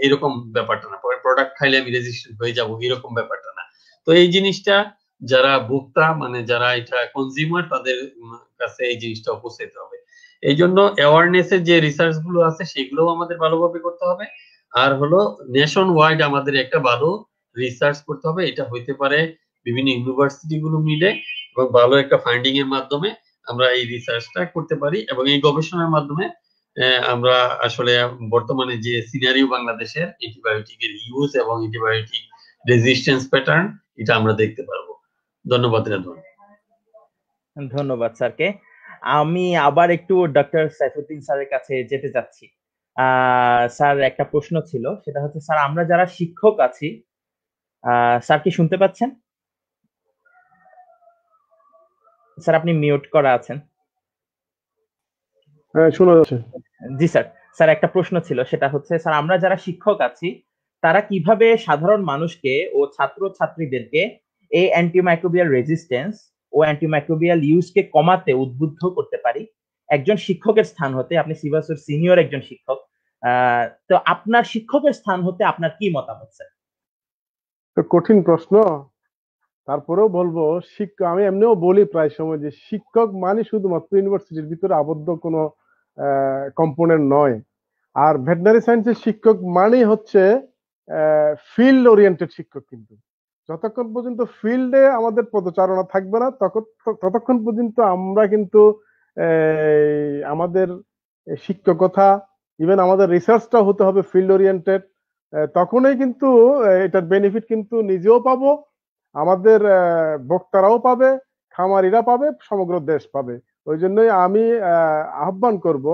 এরকম ব্যাপারটা না, প্রোডাক্ট খাইলে আমি রেজিস্ট্যান্ট হয়ে যাব এরকম ব্যাপারটা না। তো এই জিনিসটা যারা ভোক্তা মানে যারা এটা কনজিউমার তাদের কাছে এই জিনিসটা পৌঁছাতে হবে। এই জন্য অ্যাওয়ারনেসের যে রিসার্চ গুলো আছে সেগুলোও আমাদের ভালোভাবে করতে হবে, আর হলো নেশন ওয়াইড আমাদের একটা ভালো রিসার্চ করতে হবে। এটা হইতে পারে বিভিন্ন ইউনিভার্সিটি গুলো মিলে এবং ভালো একটা ফান্ডিং এর মাধ্যমে আমরা এই রিসার্চটা করতে পারি, এবং এই গবেষণার মাধ্যমে আমরা আসলে বর্তমানে যে সিনারিও বাংলাদেশের অ্যান্টিবায়োটিকের ইউজ এবং অ্যান্টিবায়োটিক রেজিস্ট্যান্স প্যাটার্ন এটা আমরা দেখতে পারবো। ধন্যবাদ রেদওয়ান। ধন্যবাদ স্যারকে। আমি আবার একটু ডক্টর সাইফুদ্দিন স্যারের কাছে যেতে চাচ্ছি। স্যার একটা প্রশ্ন ছিল, সেটা হচ্ছে স্যার আমরা যারা শিক্ষক আছি, স্যার কি শুনতে পাচ্ছেন? স্যার আপনি মিউট করা আছেন। হ্যাঁ, শোনা যাচ্ছে। জি স্যার। স্যার একটা প্রশ্ন ছিল, সেটা হচ্ছে স্যার আমরা যারা শিক্ষক আছি তারা কিভাবে সাধারণ মানুষকে ও ছাত্র ছাত্রীদেরকে এই অ্যান্টিমাইক্রোবিয়াল রেজিস্ট্যান্স ও অ্যান্টিমাইক্রোবিয়াল ইউজকে কমাতে উদ্বুদ্ধ করতে পারি একজন শিক্ষকের স্থান হতে? আপনি সিভাসের সিনিয়র একজন শিক্ষক, তো আপনার শিক্ষকের স্থান হতে আপনার কি মতামত স্যার? তো কঠিন প্রশ্ন, তারপরেও বলবো আমি এমনিও বলি প্রায় সময় যে শিক্ষক মানে শুধুমাত্র ইউনিভার্সিটির ভিতরে আবদ্ধ কোনো কম্পোনেন্ট নয়। আর ভেটেনারি সায়েন্সের শিক্ষক মানে হচ্ছে ফিল্ড ওরিয়েন্টেড শিক্ষক। কিন্তু যতক্ষণ পর্যন্ত ফিল্ডে আমাদের পদচারণা থাকবে না ততক্ষণ পর্যন্ত আমরা কিন্তু আমাদের শিক্ষকতা, ইভেন আমাদের রিসার্চটা হতে হবে ফিল্ড ওরিয়েন্টেড। তখনই কিন্তু এটার বেনিফিট কিন্তু নিজেও পাবো, আমাদের বক্তারাও পাবে, খামারিরা পাবে, সমগ্র দেশ পাবে। ওই জন্যই আমি আহ্বান করব,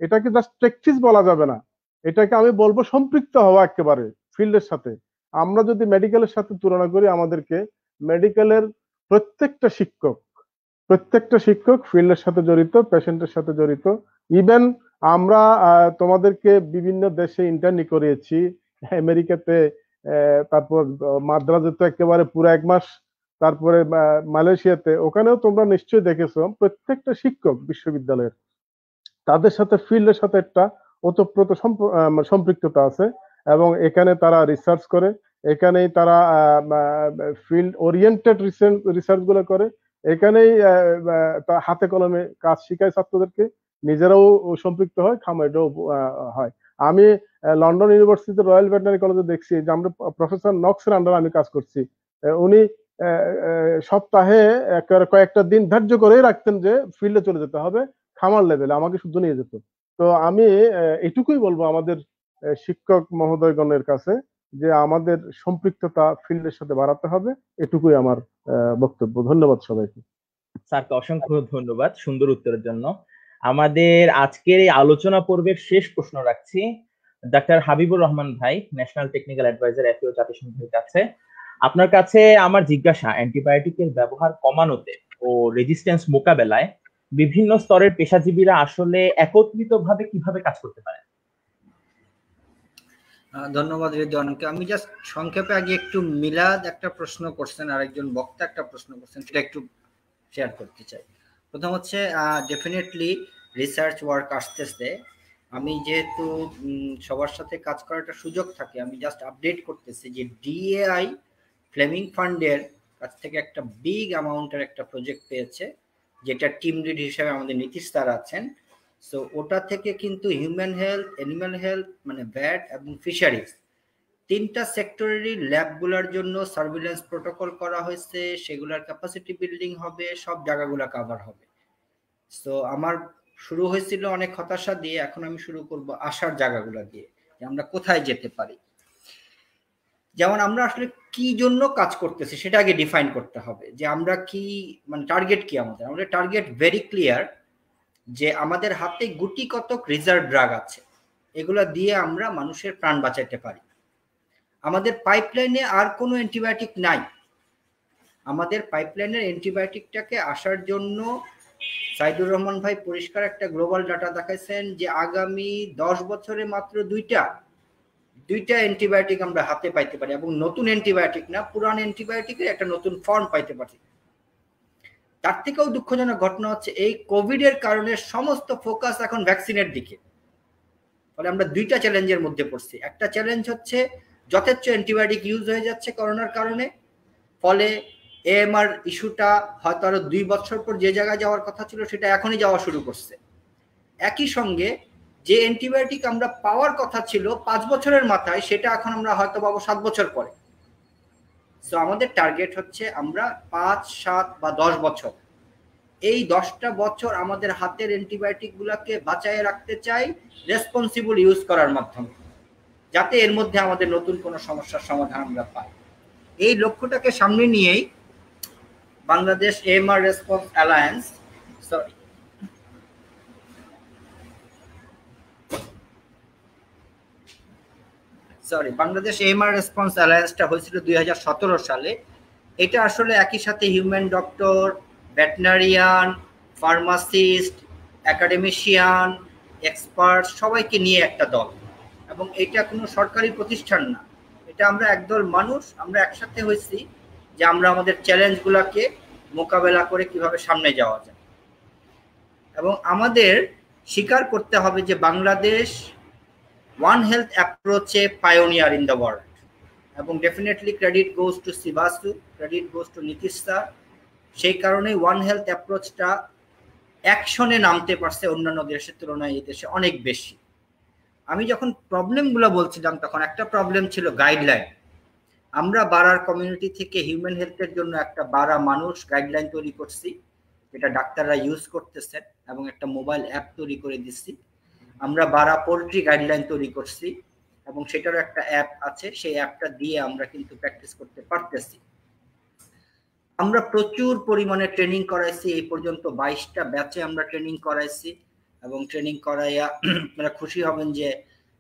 এটাকে জাস্ট প্র্যাকটিস বলা যাবে না, এটাকে আমি বলবো সম্পৃক্ত হওয়া একেবারে ফিল্ডের সাথে। আমরা যদি মেডিকেলের সাথে তুলনা করি, আমাদেরকে মেডিকেলের প্রত্যেকটা শিক্ষক ফিল্ডের সাথে জড়িত, পেশেন্টের সাথে জড়িত। ইভেন আমরা তোমাদেরকে বিভিন্ন দেশে ইন্টার্নি করিয়েছি, আমেরিকাতে, তারপর মাদ্রাজে তো একেবারে পুরো 1 মাস, তারপরে মালয়েশিয়াতে, ওখানেও তোমরা নিশ্চয়ই দেখেছো প্রত্যেকটা শিক্ষক বিশ্ববিদ্যালয়ের তাদের সাথে ফিল্ডের সাথে একটা ওতপ্রোত সম্পৃক্ততা আছে, এবং এখানে তারা রিসার্চ করে, এখানেই তারা ফিল্ড ওরিয়েন্টেড রিসার্চ গুলো করে, এখানেই হাতে কলমে কাজ শিখায় ছাত্রদেরকে, নিজেরাও সম্পৃক্ত হয়, খামারিরাও হয়। আমি লন্ডন ইউনিভার্সিটি রয়্যাল ভেটেনারি কলেজে দেখছি যে আমরা প্রফেসর নক্সের আন্ডারে আমি কাজ করছি, উনি সপ্তাহে কয়েকটা দিন ধার্য করেই রাখতেন যে ফিল্ডে চলে যেতে হবে, খামার লেভেলে আমাকে শুধু নিয়ে যেত। তো আমি এটুকুই বলবো আমাদের শিক্ষক মহোদয়গণের কাছে, যে আমাদের সম্পৃক্ততা ফিল্ডের সাথে বাড়াতে হবে। এটুকুই আমার বক্তব্য। ধন্যবাদ সবাইকে। স্যারকে অসংখ্য ধন্যবাদ সুন্দর উত্তরের জন্য। আমাদের আজকের এই আলোচনা পর্বের শেষ প্রশ্ন রাখছি ডাক্তার হাবিবুর রহমান ভাই, ন্যাশনাল টেকনিক্যাল অ্যাডভাইজার এফএও জাতিসংঘের কাছে। আপনার কাছে আমার জিজ্ঞাসা, অ্যান্টিবায়োটিকের ব্যবহার কমানোতে ও রেজিস্ট্যান্স মোকাবেলায় বিভিন্ন স্তরের পেশাজীবীরা আসলে একত্রিতভাবে কিভাবে কাজ করতে পারে? ধন্যবাদ রিদওয়ানকে। আমি জাস্ট সংক্ষেপে আগে একটু মিলাদ একটা প্রশ্ন করছেন, আর একজন বক্তা একটা প্রশ্ন করছেন, সেটা একটু শেয়ার করতে চাই। প্রথম হচ্ছে ডেফিনেটলি রিসার্চ ওয়ার্ক আসতেছে। আমি যেহেতু সবার সাথে কাজ করার একটা সুযোগ থাকে, আমি জাস্ট আপডেট করতেছি যে ডিএআই ফ্লেমিং ফান্ডের কাছ থেকে একটা বিগ অ্যামাউন্টের একটা প্রজেক্ট পেয়েছে, যেটা টিম লিড হিসেবে আমাদের নীতিশ স্যার আছেন। সো ওটা থেকে কিন্তু হিউম্যান হেলথ, অ্যানিম্যাল হেলথ মানে ভ্যাট এবং ফিশারিজ, 3টা সেক্টরেরই ল্যাবগুলোর জন্য সার্ভিলেন্স প্রোটোকল করা হয়েছে, সেগুলোর ক্যাপাসিটি বিল্ডিং হবে, সব জায়গাগুলো কভার হবে। সো আমার শুরু হয়েছিল অনেক হতাশা দিয়ে, এখন আমি শুরু করব আশার জায়গাগুলো দিয়ে, যে আমরা কোথায় যেতে পারি। যেমন আমরা আসলে কি জন্য কাজ করতেছি সেটা আগে ডিফাইন করতে হবে, যে আমরা কি মানে টার্গেট কি আমাদের টার্গেট ভেরি ক্লিয়ার, যে আমাদের হাতে গুটি কতক রিজার্ভ ড্রাগ আছে, এগুলো দিয়ে আমরা মানুষের প্রাণ বাঁচাইতে পারি। আমাদের পাইপলাইনে আর কোনো অ্যান্টিবায়োটিক নাই, আমাদের পাইপলাইনের অ্যান্টিবায়োটিকটাকে আসার জন্য সাইদুর রহমান ভাই পরিষ্কার একটা গ্লোবাল ডাটা দেখাইছেন যে আগামী 10 বছরে মাত্র দুইটা অ্যান্টিবায়োটিক আমরা হাতে পাইতে পারি, এবং নতুন অ্যান্টিবায়োটিক না, পুরান অ্যান্টিবায়োটিকের একটা নতুন ফর্ম পাইতে পারি। তার থেকেও দুঃখজনক ঘটনা হচ্ছে এই কোভিড এর কারণে সমস্ত ফোকাস এখন ভ্যাকসিনের দিকে, ফলে আমরা 2টা চ্যালেঞ্জের মধ্যে পড়ছি। একটা চ্যালেঞ্জ হচ্ছে যথেচ্ছ অ্যান্টিবায়োটিক ইউজ হয়ে যাচ্ছে করোনার কারণে, ফলে এএমআর ইস্যুটা হয়তো আরো 2 বছর পর যে জায়গায় যাওয়ার কথা ছিল সেটা এখনই যাওয়া শুরু করছে। একই সঙ্গে যে অ্যান্টিবায়োটিক আমরা পাওয়ার কথা ছিল 5 বছরের মাথায়, সেটা এখন আমরা হয়তো পাবো 7 বছর পরে। সো আমাদের টার্গেট হচ্ছে আমরা 5, 7 বা 10 বছর, এই 10টা বছর আমাদের হাতের অ্যান্টিবায়োটিক গুলাকে বাঁচায় রাখতে চাই রেসপন্সিবল ইউজ করার মাধ্যমে, যাতে এর মধ্যে আমাদের নতুন কোনো সমস্যার সমাধান আমরা পাই। এই লক্ষ্যটাকে সামনে নিয়েই Bangladesh AMR response alliance sorry Bangladesh MR response অ্যালায়েন্সটা হয়েছিল 2017 সালে। এটা আসলে একই সাথে human doctor, veterinarian, pharmacist, academician, expert সবাইকে নিয়ে একটা দল, এবং এটা কোনো সরকারি প্রতিষ্ঠান না, এটা আমরা একদল মানুষ, আমরা একসাথে হয়েছি যে আমরা আমাদের চ্যালেঞ্জগুলোকে মোকাবেলা করে কিভাবে সামনে যাওয়া যায়। এবং আমাদের স্বীকার করতে হবে যে বাংলাদেশ ওয়ান হেলথ অ্যাপ্রোচে পায়োনিয়ার ইন দ্য ওয়ার্ল্ড, এবং definitely credit goes to CVASU, credit goes to Nitish sir. সেই কারণে ওয়ান হেলথ অ্যাপ্রোচটা অ্যাকশনে নামতে পারছে অন্যান্য দেশের তুলনায় এই দেশে অনেক বেশি। আমি যখন প্রবলেমগুলো বলছিলাম তখন একটা প্রবলেম ছিল গাইডলাইন। আমরা বারার কমিউনিটি থেকে হিউম্যান হেলথের জন্য একটা বারা মানুষ গাইডলাইন তৈরি করছি, যেটা ডাক্তাররা ইউজ করতেছেন, এবং একটা মোবাইল অ্যাপ তৈরি করে দিচ্ছি। আমরা বারা পোল্ট্রি গাইডলাইন তৈরি করছি এবং সেটারও একটা অ্যাপ আছে, সেই অ্যাপটা দিয়ে আমরা কিন্তু প্র্যাকটিস করতে পারতেছি। আমরা প্রচুর পরিমাণে ট্রেনিং করাইছি, এই পর্যন্ত 22টা ব্যাচে আমরা ট্রেনিং করাইছি, এবং ট্রেনিং করাইয়া আপনারা খুশি হবেন যে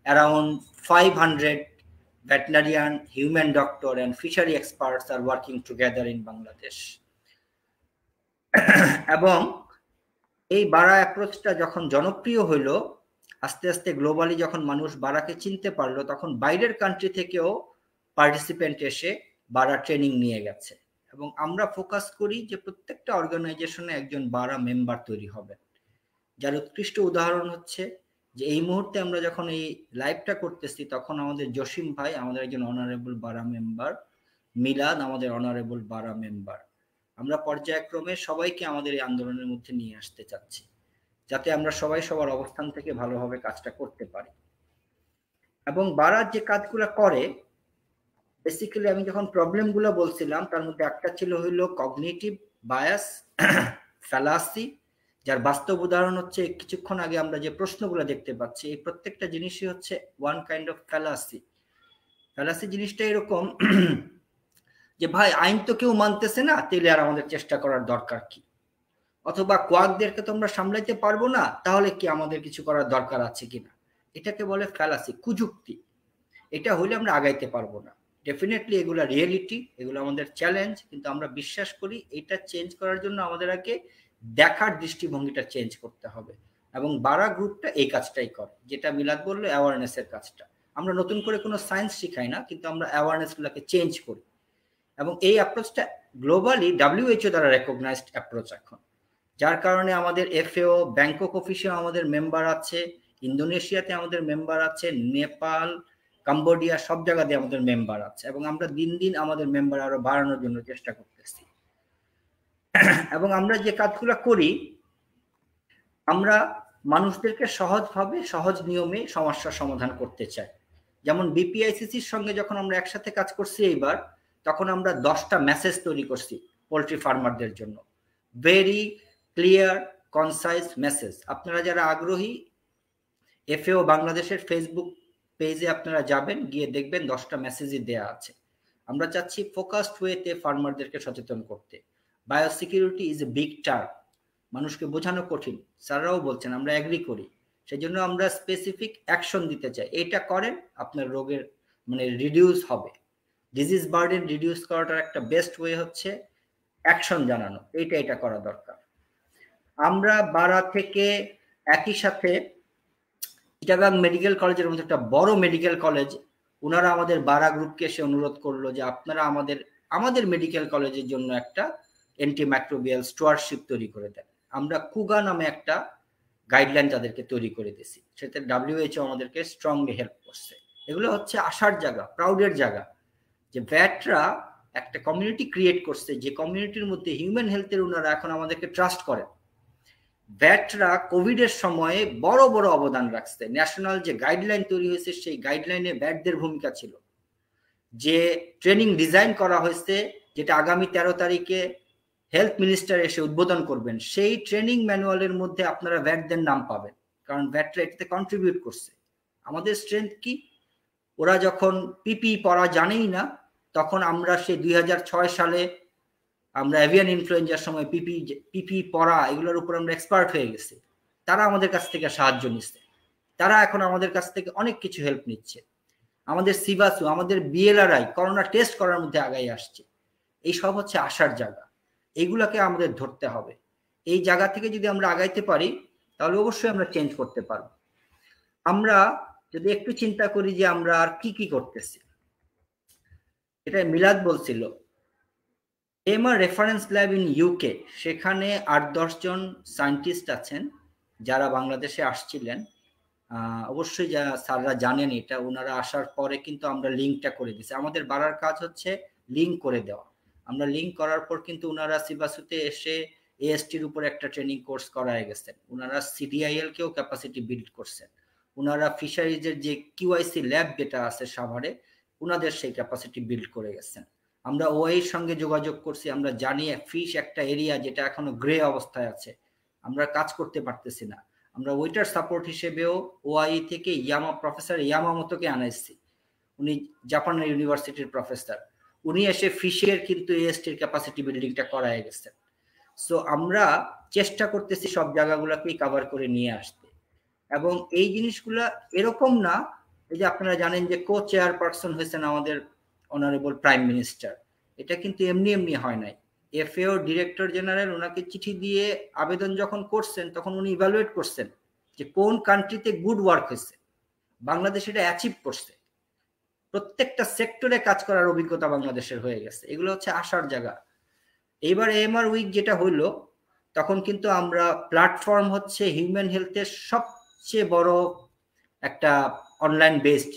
around 500 veterinarian, human doctor and fishery experts are working together in Bangladesh. এবং এই বারা অ্যাপ্রোচটা যখন জনপ্রিয় হইল, আস্তে আস্তে গ্লোবালি যখন মানুষ বারাকে চিনতে পারলো, তখন বাইরের কান্ট্রি থেকেও পার্টিসিপেন্ট এসে বারা ট্রেনিং নিয়ে গেছে। এবং আমরা ফোকাস করি যে প্রত্যেকটা অর্গানাইজেশনে একজন বারা মেম্বার তৈরি হবে, যার উৎকৃষ্ট উদাহরণ হচ্ছে যে এই মুহূর্তে আমরা যখন এই লাইভটা করতেছি তখন আমাদের জসিম ভাই আমাদের একজন অনারেবল বারা মেম্বার, মিলাদ আমাদের অনারেবল বারা মেম্বার। আমরা পর্যায়ক্রমে সবাইকে আমাদের এই আন্দোলনের মধ্যে নিয়ে আসতে চাচ্ছি, যাতে আমরা সবাই সবার অবস্থান থেকে ভালোভাবে কাজটা করতে পারি। এবং বারা যে কাজগুলো করে, বেসিক্যালি আমি যখন প্রবলেমগুলো বলছিলাম তার মধ্যে একটা ছিল হইল কগনিটিভ বায়াস, ফ্যালাসি, যার বাস্তব উদাহরণ হচ্ছে কিছুক্ষণ আগে আমরা যে প্রশ্নগুলো দেখতে পাচ্ছি, এই প্রত্যেকটা জিনিসই হচ্ছে one kind of fallacy. Fallacy জিনিসটা এরকম যে ভাই আইন তো কেউ মানতেছে না, তাহলে আর আমাদের চেষ্টা করার দরকার কি, অথবা কোয়াকদেরকে তো আমরা সামলাইতে পারবো না, তাহলে কি আমাদের কিছু করার দরকার আছে কিনা, এটাকে বলে ফ্যালাসি, কুযুক্তি। এটা হইলে আমরা আগাইতে পারবো না। ডেফিনেটলি এগুলো রিয়েলিটি, এগুলো আমাদের চ্যালেঞ্জ, কিন্তু আমরা বিশ্বাস করি এটা চেঞ্জ করার জন্য আমাদের আগে দেখার দৃষ্টিভঙ্গিটা চেঞ্জ করতে হবে। এবং বারা গ্রুপটা এই কাজটাই করে, যেটা মিলাদ বললো অ্যাওয়ারনেসের কাজটা। আমরা নতুন করে কোনো সায়েন্স শিখাই না, কিন্তু আমরা অ্যাওয়ারনেসগুলোকে চেঞ্জ করি। এবং এই অ্যাপ্রোচটা গ্লোবালি WHO দ্বারা রেকগনাইজড অ্যাপ্রোচ এখন, যার কারণে আমাদের FAO ব্যাংকক অফিসেও আমাদের মেম্বার আছে, ইন্দোনেশিয়াতে আমাদের মেম্বার আছে, নেপাল, কম্বোডিয়া সব জায়গাতে আমাদের মেম্বার আছে, এবং আমরা দিন দিন আমাদের মেম্বার আরো বাড়ানোর জন্য চেষ্টা করতেছি। এবং আমরা যে কাজগুলো করি, আমরা মানুষদেরকে সহজভাবে সহজ নিয়মে সমস্যার সমাধান করতে চাই। যেমন BPICCর সঙ্গে যখন আমরা একসাথে কাজ করছি এইবার, তখন আমরা 10টা মেসেজ তৈরি করছি পোল্ট্রি ফার্মারদের জন্য, ভেরি ক্লিয়ার কনসাইজ মেসেজ। আপনারা যারা আগ্রহী, FAO বাংলাদেশের ফেসবুক পেজে আপনারা যাবেন, গিয়ে দেখবেন 10টা মেসেজই দেয়া আছে। আমরা চাচ্ছি ফোকাসড ওয়েতে ফার্মারদেরকে সচেতন করতে। Biosecurity is a big term, মানুষকে বোঝানো কঠিন, স্যাররাও বলছেন, আমরা এগ্রি করি। সেই জন্য আমরা স্পেসিফিক অ্যাকশন দিতে চাই, এটা করেন আপনার রোগের রিডিউস হবে। ডিজিজ বার্ডেন রিডিউস করাটার একটা বেস্ট ওয়ে হচ্ছে অ্যাকশন জানানো, এটা করা দরকার। আমরা বারা থেকে একই সাথে চিটাগাং মেডিকেল কলেজের মধ্যে একটা বড় মেডিকেল কলেজ, ওনারা আমাদের বারা গ্রুপকে এসে অনুরোধ করলো যে আপনারা আমাদের মেডিকেল কলেজের জন্য একটা অ্যান্টিমাইক্রোবিয়াল স্টুয়ারশিপ তৈরি করে দেন। আমরা কুগা নামে একটা গাইডলাইন তাদেরকে তৈরি করে দিয়েছি, সেটা WHO আমাদেরকে স্ট্রংলি হেল্প করছে। এগুলো হচ্ছে আশার জায়গা, প্রাউডের জায়গা, যে ভ্যাটরা একটা কমিউনিটি ক্রিয়েট করছে, যে কমিউনিটির মধ্যে হিউম্যান হেলথের ওনারা এখন আমাদেরকে ট্রাস্ট করেন। ভ্যাটরা কোভিডের সময়ে বড় বড় অবদান রাখছে। ন্যাশনাল যে গাইডলাইন তৈরি হয়েছে, সেই গাইডলাইনে ভ্যাটদের ভূমিকা ছিল। যে ট্রেনিং ডিজাইন করা হয়েছে, যেটা আগামী 13 তারিখে হেলথ মিনিস্টার এসে উদ্বোধন করবেন, সেই ট্রেনিং ম্যানুয়ালের মধ্যে আপনারা ভ্যাটদের নাম পাবেন, কারণ ভ্যাটরা এটাতে কন্ট্রিবিউট করছে। আমাদের স্ট্রেংথ কি, ওরা যখন পিপি পরা জানেই না, তখন আমরা সেই 2006 সালে আমরা এভিয়ান ইনফ্লুয়েঞ্জার সময় পিপি পরা এগুলোর উপর আমরা এক্সপার্ট হয়ে গেছি। তারা আমাদের কাছ থেকে সাহায্য নিচ্ছে, তারা এখন আমাদের কাছ থেকে অনেক কিছু হেল্প নিচ্ছে। আমাদের সিভাসু, আমাদের বিএলআরআই করোনা টেস্ট করার মধ্যে আগাই আসছে। এই সব হচ্ছে আশার জায়গা, এইগুলাকে আমাদের ধরতে হবে। এই জায়গা থেকে যদি আমরা আগাইতে পারি তাহলে অবশ্যই আমরা চেঞ্জ করতে পারবো। আমরা যদি একটু চিন্তা করি যে আমরা আর কি কি করতেছি, এটা মিলাদ বলছিল MR reference lab in UK, সেখানে 8-10 জন সায়েন্টিস্ট আছেন যারা বাংলাদেশে আসছিলেন। অবশ্যই যা স্যাররা জানেন এটা, ওনারা আসার পরে কিন্তু আমরা লিঙ্কটা করে দিছি। আমাদের বাড়ার কাজ হচ্ছে লিঙ্ক করে দেওয়া। আমরা লিঙ্ক করার পর কিন্তু ওনারা সিভাসুতে এসে এএসটির উপর একটা ট্রেনিং কোর্স করায় গেছেন। ওনারা সিডিআইএল কেও ক্যাপাসিটি বিল্ড করছেন। ওনারা ফিশারিজের যে কিউআইসি ল্যাব যেটা আছে সাভারে, ওনাদের সেই ক্যাপাসিটি বিল্ড করে গেছেন। আমরা ওআইয়ের সঙ্গে যোগাযোগ করছি। আমরা জানি ফিশ একটা এরিয়া যেটা এখনো গ্রে অবস্থায় আছে, আমরা কাজ করতে পারতেছি না। আমরা ওয়েটার সাপোর্ট হিসেবেও ওআই থেকে প্রফেসর ইয়ামামোতোকে আনাইছি। উনি জাপানের ইউনিভার্সিটির প্রফেসর, উনি এসে ফিশের কিন্তু এএসটির ক্যাপাসিটি বিল্ডিংটা করায় গেছেন। সো আমরা চেষ্টা করতেছি সব জায়গাগুলোকেই কভার করে নিয়ে আসতে। এবং এই জিনিসগুলা এরকম না, এই যে আপনারা জানেন যে কো চেয়ারপারসন হয়েছেন আমাদের অনারেবল প্রাইম মিনিস্টার, এটা কিন্তু এমনি এমনি হয় নাই। এফএও ডিরেক্টর জেনারেল ওনাকে চিঠি দিয়ে আবেদন যখন করছেন তখন উনি ইভ্যালুয়েট করছেন যে কোন কান্ট্রিতে গুড ওয়ার্ক হয়েছে, বাংলাদেশ এটা অ্যাচিভ করছে। প্রত্যেকটা সেক্টরে কাজ করার অভিজ্ঞতা বাংলাদেশের হয়ে গেছে। এগুলো হচ্ছে আসার জায়গা। এইবার এএমআর উইক যেটা হইলো, তখন কিন্তু আমরা প্ল্যাটফর্ম হচ্ছে হিউম্যান হেলথের সবচেয়ে বড় একটা অনলাইন বেসড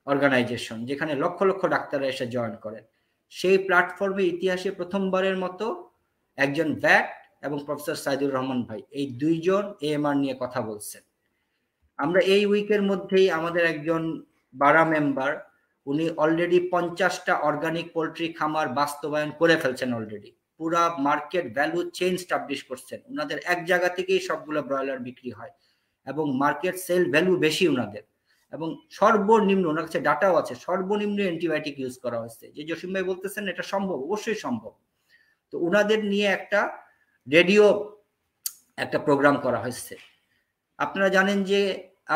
অর্গানাইজেশন, যেখানে লক্ষ লক্ষ ডাক্তাররা এসে জয়েন করেন। সেই প্ল্যাটফর্মে ইতিহাসে প্রথমবারের মতো একজন ভ্যাট এবং প্রফেসর সাইদুর রহমান ভাই, এই দুইজন এএমআর নিয়ে কথা বলছেন। আমরা এই উইকের মধ্যেই আমাদের একজন বারা মেম্বার, উনি অলরেডি 50টা অর্গানিক পোলট্রি খামার বাস্তবায়ন করে ফেলছেন অলরেডি। পুরা মার্কেট ভ্যালু চেইন স্টাবলিশ করছেন। ওনাদের এক জায়গা থেকেই সবগুলো ব্রয়লার বিক্রি হয় এবং মার্কেট সেল ভ্যালু বেশি ওনাদের। এবং সর্বনিম্ন, ওনার কাছে ডাটাও আছে, সর্বনিম্ন অ্যান্টিবায়োটিক ইউজ করা হচ্ছে। যে জসিম ভাই বলতেছেন এটা সম্ভব, অবশ্যই সম্ভব। তো ওনাদের নিয়ে একটা রেডিও একটা প্রোগ্রাম করা হয়েছে। আপনারা জানেন যে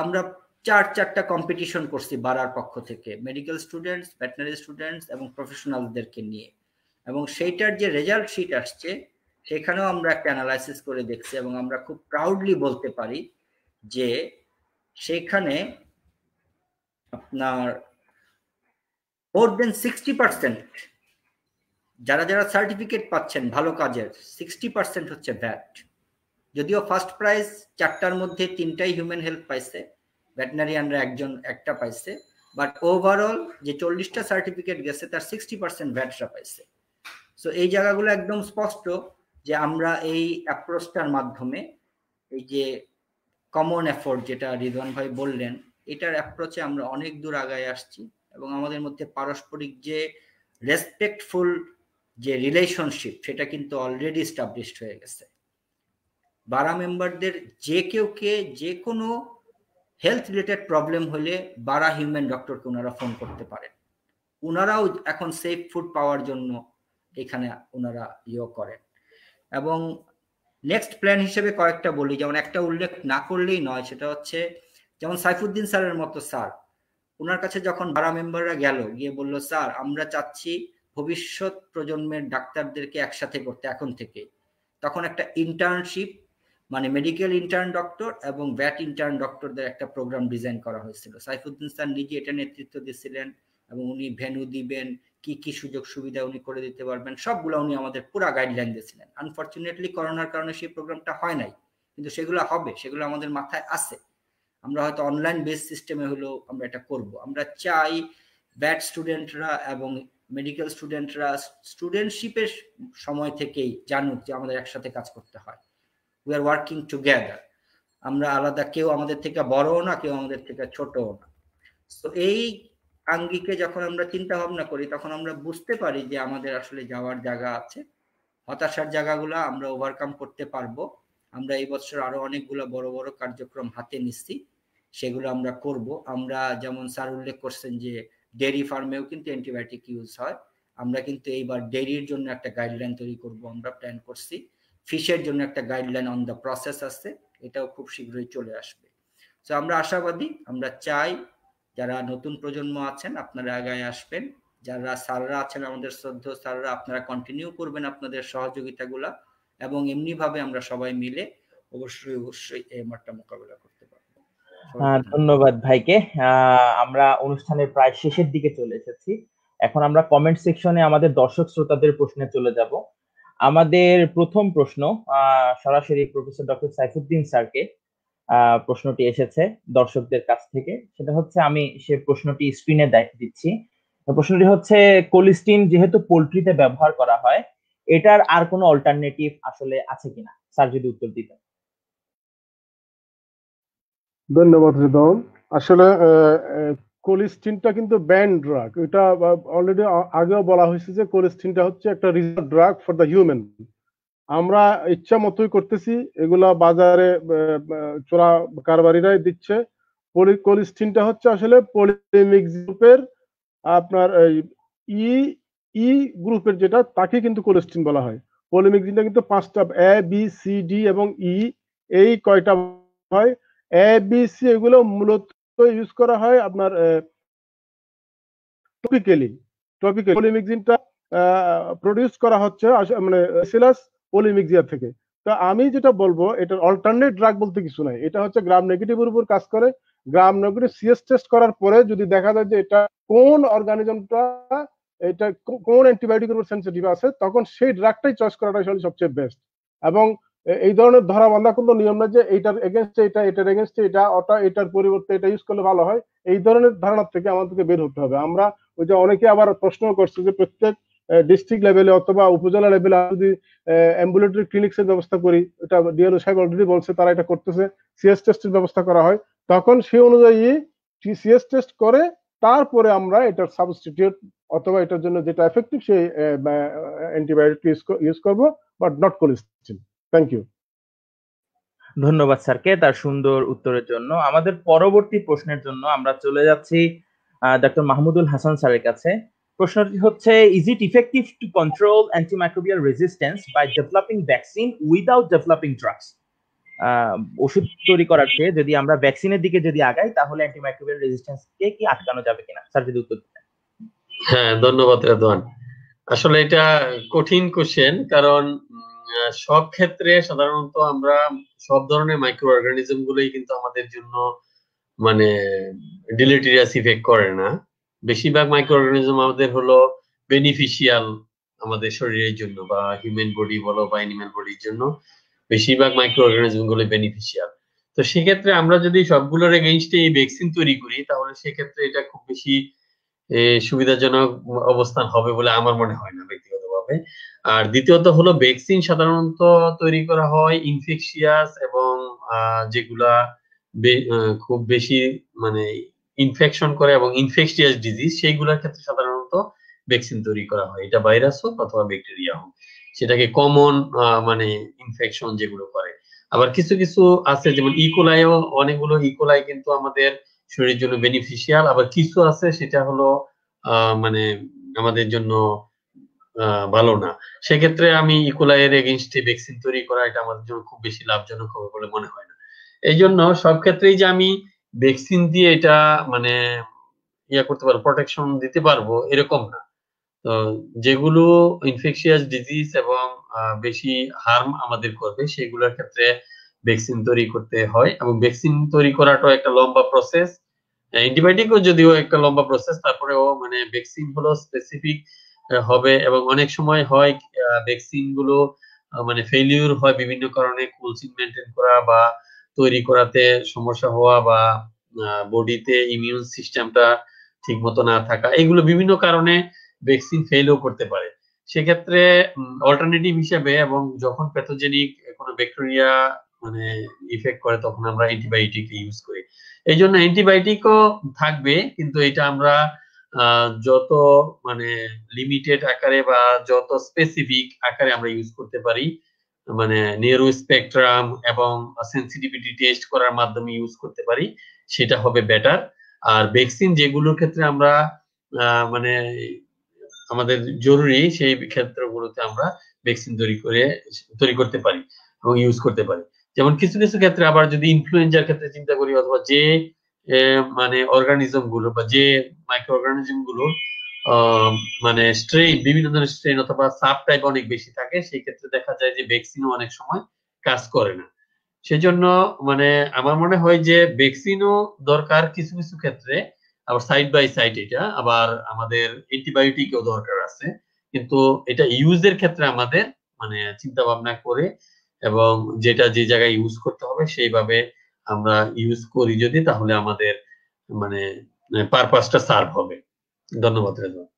আমরা 4টা কম্পিটিশন করছি বারার পক্ষ থেকে, মেডিকেল স্টুডেন্টস, ভেটেরিনারি স্টুডেন্টস এবং প্রফেশনালদেরকে নিয়ে। এবং সেইটার যে রেজাল্ট শিট আসছে সেখানেও আমরা একটা অ্যানালাইসিস করে দেখছি এবং আমরা খুব প্রাউডলি বলতে পারি যে সেখানে আপনার মোর দেন 60% যারা যারা সার্টিফিকেট পাচ্ছেন ভালো কাজের, 60% হচ্ছে ভ্যাট। যদিও ফার্স্ট প্রাইজ 4টার মধ্যে 3টাই হিউম্যান হেলথ পাইছে, ভেটেরিনারিয়ানরা একটা পাইছে, বাট ওভারঅল যে 40টা সার্টিফিকেট গেছে তার 60% ভ্যাটরা পাইছে। সো এই জায়গাগুলো একদম স্পষ্ট যে আমরা এই অ্যাপ্রোচটার মাধ্যমে, এই যে কমন এফোর্ট যেটা রিদওয়ান ভাই বললেন, এটার অ্যাপ্রোচে আমরা অনেক দূর আগায় আসছি এবং আমাদের মধ্যে পারস্পরিক যে রেসপেক্টফুল যে রিলেশনশিপ সেটা কিন্তু অলরেডি এস্টাবলিশড হয়ে গেছে। বারা মেম্বারদের যে কেউকে যে কোনো হেলথ রিলেটেড প্রবলেম হলে বারা হিউম্যান ডক্টরকে ওনারা ফোন করতে পারেন। ওনারাও এখন সেফ ফুড পাওয়ার জন্য এখানে ওনারা করেন। এবং নেক্সট প্ল্যান হিসেবে কয়েকটা বলি, যেমন একটা উল্লেখ না করলেই নয়, সেটা হচ্ছে যেমন সাইফুদ্দিন স্যারের মতো স্যার, ওনার কাছে যখন বারা মেম্বাররা গেল, গিয়ে বলল স্যার আমরা চাচ্ছি ভবিষ্যৎ প্রজন্মের ডাক্তারদেরকে একসাথে করতে এখন থেকে। তখন একটা ইন্টার্নশিপ, মানে মেডিকেল ইন্টার্ন ডক্টর এবং ভ্যাট ইন্টার্ন ডক্টরদের একটা প্রোগ্রাম ডিজাইন করা হয়েছিল। সাইফুদ্দিন স্যার নিজে এটা নেতৃত্ব দিয়েছিলেন এবং উনি ভেন্যু দিবেন, কি কি সুযোগ সুবিধা উনি করে দিতে পারবেন, সবগুলো উনি আমাদের পুরো গাইডলাইন দিয়েছিলেন। আনফরচুনেটলি করোনার কারণে সেই প্রোগ্রামটা হয় নাই, কিন্তু সেগুলো হবে, সেগুলো আমাদের মাথায় আছে। আমরা হয়তো অনলাইন বেস সিস্টেমে হলেও আমরা এটা করব। আমরা চাই ভ্যাট স্টুডেন্টরা এবং মেডিকেল স্টুডেন্টরা স্টুডেন্টশিপের সময় থেকেই জানুক যে আমাদের একসাথে কাজ করতে হয়। We are working together. আমরা আলাদা, কেউ আমাদের থেকে বড়ও না, কেউ আমাদের থেকে ছোটও না। তো এই আঙ্গিকে যখন আমরা চিন্তা ভাবনা করি তখন আমরা বুঝতে পারি যে আমাদের আসলে যাওয়ার জায়গা আছে। হতাশার জায়গাগুলো আমরা ওভারকাম করতে পারবো। আমরা এই বছর আরো অনেকগুলো বড় বড় কার্যক্রম হাতে নিচ্ছি, সেগুলো আমরা করব। আমরা যেমন স্যার উল্লেখ করছেন যে ডেয়ারি ফার্মেও কিন্তু অ্যান্টিবায়োটিক ইউজ হয়, আমরা কিন্তু এইবার ডেয়ারির জন্য একটা গাইডলাইন তৈরি করব, আমরা প্ল্যান করছি। ফিশের জন্য একটা গাইডলাইন অন দ্য প্রসেস আছে, এটাও খুব শীঘ্রই চলে আসবে। তো আমরা আশাবাদী, আমরা চাই যারা নতুন প্রজন্ম আছেন আপনারা আগায় আসবেন, যারা স্যাররা আছেন আমাদের শ্রদ্ধেয় স্যাররা আপনারা কন্টিনিউ করবেন আপনাদের সহযোগিতাগুলা, এবং এমনিভাবে আমরা সবাই মিলে অবশ্যই এই মাঠটা মোকাবেলা করতে পারবো। ধন্যবাদ ভাইকে। আমরা অনুষ্ঠানের প্রায় শেষের দিকে চলে এসেছি। এখন আমরা কমেন্ট সেকশনে আমাদের দর্শক শ্রোতাদের প্রশ্নে চলে যাব। আমাদের প্রথম প্রশ্ন সরাসরি প্রফেসর ডক্টর সাইফুদ্দিন স্যারকে প্রশ্নটি এসেছে দর্শকদের কাছ থেকে। সেটা হচ্ছে, আমি সে প্রশ্নটি স্ক্রিনে দিচ্ছি। প্রশ্নটি হচ্ছে, কোলিস্টিন যেহেতু পোল্ট্রিতে ব্যবহার করা হয়, এটার আর কোনো অল্টারনেটিভ আসলে আছে কিনা? স্যার যদি উত্তর দিতেন। ধন্যবাদ রিদওয়ান। আসলে কোলিস্টিনটা কিন্তু ব্যান্ড ড্রাগ। এটা অলরেডি আগেও বলা হয়েছে যে কোলিস্টিনটা হচ্ছে একটা reserve drug for the human. আমরা ইচ্ছা মতোই করতেছি, এগুলা বাজারে চোরা কারবারিরাই দিচ্ছে। কোলিস্টিনটা হচ্ছে আসলে পলিমিক্স গ্রুপের আপনার ই গ্রুপের যেটা, তাকে কিন্তু কোলিস্টিন বলা হয়। পলিমিক্সিনটা কিন্তু 5টা এ বি সি ডি এবং ই, এই কয়টা হয়। এ বি সি এগুলো মূলত ইউজ করা হয় আপনার টপিক্যালি। পলিমিক্সিনটা প্রডিউস করা হচ্ছে মানে ব্যাসিলাস পলিমিক্সিয়া থেকে। তো আমি যেটা বলবো, এটার অল্টারনেট ড্রাগ বলতে কিছু নাই। এটা হচ্ছে গ্রাম নেগেটিভের উপর কাজ করে। গ্রাম নেগেটিভ সিএস টেস্ট করার পরে যদি দেখা যায় যে এটা কোন অর্গানিজমটা, এটা কোন অ্যান্টিবায়োটিকের উপর সেনসিটিভ আছে, তখন সেই ড্রাগটাই চয়েস করাটা আসলে সবচেয়ে বেস্ট। এবং এই ধরনের ধরা বাঁধা কোনো নিয়ম না যে এইটার এগেনস্টে এটা, এটার এগেনস্টে এটা, এটার পরিবর্তে এটা ইউজ করলে ভালো হয়। এই ধরনের ধারণা থেকে আমাদেরকে বের হতে হবে। আমরা ওই যে অনেকে আবার প্রশ্ন করছে যে প্রত্যেক ডিস্ট্রিক্ট লেভেলে অথবা উপজেলা লেভেলে যদি অ্যাম্বুলেটরি ক্লিনিক্সের ব্যবস্থা করি, এটা ডিএলও সাহেব অলরেডি বলছে তারা এটা করতেছে, সিএস টেস্টের ব্যবস্থা করা হয়, তখন সেই অনুযায়ী সিএস টেস্ট করে তারপরে আমরা এটার সাবস্টিটিউট অথবা এটার জন্য যেটা এফেক্টিভ সেই অ্যান্টিবায়োটিক ইউজ করবো, but not colistin. Thank you. ধন্যবাদ স্যারকে তার সুন্দর উত্তরের জন্য। আমাদের পরবর্তী প্রশ্নের জন্য আমরা চলে যাচ্ছি ডক্টর মাহমুদুল হাসান স্যারের কাছে। প্রশ্নটি হচ্ছে, is it effective to control antimicrobial resistance by developing vaccine without developing drugs? ওষুধ তৈরি করার চেয়ে যদি আমরা ভ্যাকসিনের দিকে যদি আগাই, তাহলে অ্যান্টিমাইক্রোবিয়াল রেজিস্ট্যান্সকে কি আটকানো যাবে কিনা? স্যার যদি উত্তর দিতেন। হ্যাঁ, ধন্যবাদ রেদওয়ান। আসলে এটা কঠিন কোশ্চেন, কারণ সব ক্ষেত্রে সাধারণত আমরা সব ধরনের মাইক্রো অর্গানিজম গুলোই কিন্তু আমাদের জন্য মানে ডিলেটেরিয়াস ইফেক্ট করে না। বেশিরভাগ মাইক্রো অর্গানিজম আমাদের হলো বেনিফিশিয়াল আমাদের শরীরের জন্য, বা হিউম্যান বডি বলো বা অ্যানিমাল বডির জন্য বেশিরভাগ মাইক্রো অর্গানিজম গুলো বেনিফিশিয়াল। তো সেক্ষেত্রে আমরা যদি সবগুলোর এগেইনস্টে এই ভ্যাকসিন তৈরি করি, তাহলে সেক্ষেত্রে এটা খুব বেশি সুবিধাজনক অবস্থান হবে বলে আমার মনে হয় না ব্যক্তিগতভাবে। আর দ্বিতীয়ত হলো, ভ্যাকসিন সাধারণত তৈরি করা হয় ইনফেকশিয়াস এবং যেগুলা খুব বেশি মানে ইনফেকশন করে এবং ইনফেকশিয়াস ডিজিজ, সেইগুলোর ক্ষেত্রে সাধারণত ভ্যাকসিন তৈরি করা হয়। এটা ভাইরাস হোক অথবা ব্যাকটেরিয়া হোক, সেটাকে কমন মানে ইনফেকশন যেগুলো করে। আবার কিছু কিছু আছে, যেমন ইকোলাইও, অনেকগুলো ইকোলাই কিন্তু আমাদের শরীরের জন্য বেনিফিশিয়াল, আবার কিছু আছে সেটা হলো মানে আমাদের জন্য ভালো না। সেক্ষেত্রে আমি ইকোলাইয়ের এগেইনস্টে ভ্যাকসিন তৈরি করা এটা আমাদের জন্য খুব বেশি লাভজনক হবে বলে মনে হয় না। এই জন্য সব ক্ষেত্রেই যে আমি ভ্যাকসিন দিয়ে এটা মানে করতে পারবো, প্রোটেকশন দিতে পারবো এরকম না। তো যেগুলো ইনফেকশিয়াস ডিজিজ এবং বেশি হার্ম আমাদের করবে, সেগুলোর ক্ষেত্রে ভ্যাকসিন তৈরি করতে হয়। এবং ভ্যাকসিন তৈরি করাটাও একটা লম্বা প্রসেস, অ্যান্টিবায়োটিকও যদিও একটা লম্বা প্রসেস, তারপরেও মানে ভ্যাকসিন হলো স্পেসিফিক হবে। এবং অনেক সময় হয় ভ্যাকসিন গুলো মানে ফেলিউর হয় বিভিন্ন কারণে, কোলসিন মেনটেন করা বা তৈরি করাতে সমস্যা হওয়া, বা বডিতে ইমিউন সিস্টেমটা ঠিক মতো না থাকা, এগুলো বিভিন্ন কারণে ভ্যাকসিন ফেলও করতে পারে। সেক্ষেত্রে অল্টারনেটিভ হিসেবে এবং যখন প্যাথোজেনিক কোনো ব্যাকটেরিয়া মানে ইফেক্ট করে, তখন আমরা অ্যান্টিবায়োটিক ইউজ করি। এই জন্য অ্যান্টিবায়োটিকও থাকবে, কিন্তু এটা আমরা যত মানে লিমিটেড আকারে বা যত স্পেসিফিক আকারে আমরা ইউজ করতে পারি, মানে নিউরো স্পেকট্রাম এবং সেন্সিটিভিটি টেস্ট করার মাধ্যমে ইউজ করতে পারি, সেটা হবে বেটার। আর ভ্যাকসিন যেগুলোর ক্ষেত্রে আমরা মানে আমাদের জরুরি, সেই ক্ষেত্রগুলোতে আমরা ভ্যাকসিন তৈরি করতে পারি এবং ইউজ করতে পারি। যেমন কিছু কিছু ক্ষেত্রে আবার যদি ইনফ্লুয়েঞ্জার ক্ষেত্রে চিন্তা করি, অথবা যে মানে অর্গানিজম গুলো বা যে মাইক্রো অর্গানিজম গুলো মানে স্ট্রেইন, বিভিন্ন ধরনের স্ট্রেইন অথবা সাব টাইপ অনেক বেশি থাকে, সেই ক্ষেত্রে দেখা যায় যে ভ্যাকসিনও অনেক সময় কাজ করে না। সেজন্য মানে আমার মনে হয় যে ভ্যাকসিনও দরকার কিছু কিছু ক্ষেত্রে, আবার সাইড বাই সাইড এটা আবার আমাদের অ্যান্টিবায়োটিকও দরকার আছে, কিন্তু এটা ইউজের ক্ষেত্রে আমাদের মানে চিন্তা ভাবনা করে এবং যেটা যে জায়গায় ইউজ করতে হবে সেইভাবে আমরা ইউজ করি যদি, তাহলে আমাদের মানে পারপাসটা সার্ভ হবে। ধন্যবাদ রেজওয়ান।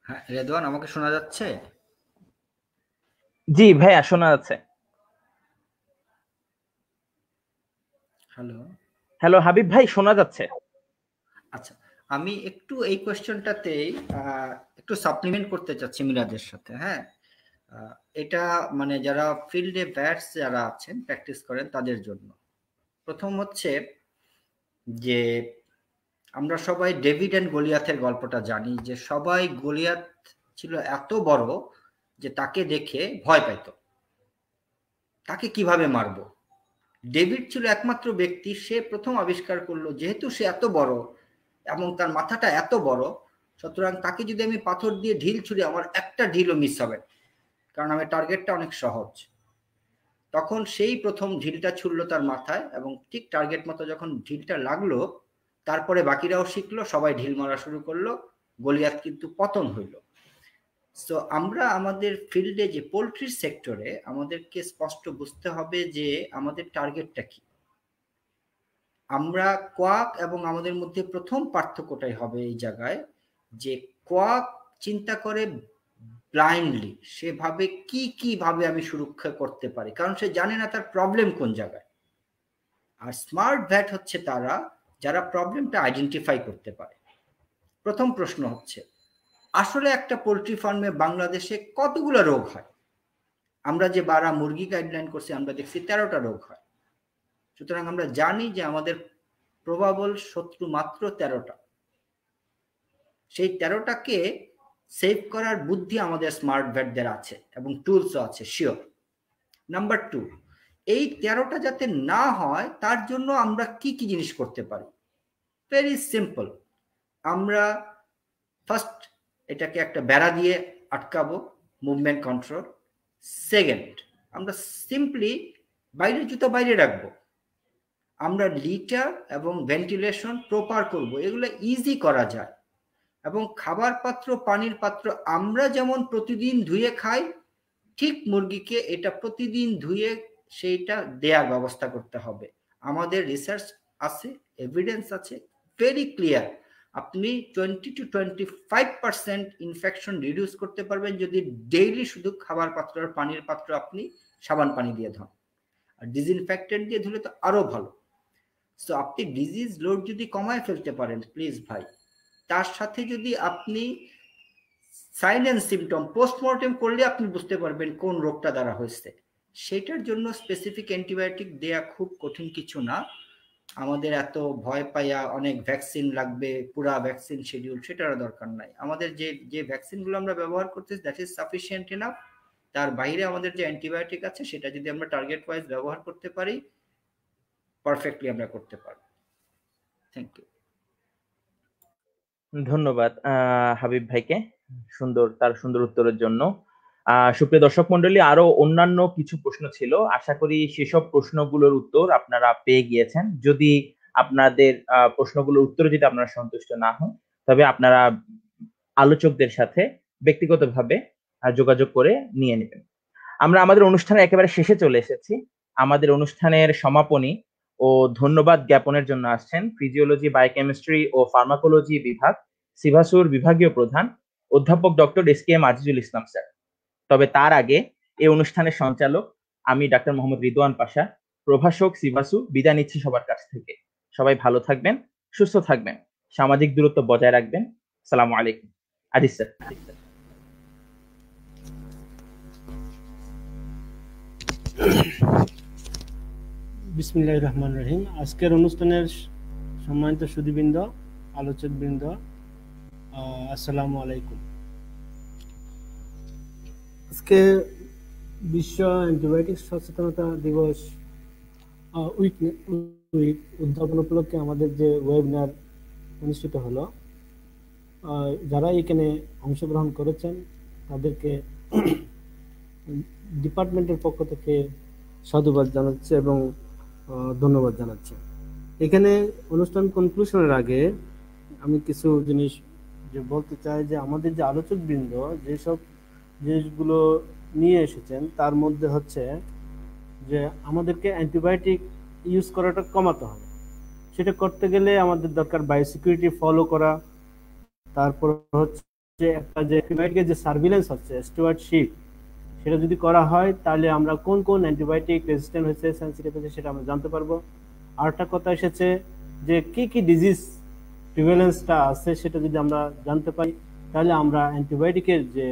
হ্যাঁ রেদওয়ান, আমাকে শোনা যাচ্ছে? জি ভাইয়া, শোনা যাচ্ছে। হ্যালো। হ্যালো হাবিব ভাই, শোনা যাচ্ছে। আচ্ছা, আমি একটু এই কোয়েশ্চনটাতেই একটু সাপ্লিমেন্ট করতে চাচ্ছি মিরাজের সাথে। হ্যাঁ, এটা মানে যারা ফিল্ডে ব্যাটস যারা আছেন, প্র্যাকটিস করেন তাদের জন্য। প্রথম হচ্ছে যে আমরা সবাই ডেভিড অ্যান্ড গলিয়াথের গল্পটা জানি, যে সবাই গলিয়াথ ছিল এত বড় যে তাকে দেখে ভয় পাইত, তাকে কিভাবে মারবো। ডেভিড ছিল একমাত্র ব্যক্তি, সে প্রথম আবিষ্কার করলো যেহেতু সে এত বড় এবং তার মাথাটা এত বড়, সুতরাং তাকে যদি আমি পাথর দিয়ে ঢিল ছুড়ি আমার একটা ঢিলও মিস হবে, কারণ আমার টার্গেটটা অনেক সহজ। তখন সেই প্রথম ঢিলটা ছুড়লো তার মাথায় এবং ঠিক টার্গেট মতো যখন ঢিলটা লাগলো, তারপরে বাকিরাও শিখলো, সবাই ঢিল মারা শুরু করলো, গলিয়াত কিন্তু পতন হইল। সো আমরা আমাদের ফিল্ডে যে পোলট্রি সেক্টরে আমাদেরকে স্পষ্ট বুঝতে হবে যে আমাদের টার্গেটটা কি। আমরা কোয়াক এবং আমাদের মধ্যে প্রথম পার্থক্যটাই হবে এই জায়গায় যে কোয়াক চিন্তা করে ব্লাইন্ডলি, সে ভাবে কি ভাবে আমি সুরক্ষা করতে পারি, কারণ সে জানে না তার প্রবলেম কোন জায়গায়। আর স্মার্ট ভ্যাট হচ্ছে তারা যারা প্রবলেমটা আইডেন্টিফাই করতে পারে। প্রথম প্রশ্ন হচ্ছে আসলে একটা পোলট্রি ফার্মে বাংলাদেশে কতগুলো রোগ হয়? আমরা যে 12 মুরগি গাইডলাইন করছি আমরা দেখছি 13টা রোগ হয়। সুতরাং আমরা জানি যে আমাদের প্রবাবল শত্রু মাত্র 13টা। সেই 13টাকে সেভ করার বুদ্ধি আমাদের স্মার্ট ভ্যাটদের আছে এবং টুলসও আছে, শিওর। নাম্বার 2, এই 13টা যাতে না হয় তার জন্য আমরা কি কি জিনিস করতে পারি? Very simple. আমরা ফার্স্ট এটাকে একটা বেড়া দিয়ে আটকাবো, মুভমেন্ট কন্ট্রোল। সেকেন্ড, আমরা সিম্পলি বাইরের জুতা বাইরে রাখবো। আমরা লিটার এবং ভেন্টিলেশন প্রপার করব, এগুলো ইজি করা যায়। এবং খাবার পাত্র, পানির পাত্র আমরা যেমন প্রতিদিন ধুয়ে খাই, ঠিক মুরগিকে এটা প্রতিদিন ধুয়ে সেইটা দেওয়ার ব্যবস্থা করতে হবে। আমাদের রিসার্চ আছে, এভিডেন্স আছে, ভেরি ক্লিয়ার। আপনি 20 to 25% ইনফেকশন রিডিউস করতে পারবেন যদি ডেইলি শুধু খাবার পাত্র আর পানির পাত্র আপনি সাবান পানি দিয়ে ধোন, আর ডিসইনফেক্টেন্ট দিয়ে ধুলে তো আরো ভালো। সো আপনি ডিজিজ লোড যদি কমায় ফেলতে পারেন প্লিজ ভাই, তার সাথে যদি আপনি সাইন এন্ড সিমটম পোস্টমর্টেম করলে আপনি বুঝতে পারবেন কোন রোগটা দ্বারা হয়েছে। সেটার জন্য স্পেসিফিক অ্যান্টিবায়োটিক দেয়া খুব কঠিন কিছু না। আমাদের এত ভয় পাইয়া অনেক ভ্যাকসিন লাগবে, পুরা ভ্যাকসিন শিডিউল, সেটার দরকার নাই। আমাদের যে ভ্যাকসিনগুলো আমরা ব্যবহার করতেছি দ্যাট ইজ সাফিসিয়েন্ট এনাফ। তার বাইরে আমাদের যে অ্যান্টিবায়োটিক আছে সেটা যদি আমরা টার্গেট ওয়াইজ ব্যবহার করতে পারি, পারফেক্টলি আমরা করতে পারি। Thank you. ধন্যবাদ হাবিব ভাইকে তার সুন্দর উত্তরের জন্য। সুপ্রিয় দর্শক মন্ডলী, আরো অন্যান্য কিছু প্রশ্ন ছিল, আশা করি সেসব প্রশ্নগুলোর উত্তর আপনারা পেয়ে গিয়েছেন। যদি আপনাদের প্রশ্নগুলোর উত্তর যদি আপনারা সন্তুষ্ট না হন, তবে আপনারা আলোচকদের সাথে ব্যক্তিগতভাবে যোগাযোগ করে নিয়ে নেবেন। আমরা আমাদের অনুষ্ঠানের একেবারে শেষে চলে এসেছি। আমাদের অনুষ্ঠানের সমাপনী ও ধন্যবাদ জ্ঞাপনের জন্য আসছেন ফিজিওলজি, বায়োকেমিস্ট্রি ও ফার্মাকোলজি বিভাগ, সিভাসুর বিভাগীয় প্রধান অধ্যাপক doctor SKM Azizul Islam sir. তবে তার আগে এই অনুষ্ঠানের সঞ্চালক আমি ডাক্তার মোহাম্মদ রিদওয়ান পাশা, প্রভাষক সিভাসু, বিদায় নিচ্ছি সবার কাছ থেকে। সবাই ভালো থাকবেন, সুস্থ থাকবেন, সামাজিক দূরত্ব বজায় রাখবেন। আসসালামু আলাইকুম। আজিজ স্যার। বিসমিল্লাহির রহমানির রহিম। আজকের অনুষ্ঠানের সম্মানিত সুধীবৃন্দ, আলোচকবৃন্দ, আসসালামু আলাইকুম। আজকে বিশ্ব অ্যান্টিবায়োটিক সচেতনতা দিবস উইক উদ্যাপন উপলক্ষে আমাদের যে ওয়েবিনার অনুষ্ঠিত হলো, যারা এখানে অংশগ্রহণ করেছেন তাদেরকে ডিপার্টমেন্টের পক্ষ থেকে সাধুবাদ জানাচ্ছে এবং ধন্যবাদ জানাচ্ছে। এখানে অনুষ্ঠান কনক্লুশনের আগে আমি কিছু জিনিস যে বলতে চাই, যে আমাদের যে আলোচক বৃন্দ যেসব জিনিসগুলো নিয়ে এসেছেন তার মধ্যে হচ্ছে যে আমাদেরকে অ্যান্টিবায়োটিক ইউজ করাটা কমাতে হবে। সেটা করতে গেলে আমাদের দরকার বায়োসিকিউরিটি ফলো করা, তারপর হচ্ছে একটা যে অ্যান্টিবায়োটিকের যে সার্ভিলেন্স হচ্ছে স্টুয়ার্ডশিপ, সেটা যদি করা হয় তাহলে আমরা কোন কোন অ্যান্টিবায়োটিক রেজিস্ট্যান্ট হয়েছে, সেন্সিটিভ হয়েছে সেটা আমরা জানতে পারবো। আরেকটা কথা এসেছে যে কি কি ডিজিজ প্রিভ্যালেন্সটা আছে সেটা যদি আমরা জানতে পারি তাহলে আমরা অ্যান্টিবায়োটিকের যে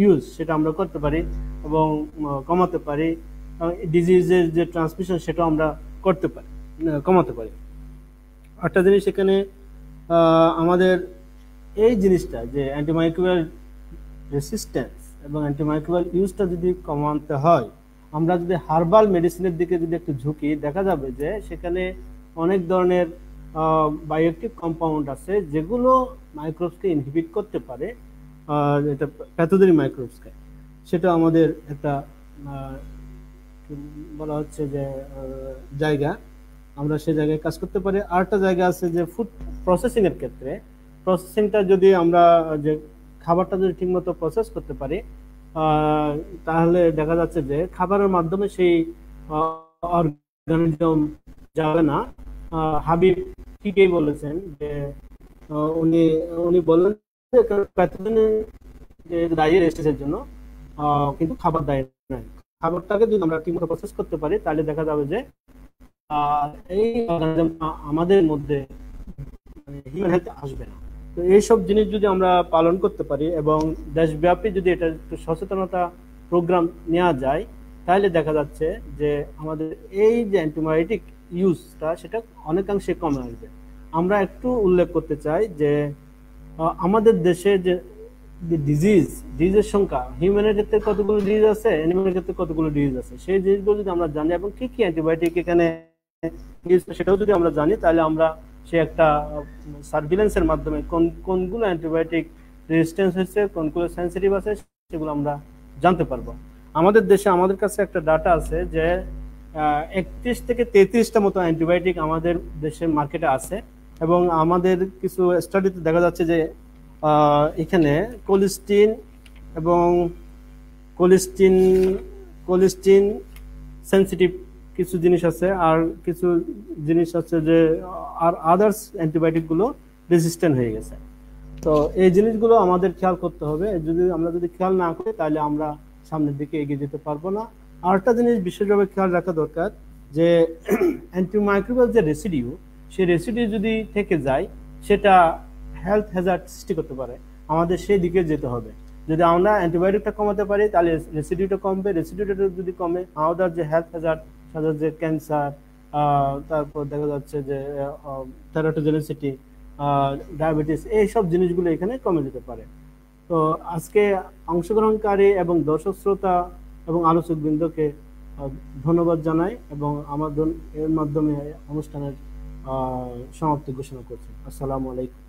ইউজ সেটা আমরা করতে পারি এবং কমাতে পারি। ডিজিজের যে ট্রান্সমিশন সেটাও আমরা করতে পারি, কমাতে পারি। একটা জিনিস এখানে আমাদের এই জিনিসটা যে অ্যান্টিমাইক্রোবিয়াল রেসিস্ট্যান্স এবং অ্যান্টিমাইক্রোবিয়াল ইউজটা যদি কমাতে হয়, আমরা যদি হার্বাল মেডিসিনের দিকে যদি একটু ঝুঁকি, দেখা যাবে যে সেখানে অনেক ধরনের বায়োঅ্যাক্টিভ কম্পাউন্ড আছে যেগুলো মাইক্রোবসকে ইনহিবিট করতে পারে, এটা প্যাথোজেনিক মাইক্রোবসকে। সেটা আমাদের একটা বলা হচ্ছে যে জায়গা, আমরা সেই জায়গায় কাজ করতে পারি। আরেকটা জায়গা আছে যে ফুড প্রসেসিং এর ক্ষেত্রে, প্রসেসিংটা যদি আমরা যে খাবারটা যদি ঠিকমতো প্রসেস করতে পারি তাহলে দেখা যাচ্ছে যে খাবারের মাধ্যমে সেই অর্গানিজম যাবে না। হাবিব ঠিকই বলেছেন যে উনি বলেন যে দায়ী রেস্টের জন্য, কিন্তু খাবার দায়ী নয়। খাবারটাকে যদি আমরা ঠিকমতো প্রসেস করতে পারি তাহলে দেখা যাবে যে এই অর্গানিজম আমাদের মধ্যে হিউম্যান হেলথে আসবে না। তো এইসব জিনিস যদি আমরা পালন করতে পারি এবং দেশব্যাপী যদি এটা একটু সচেতনতা প্রোগ্রাম নেওয়া যায় তাহলে দেখা যাচ্ছে যে আমাদের এই যে অ্যান্টিবায়োটিক ইউজটা সেটা অনেকাংশে কমে আসবে। আমরা একটু উল্লেখ করতে চাই যে আমাদের দেশে যে ডিজিজের সংখ্যা, হিউম্যানের ক্ষেত্রে কতগুলো ডিজিজ আছে, অ্যানিমালের ক্ষেত্রে কতগুলো ডিজিজ আছে, সেই জিনিসগুলো যদি আমরা জানি এবং কি কি অ্যান্টিবায়োটিক এখানে সেটাও যদি আমরা জানি তাহলে আমরা সে একটা সার্ভিলেন্সের মাধ্যমে কোনগুলো অ্যান্টিবায়োটিক রেজিস্ট্যান্স হয়েছে, কোনগুলো সেন্সিটিভ আছে সেগুলো আমরা জানতে পারবো। আমাদের দেশে আমাদের কাছে একটা ডাটা আছে যে 31 থেকে 33টা মতো অ্যান্টিবায়োটিক আমাদের দেশের মার্কেটে আছে এবং আমাদের কিছু স্টাডিতে দেখা যাচ্ছে যে এখানে কোলিস্টিন এবং কোলিস্টিন সেন্সিটিভ কিছু জিনিস আছে, আর কিছু জিনিস আছে যে আর আদার্স অ্যান্টিবায়োটিক গুলো রেজিস্ট্যান্ট হয়ে গেছে। তো এই জিনিসগুলো আমাদের খেয়াল করতে হবে। আমরা যদি খেয়াল না করি তাহলে আমরা সামনের দিকে এগিয়ে যেতে পারবো না। আর একটা জিনিস বিশেষভাবে খেয়াল রাখা দরকার যে অ্যান্টিমাইক্রোবিয়াল যে রেসিডিউ, সেই রেসিডিউ যদি থেকে যায় সেটা হেলথ হ্যাজার্ড সৃষ্টি করতে পারে, আমাদের সেই দিকে যেতে হবে। যদি আমরা অ্যান্টিবায়োটিকটা কমাতে পারি তাহলে রেসিডিউটা কমবে, রেসিডিউটা যদি কমে আমাদের যে হেলথ হ্যাজার্ড, সাধারণত যে ক্যান্সার, তারপর দেখা যাচ্ছে যে থেরাটোজেনিসিটি, ডায়াবেটিস, এইসব জিনিসগুলো এখানে কমে যেতে পারে। তো আজকে অংশগ্রহণকারী এবং দর্শক শ্রোতা এবং আলোচক বৃন্দকে ধন্যবাদ জানাই এবং আমাদের এর মাধ্যমে অনুষ্ঠানের সমাপ্তি ঘোষণা করছি। আসসালামু আলাইকুম।